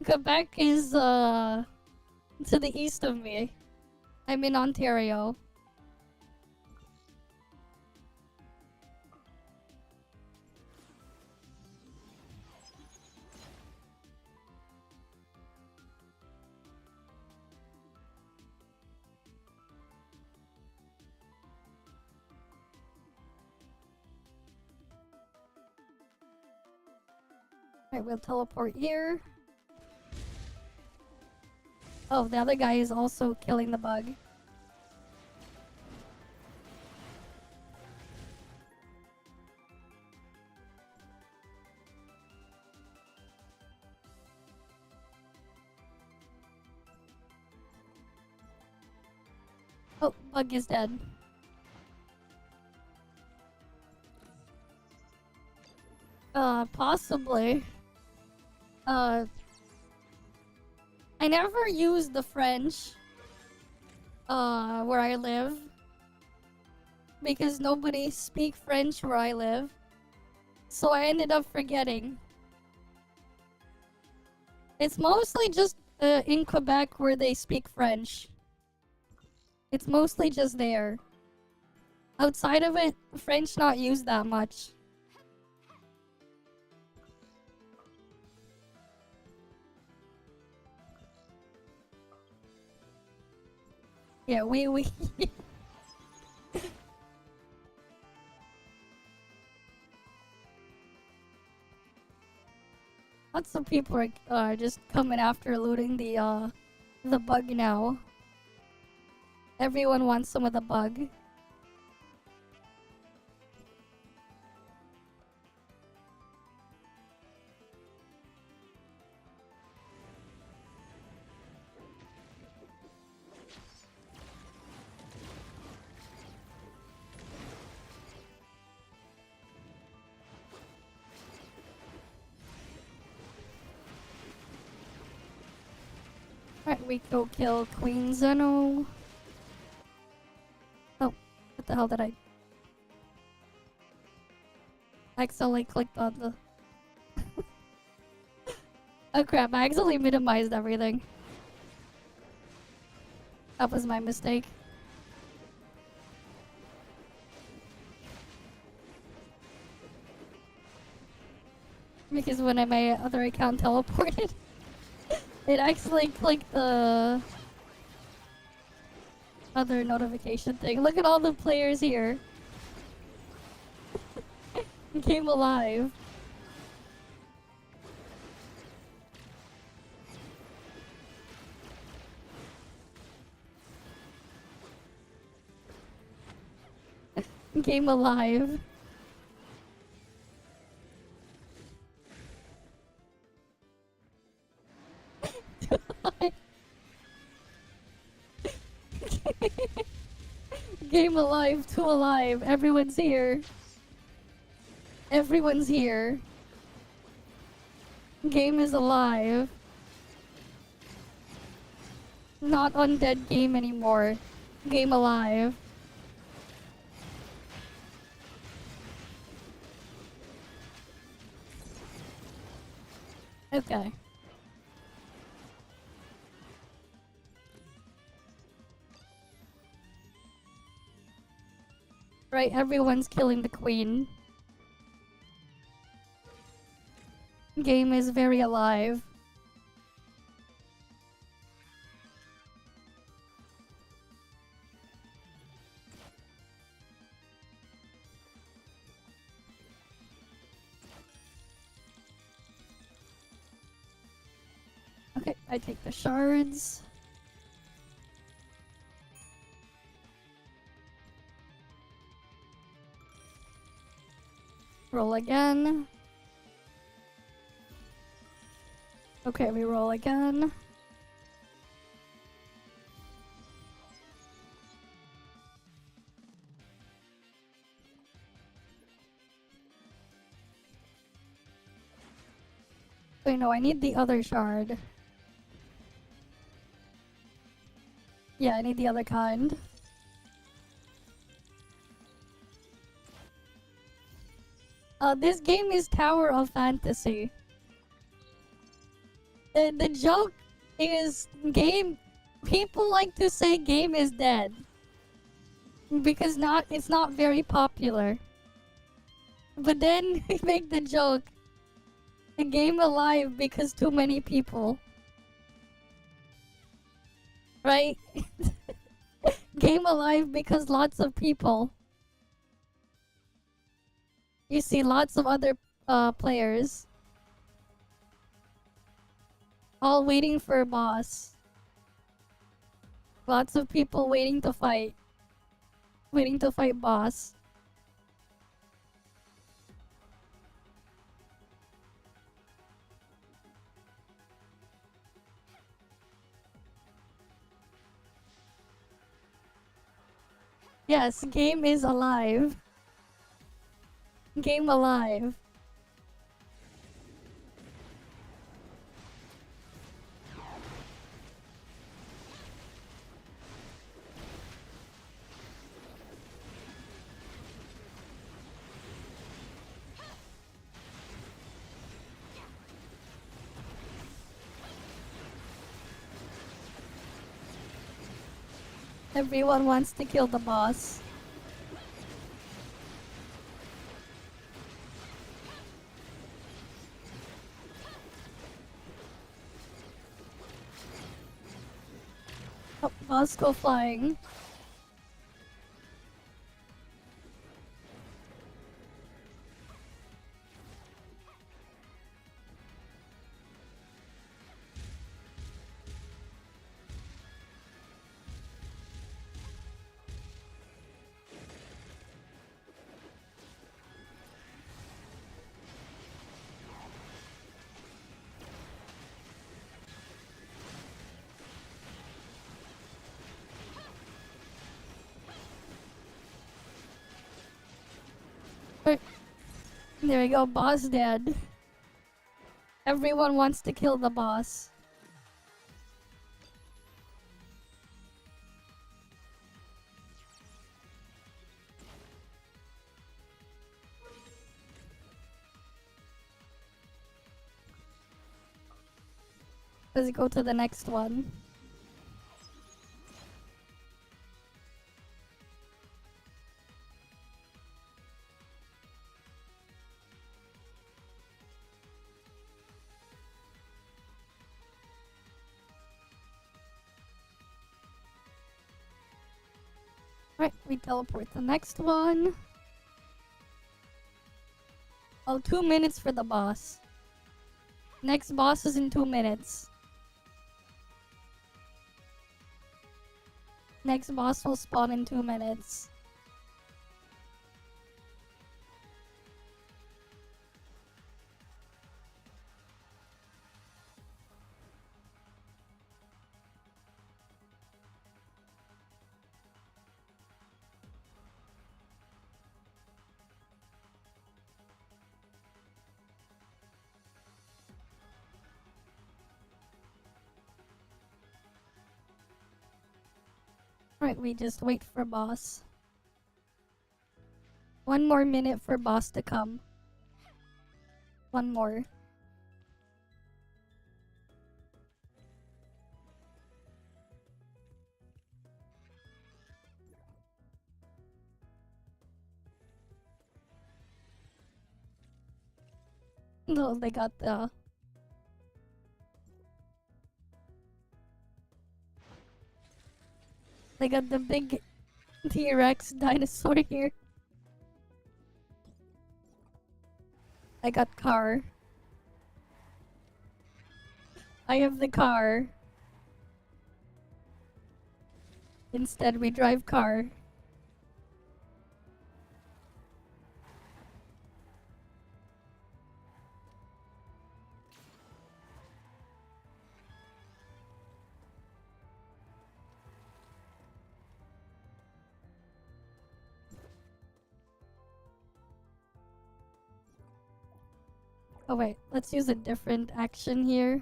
Quebec is, to the east of me. I'm in Ontario. Alright, we'll teleport here. Oh, the other guy is also killing the bug. Oh, bug is dead. Possibly. I never used the French, where I live. Because nobody speak French where I live. So I ended up forgetting. It's mostly just, in Quebec where they speak French. It's mostly just there. Outside of it, French not used that much. Yeah, we lots of people are just coming after looting the bug now. Everyone wants some of the bug. Alright, we go kill Queen Zeno. Oh, what the hell did I accidentally clicked on the... Oh crap, I accidentally minimized everything. That was my mistake. Because when my other account teleported, it actually clicked the other notification thing. Look at all the players here. Game alive. Game alive. Game alive, two alive. Everyone's here. Everyone's here. Game is alive. Not undead game anymore. Game alive. Okay. Right, everyone's killing the queen. Game is very alive. Okay, I take the shards. Roll again. Okay, we roll again. Wait, no, I need the other shard. Yeah, I need the other kind. This game is Tower of Fantasy. The joke is game. People like to say game is dead because it's not very popular. But then we make the joke, the game alive because too many people. Right? Game alive because lots of people. You see lots of other players. All waiting for a boss. Lots of people waiting to fight. Waiting to fight boss. Yes, game is alive. Game alive. Everyone wants to kill the boss. Oh, boss go flying. Wait. There we go, boss dead. Everyone wants to kill the boss. Let's go to the next one. Right, we teleport to the next one. Oh, 2 minutes for the boss. Next boss is in 2 minutes. Next boss will spawn in 2 minutes. Right, we just wait for boss. 1 more minute for boss to come. 1 more. No, they got the... They got the big T-Rex dinosaur here. I got car. I have the car. Instead, we drive car. Oh wait, let's use a different action here.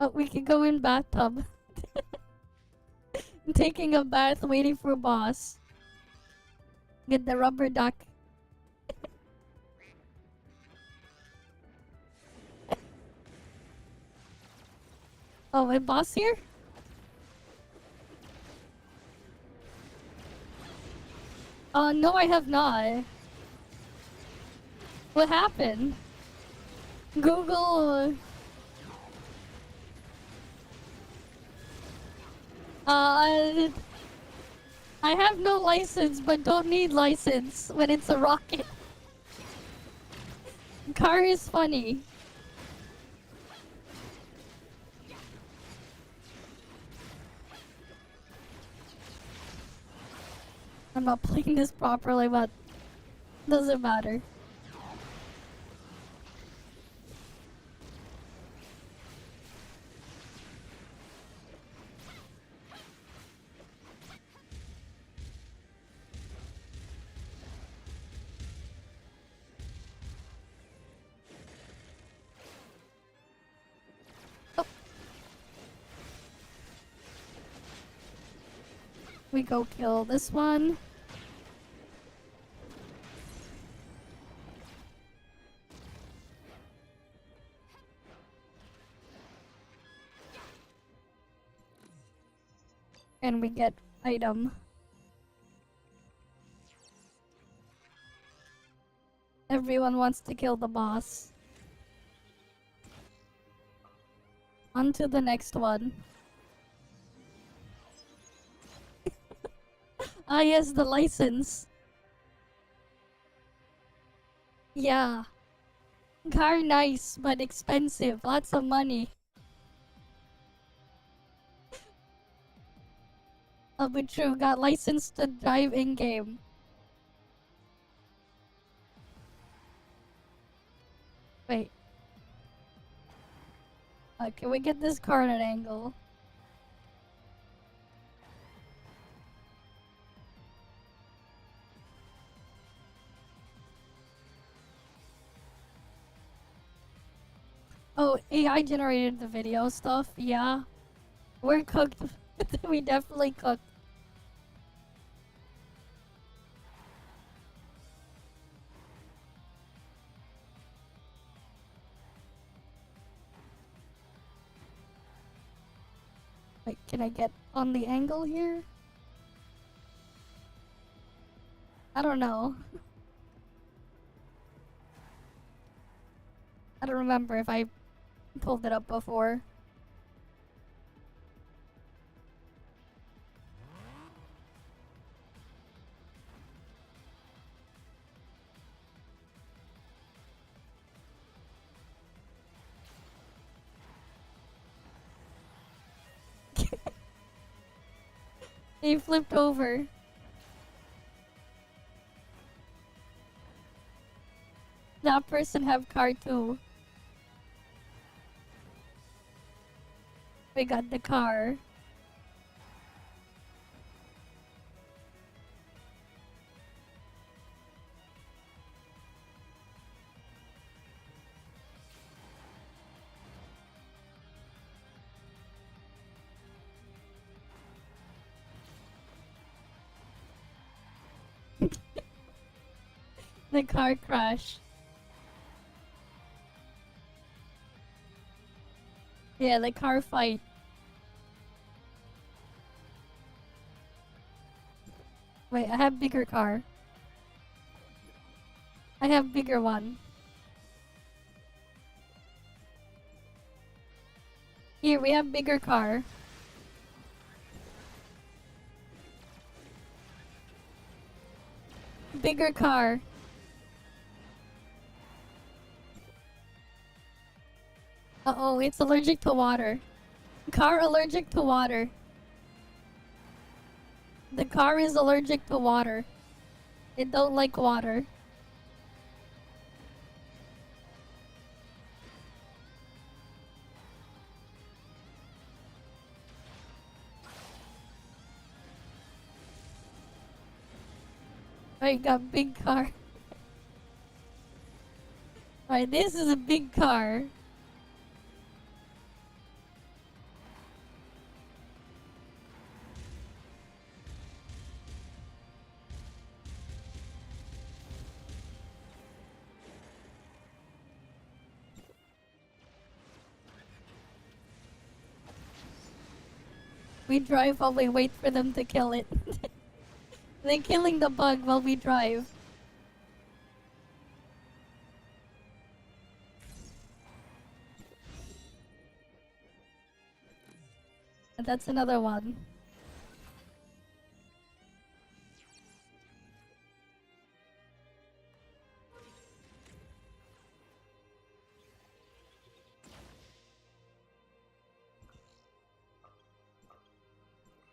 Oh, we can go in bathtub. Taking a bath, waiting for boss. Get the rubber duck. Oh, my boss here? No, I have not. What happened? Google. I have no license, but don't need license when it's a rocket. Car is funny. I'm not playing this properly, but doesn't matter. We go kill this one. And we get item. Everyone wants to kill the boss. On to the next one. Ah yes, the license. Yeah. Car nice, but expensive. Lots of money. Oh, but true, got license to drive in-game. Wait. Can we get this car at an angle? Oh, AI generated the video stuff, yeah. We're cooked. We definitely cooked. Wait, can I get on the angle here? I don't know. I don't remember if I pulled it up before. He flipped over. That person have car too. We got the car. The car crash. Yeah, the car fight. Wait, I have bigger car. I have bigger one. Here, we have bigger car. Bigger car. Uh-oh, it's allergic to water. Car allergic to water. The car is allergic to water. It don't like water. I got big car. Alright, this is a big car. We drive while we wait for them to kill it. They're killing the bug while we drive. And that's another one.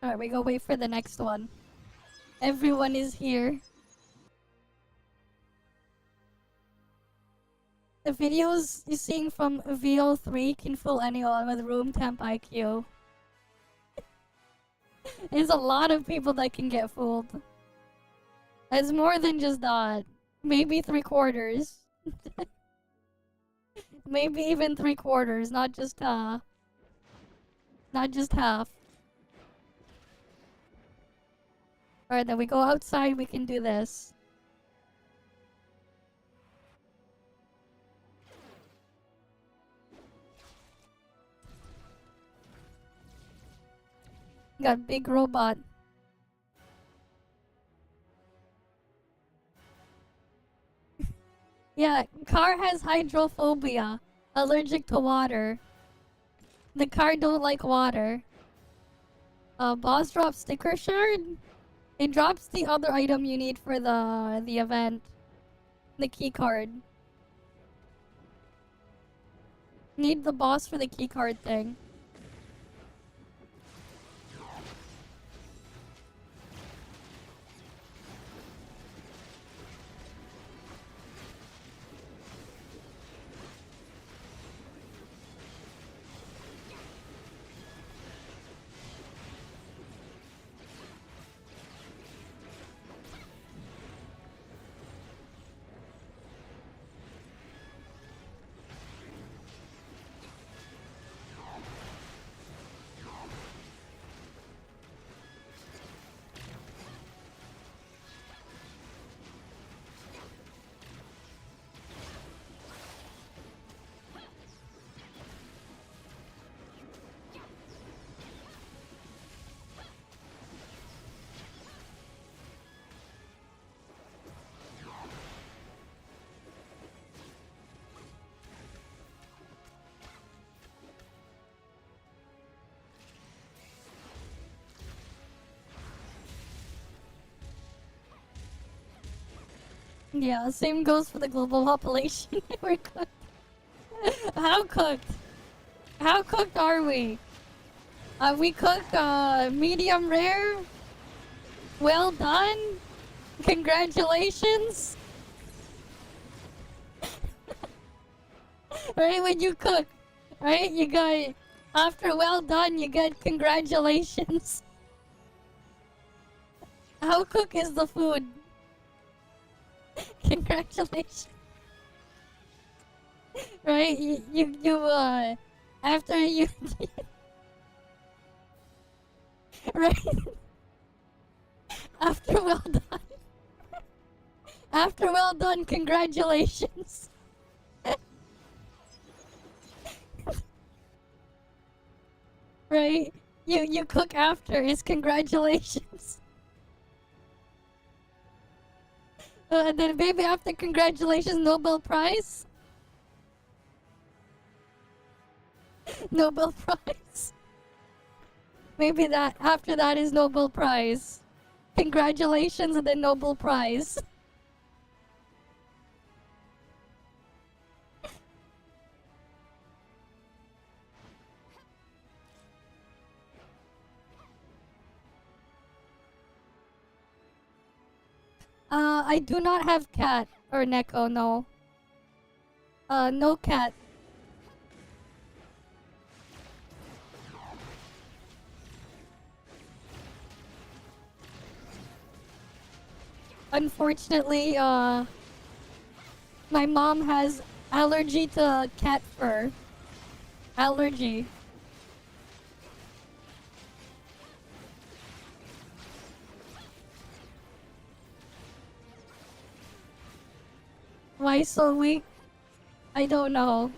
Alright, we go wait for the next one. Everyone is here. The videos you're seeing from VO3 can fool anyone with room temp IQ. There's a lot of people that can get fooled. It's more than just that. Maybe 3/4. Maybe even 3/4, not just half. Alright, then we go outside, we can do this. Got big robot. Yeah, car has hydrophobia. Allergic to water. The car don't like water. Boss drops sticker shard? It drops the other item you need for the event. The key card. Need the boss for the key card thing. Yeah, same goes for the global population. We're cooked. How cooked? How cooked are we? We cook medium rare. Well done. Congratulations. Right, when you cook, right, you got, after well done, you get congratulations. How cooked is the food? Congratulations. Right, after you right, after well done, after well done, congratulations. Right? You cook after is congratulations. And then maybe after congratulations, Nobel Prize? Nobel Prize. Maybe that after that is Nobel Prize. Congratulations and then Nobel Prize. I do not have cat or Neko, no. No cat. Unfortunately, my mom has allergy to cat fur. Allergy. Why so weak? I don't know.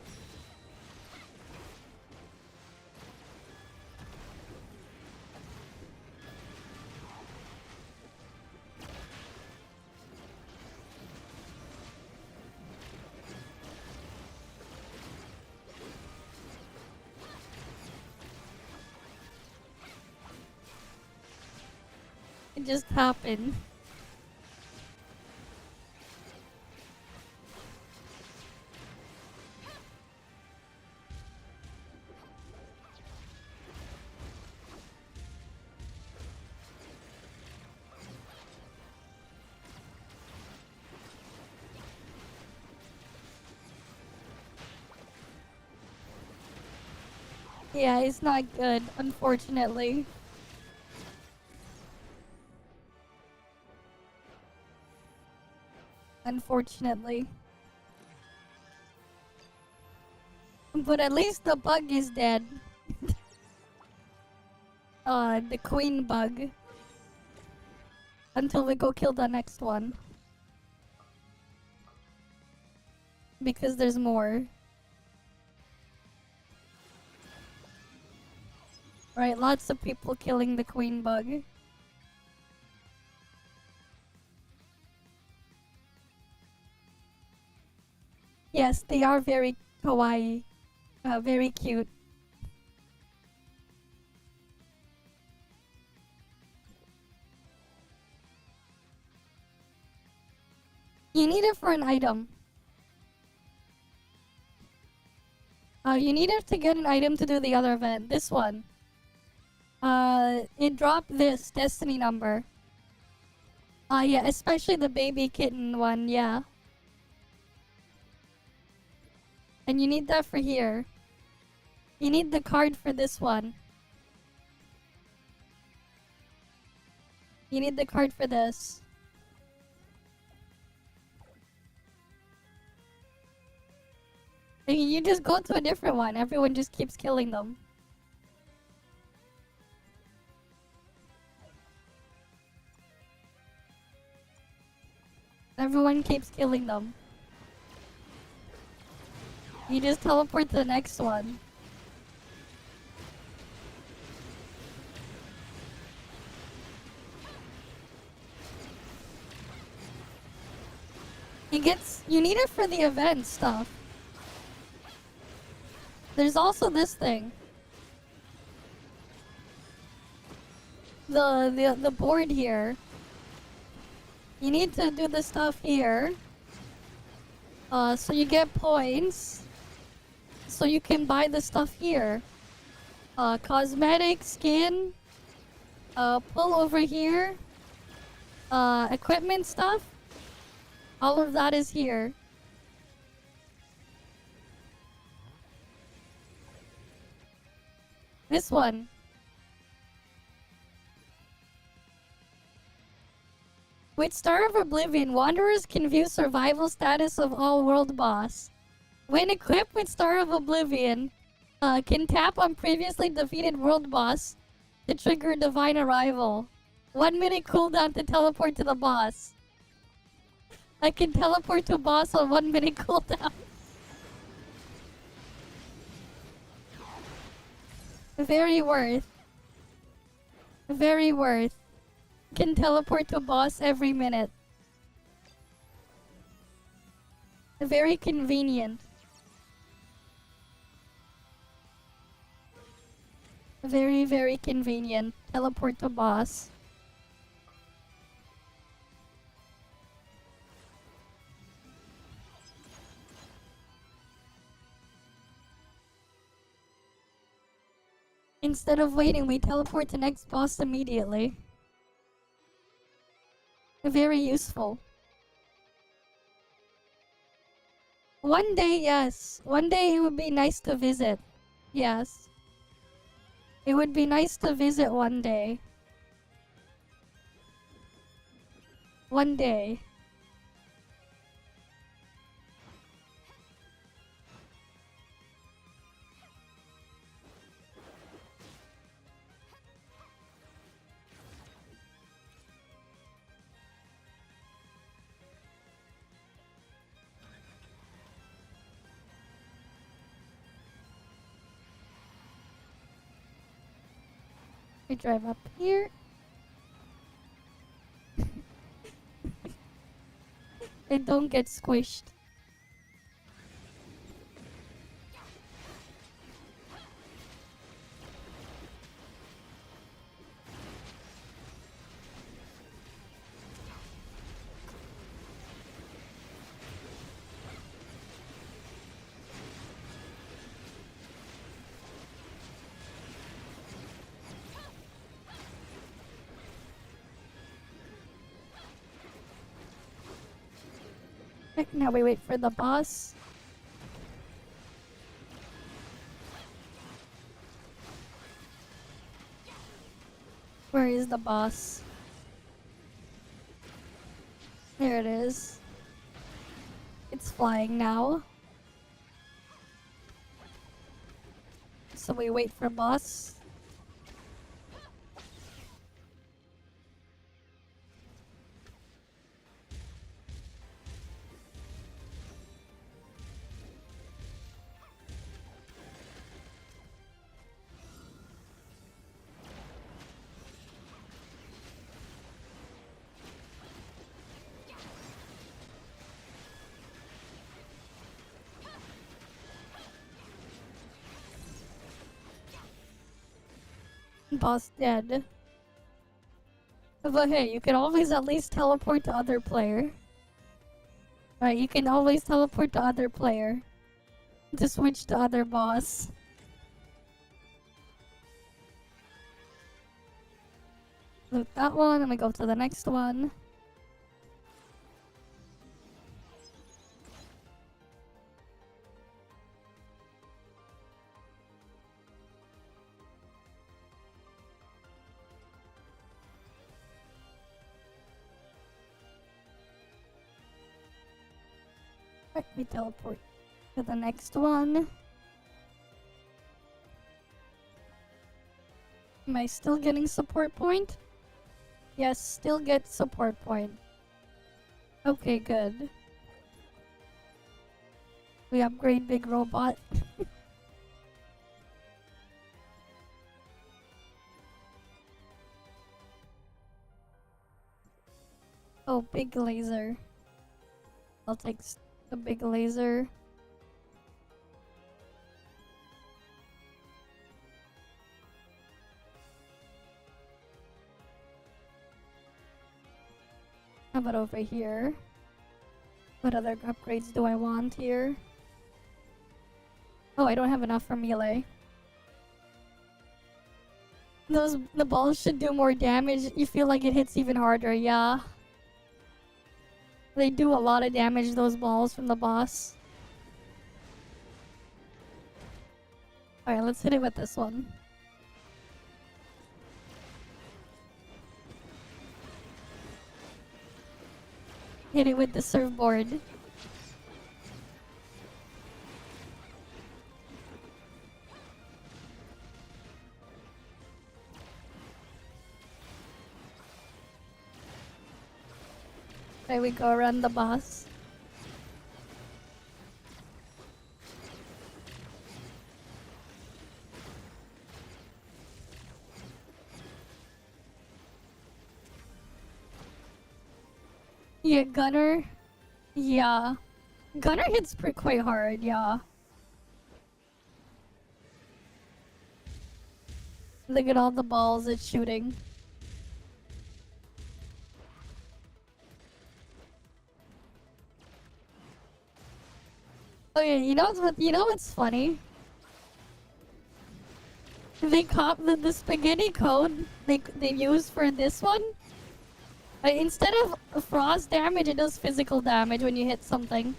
It just happened. Yeah, it's not good, unfortunately. Unfortunately. But at least the bug is dead. The queen bug. Until we go kill the next one. Because there's more. Right, lots of people killing the queen bug. Yes, they are very kawaii. Very cute. You need it for an item. You need it to get an item to do the other event. This one. It dropped this destiny number. Yeah, especially the baby kitten one, yeah. And you need that for here. You need the card for this one. You need the card for this. And you just go to a different one. Everyone just keeps killing them. Everyone keeps killing them. You just teleport to the next one. You need it for the event stuff. There's also this thing. The board here. You need to do the stuff here. So you get points. So you can buy the stuff here. Cosmetic, skin. Pull over here. Equipment stuff. All of that is here. This one. With Star of Oblivion, Wanderers can view survival status of all world boss. When equipped with Star of Oblivion, can tap on previously defeated world boss to trigger Divine Arrival. 1 minute cooldown to teleport to the boss. I can teleport to a boss on 1 minute cooldown. Very worth. Very worth. Can teleport to boss every minute. Very convenient. Very, very convenient. Teleport to boss. Instead of waiting, we teleport to next boss immediately. Very useful. One day, yes. One day it would be nice to visit. Yes. It would be nice to visit one day. One day. We drive up here. And don't get squished. Now we wait for the boss. Where is the boss? There it is. It's flying now. So we wait for boss. Boss dead. But hey, you can always at least teleport to other player. Right, you can always teleport to other player. To switch to other boss. Loot that one, and we go to the next one. Right, we teleport to the next one. Am I still getting support point? Yes, still get support point. Okay, good. We upgrade big robot. Oh, big laser. I'll take the big laser. How about over here? What other upgrades do I want here? Oh, I don't have enough for melee. The balls should do more damage. You feel like it hits even harder, yeah. They do a lot of damage, those balls from the boss. Alright, let's hit it with this one. Hit it with the surfboard. There we go, around the boss. Yeah, Gunner. Yeah. Gunner hits quite hard, yeah. Look at all the balls it's shooting. Oh yeah, you know what's funny? They cop the spaghetti code they use for this one. Instead of frost damage, it does physical damage when you hit something.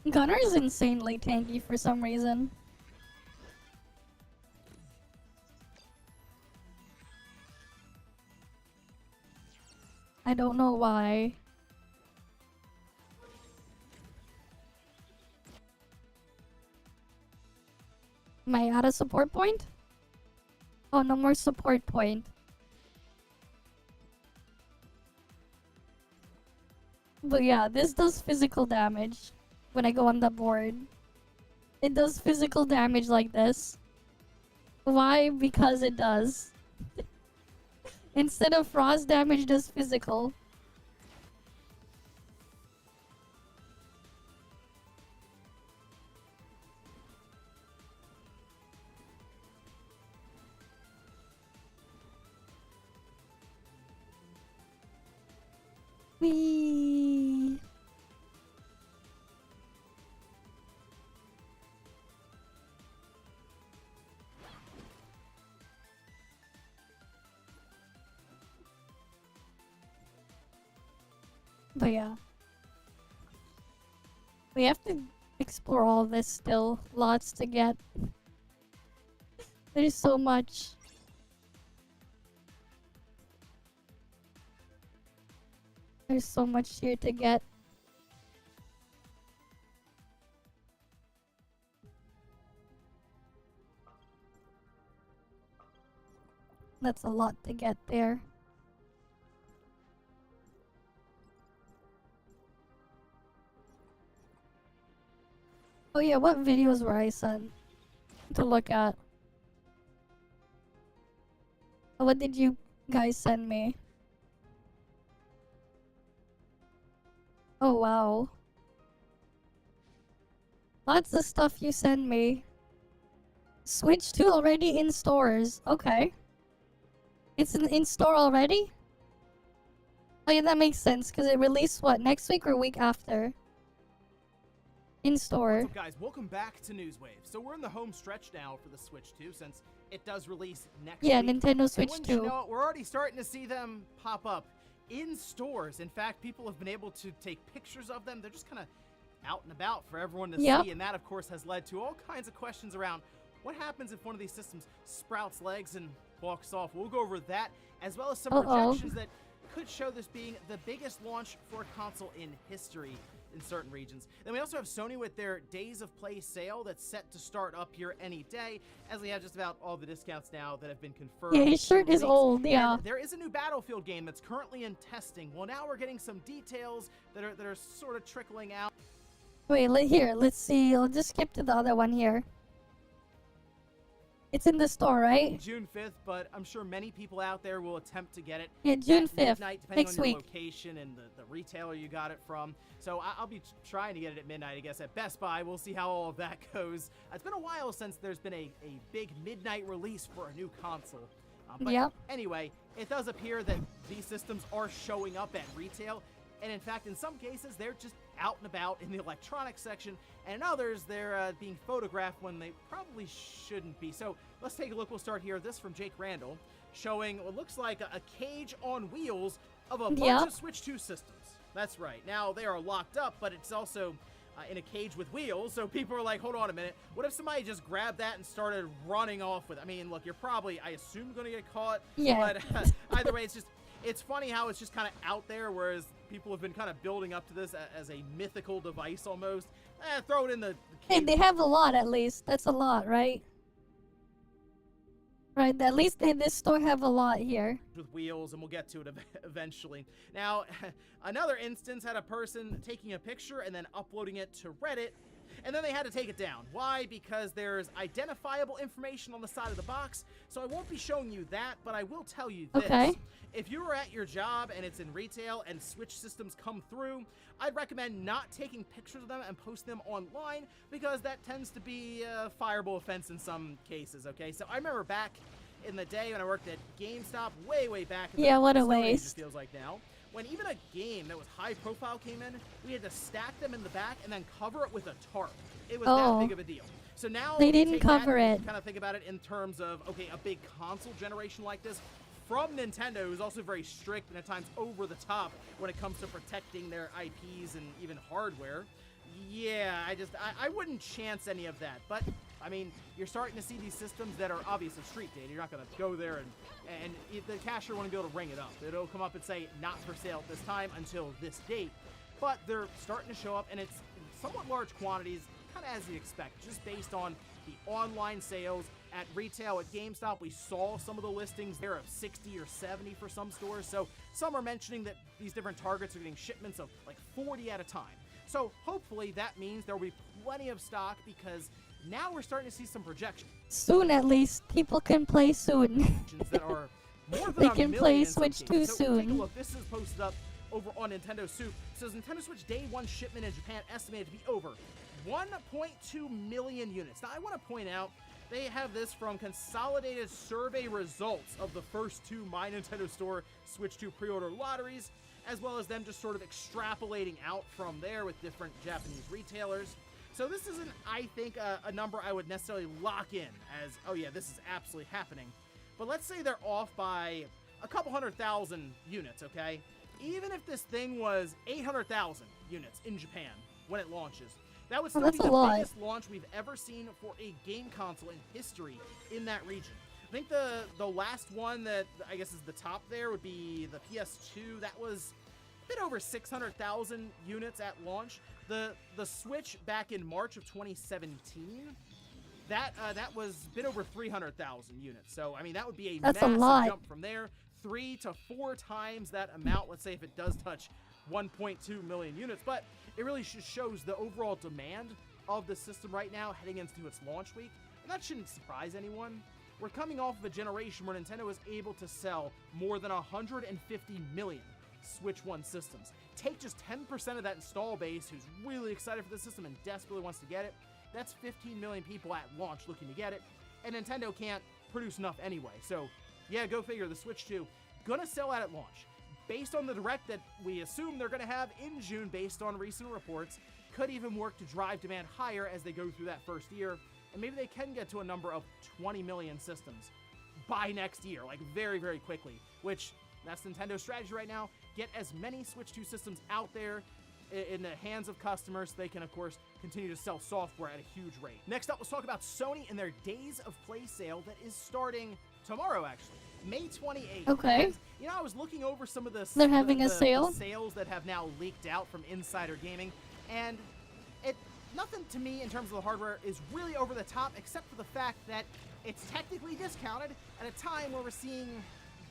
Gunner is insanely tanky for some reason. I don't know why. Am I at a support point? Oh, no more support point. But yeah, this does physical damage when I go on the board. It does physical damage like this. Why? Because it does. Instead of frost damage, does physical. Whee! But yeah. We have to explore all this still. Lots to get. There's so much. There's so much here to get. That's a lot to get there. Oh yeah, what videos were I sent to look at? What did you guys send me? Oh wow. Lots of stuff you send me. Switch 2 already in stores. Okay. It's in store already? Oh yeah, that makes sense, because it released what, next week or week after? In store. What's up, guys? Welcome back to Newswave. So we're in the home stretch now for the Switch 2, since it does release next Yeah, week. Nintendo And Switch wouldn't 2. you know it, we're already starting to see them pop up in stores. In fact, people have been able to take pictures of them. They're just kind of out and about for everyone to Yep. see, and that, of course, has led to all kinds of questions around what happens if one of these systems sprouts legs and walks off. We'll go over that, as well as some projections that could show this being the biggest launch for a console in history in certain regions. Then we also have Sony with their Days of Play sale that's set to start up here any day, as we have just about all the discounts now that have been confirmed. Yeah, his shirt is old, yeah. And there is a new Battlefield game that's currently in testing. Well, now we're getting some details that are sort of trickling out. Wait, let's see. I'll just skip to the other one here. It's in the store, right? June 5th, but I'm sure many people out there will attempt to get it. Yeah, June at 5th, midnight, depending next on your week. location and the retailer you got it from. So I'll be trying to get it at midnight, I guess, at Best Buy. We'll see how all of that goes. It's been a while since there's been a big midnight release for a new console. But Yep. anyway, it does appear that these systems are showing up at retail. And in fact, in some cases, they're just out and about in the electronics section, and in others, they're being photographed when they probably shouldn't be. So let's take a look. We'll start here. This from Jake Randall, showing what looks like a cage on wheels of a bunch Yep. of Switch 2 systems. That's right. Now, they are locked up, but it's also in a cage with wheels, so people are like, hold on a minute. What if somebody just grabbed that and started running off with it? I mean, look, you're probably, I assume, going to get caught. Yeah. But either way, it's funny how it's just kind of out there, whereas people have been kind of building up to this as a mythical device almost. Throw it in the Hey, cage. they have a lot at least. That's a lot, right? Right, at least this store have a lot here. With wheels, and we'll get to it eventually. Now, another instance had a person taking a picture and then uploading it to Reddit, And then they had to take it down. Why? Because there's identifiable information on the side of the box, so I won't be showing you that, but I will tell you this. Okay. If you are at your job and it's in retail and Switch systems come through, I'd recommend not taking pictures of them and posting them online, because that tends to be a fireable offense in some cases, okay? So I remember back in the day when I worked at GameStop, way back in Yeah, the what a Stone Age, it waste. feels like now, when even a game that was high profile came in, we had to stack them in the back and then cover it with a tarp. It was that big of a deal. So now They we didn't take cover that and it. kind of think about it in terms of, okay, a big console generation like this from Nintendo, who's also very strict and at times over the top when it comes to protecting their IPs and even hardware. Yeah, I wouldn't chance any of that. But I mean, you're starting to see these systems that are obviously street data. You're not going to go there and the cashier won't be able to ring it up. It'll come up and say not for sale at this time until this date. But they're starting to show up, and it's in somewhat large quantities, kind of as you'd expect, just based on the online sales. At retail, at GameStop, we saw some of the listings there of 60 or 70 for some stores. So some are mentioning that these different targets are getting shipments of like 40 at a time. So hopefully that means there will be plenty of stock, because now we're starting to see some projections. Soon, at least, people can play soon. that are more than They a can million play in some Switch cases. too So take a soon. look. This is posted up over on Nintendo Soup. It says Nintendo Switch Day 1 shipment in Japan estimated to be over 1.2 million units. Now, I want to point out, they have this from consolidated survey results of the first 2 My Nintendo Store Switch 2 pre-order lotteries, as well as them just sort of extrapolating out from there with different Japanese retailers. So this isn't, I think, a number I would necessarily lock in as, oh yeah, this is absolutely happening. But let's say they're off by a couple 100,000 units, okay? Even if this thing was 800,000 units in Japan when it launches, that would still that's be a the lot. biggest launch we've ever seen for a game console in history in that region. I think the last one that I guess is the top there would be the PS2. That was a bit over 600,000 units at launch. The Switch back in March of 2017, that was a bit over 300,000 units. So I mean, that would be a That's a massive lot. jump from there. 3 to 4 times that amount. Let's say if it does touch 1.2 million units, but it really just shows the overall demand of the system right now heading into its launch week, and that shouldn't surprise anyone. We're coming off of a generation where Nintendo was able to sell more than 150 million Switch 1 systems. Take just 10% of that install base who's really excited for the system and desperately wants to get it. That's 15 million people at launch looking to get it, and Nintendo can't produce enough anyway. So yeah, go figure, the Switch 2 gonna sell out at launch. Based on the Direct that we assume they're going to have in June based on recent reports, could even work to drive demand higher as they go through that first year, and maybe they can get to a number of 20 million systems by next year, like very quickly, which that's Nintendo's strategy right now. Get as many Switch 2 systems out there in the hands of customers so they can, of course, continue to sell software at a huge rate. Next up, let's talk about Sony and their Days of Play sale that is starting tomorrow, actually. May 28th. Okay. And, you know, I was looking over some of the They're having a the sale? sales that have now leaked out from Insider Gaming, and nothing to me in terms of the hardware is really over the top, except for the fact that it's technically discounted at a time where we're seeing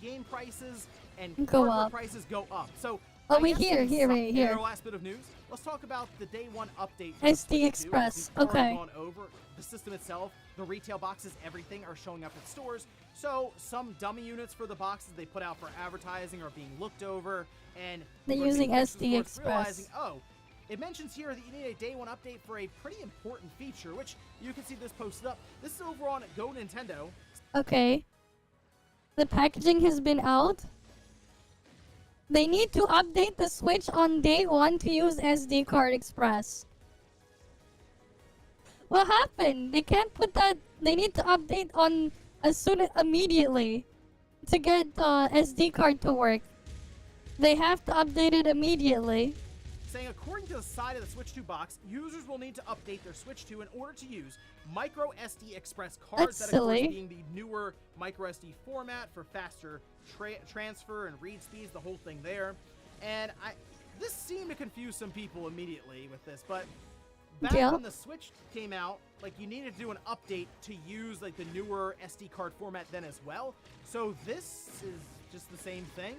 game prices and Go hardware up. prices go up. So, Oh, I wait, guess right in here. our last bit of news, let's talk about the Day 1 update. for the SD Switch 2, Express, as we've already okay. gone over the system itself, the retail boxes, everything are showing up at stores. So some dummy units for the boxes they put out for advertising are being looked over, and They're people are using taking SD pictures, of course, Express. realizing, oh, it mentions here that you need a Day 1 update for a pretty important feature, which you can see this posted up. This is over on Go Nintendo. Okay. The packaging has been out. They need to update the Switch on Day 1 to use SD card Express. What happened? They can't put that. They need to update on immediately to get SD card to work. They have to update it immediately. Saying according to the side of the Switch 2 box, users will need to update their Switch 2 in order to use micro SD Express cards. That's that, of course, silly. being the newer micro SD format for faster transfer and read speeds, the whole thing there. And this seemed to confuse some people immediately with this, but back Yeah. when the Switch came out, like, you needed to do an update to use like the newer SD card format then as well. So this is just the same thing.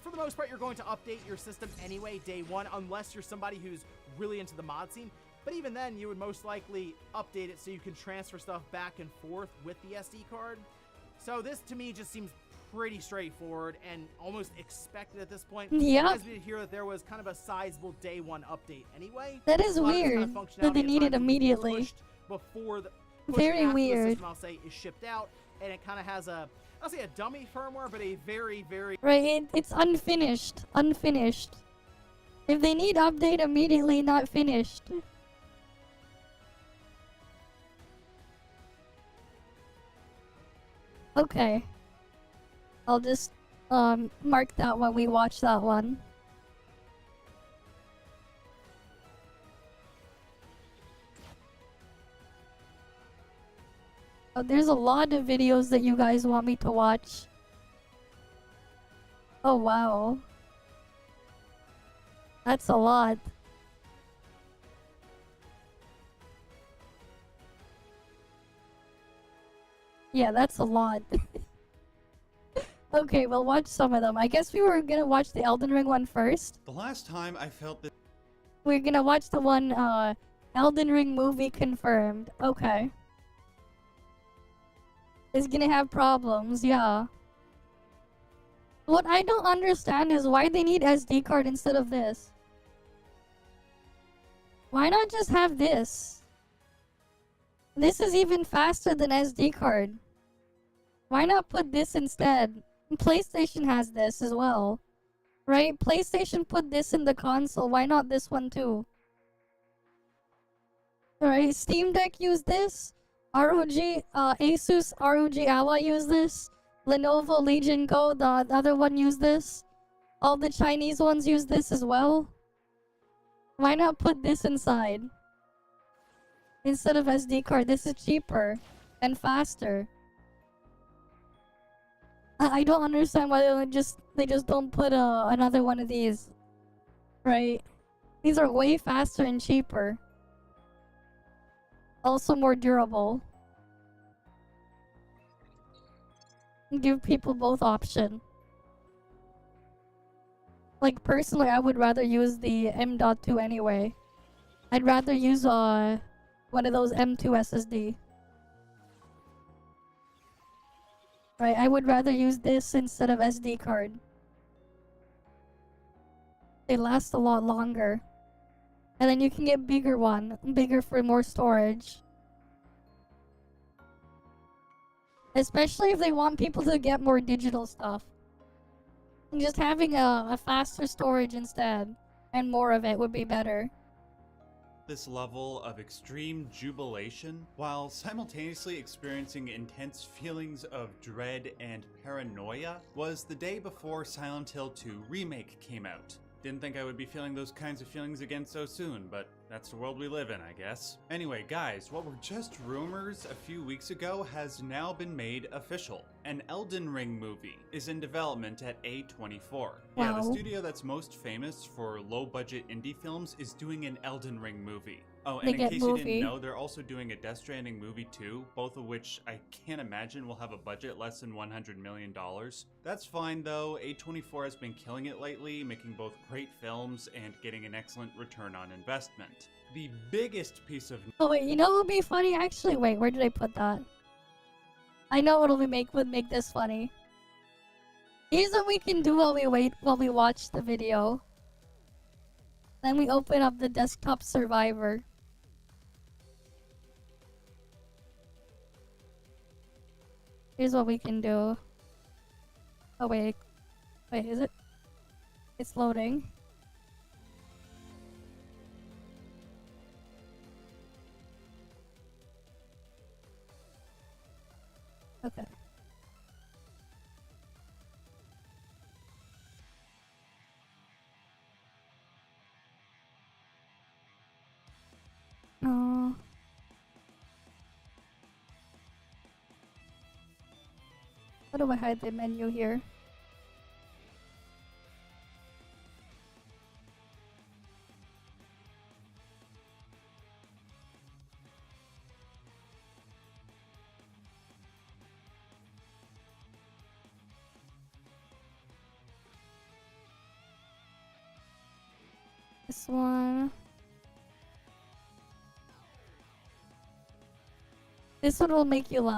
for the most part, you're going to update your system anyway day one, unless you're somebody who's really into the mod scene. But even then, you would most likely update it so you can transfer stuff back and forth with the SD card. So this, to me, just seems pretty straightforward and almost expected at this point. Yeah. As we hear that there was kind of a sizable day one update anyway. That is weird that they need it immediately. Before the very weird. The system, I'll say, is shipped out, and it kind of has a, I'll say a dummy firmware, but a very, very right. It's unfinished. Unfinished. If they need update immediately, not finished. Okay. I'll just mark that when we watch that one. There's a lot of videos that you guys want me to watch. Oh wow. That's a lot. Yeah, that's a lot. Okay, we'll watch some of them. I guess we were gonna watch the Elden Ring one first. The last time I felt that We're gonna watch the one, Elden Ring movie confirmed. Okay. It's gonna have problems, yeah. What I don't understand is why they need SD card instead of this. Why not just have this? This is even faster than SD card. Why not put this instead? PlayStation has this as well. Right? PlayStation put this in the console. Why not this one too? Alright, Steam Deck used this. ROG, Asus ROG Ally used this. Lenovo Legion Go, the other one used this. All the Chinese ones use this as well. Why not put this inside? Instead of SD card, this is cheaper and faster. I don't understand why they just don't put another one of these. Right? These are way faster and cheaper. Also more durable. Give people both option. Like personally, I would rather use the M.2 anyway. I'd rather use one of those M2 SSD. Right, I would rather use this instead of SD card. They last a lot longer. And then you can get bigger one. Bigger for more storage. Especially if they want people to get more digital stuff. And just having a faster storage instead. And more of it would be better. this level of extreme jubilation while simultaneously experiencing intense feelings of dread and paranoia was the day before Silent Hill 2 Remake came out. Didn't think I would be feeling those kinds of feelings again so soon, but that's the world we live in, I guess. Anyway, guys, what were just rumors a few weeks ago has now been made official. An Elden Ring movie is in development at A24. Wow. Yeah, the studio that's most famous for low-budget indie films is doing an Elden Ring movie. Oh, and in case you didn't know, they're also doing a Death Stranding movie too, both of which I can't imagine will have a budget less than $100 million. That's fine though, A24 has been killing it lately, making both great films and getting an excellent return on investment. The biggest piece of— Oh wait, you know what would be funny? Actually, wait, where did I put that? I know what would make this funny. Here's what we can do while we watch the video. Then we open up the desktop survivor. Here's what we can do. Oh wait. Wait, is it? It's loading. Okay. How do I hide the menu here? this one. This one will make you laugh.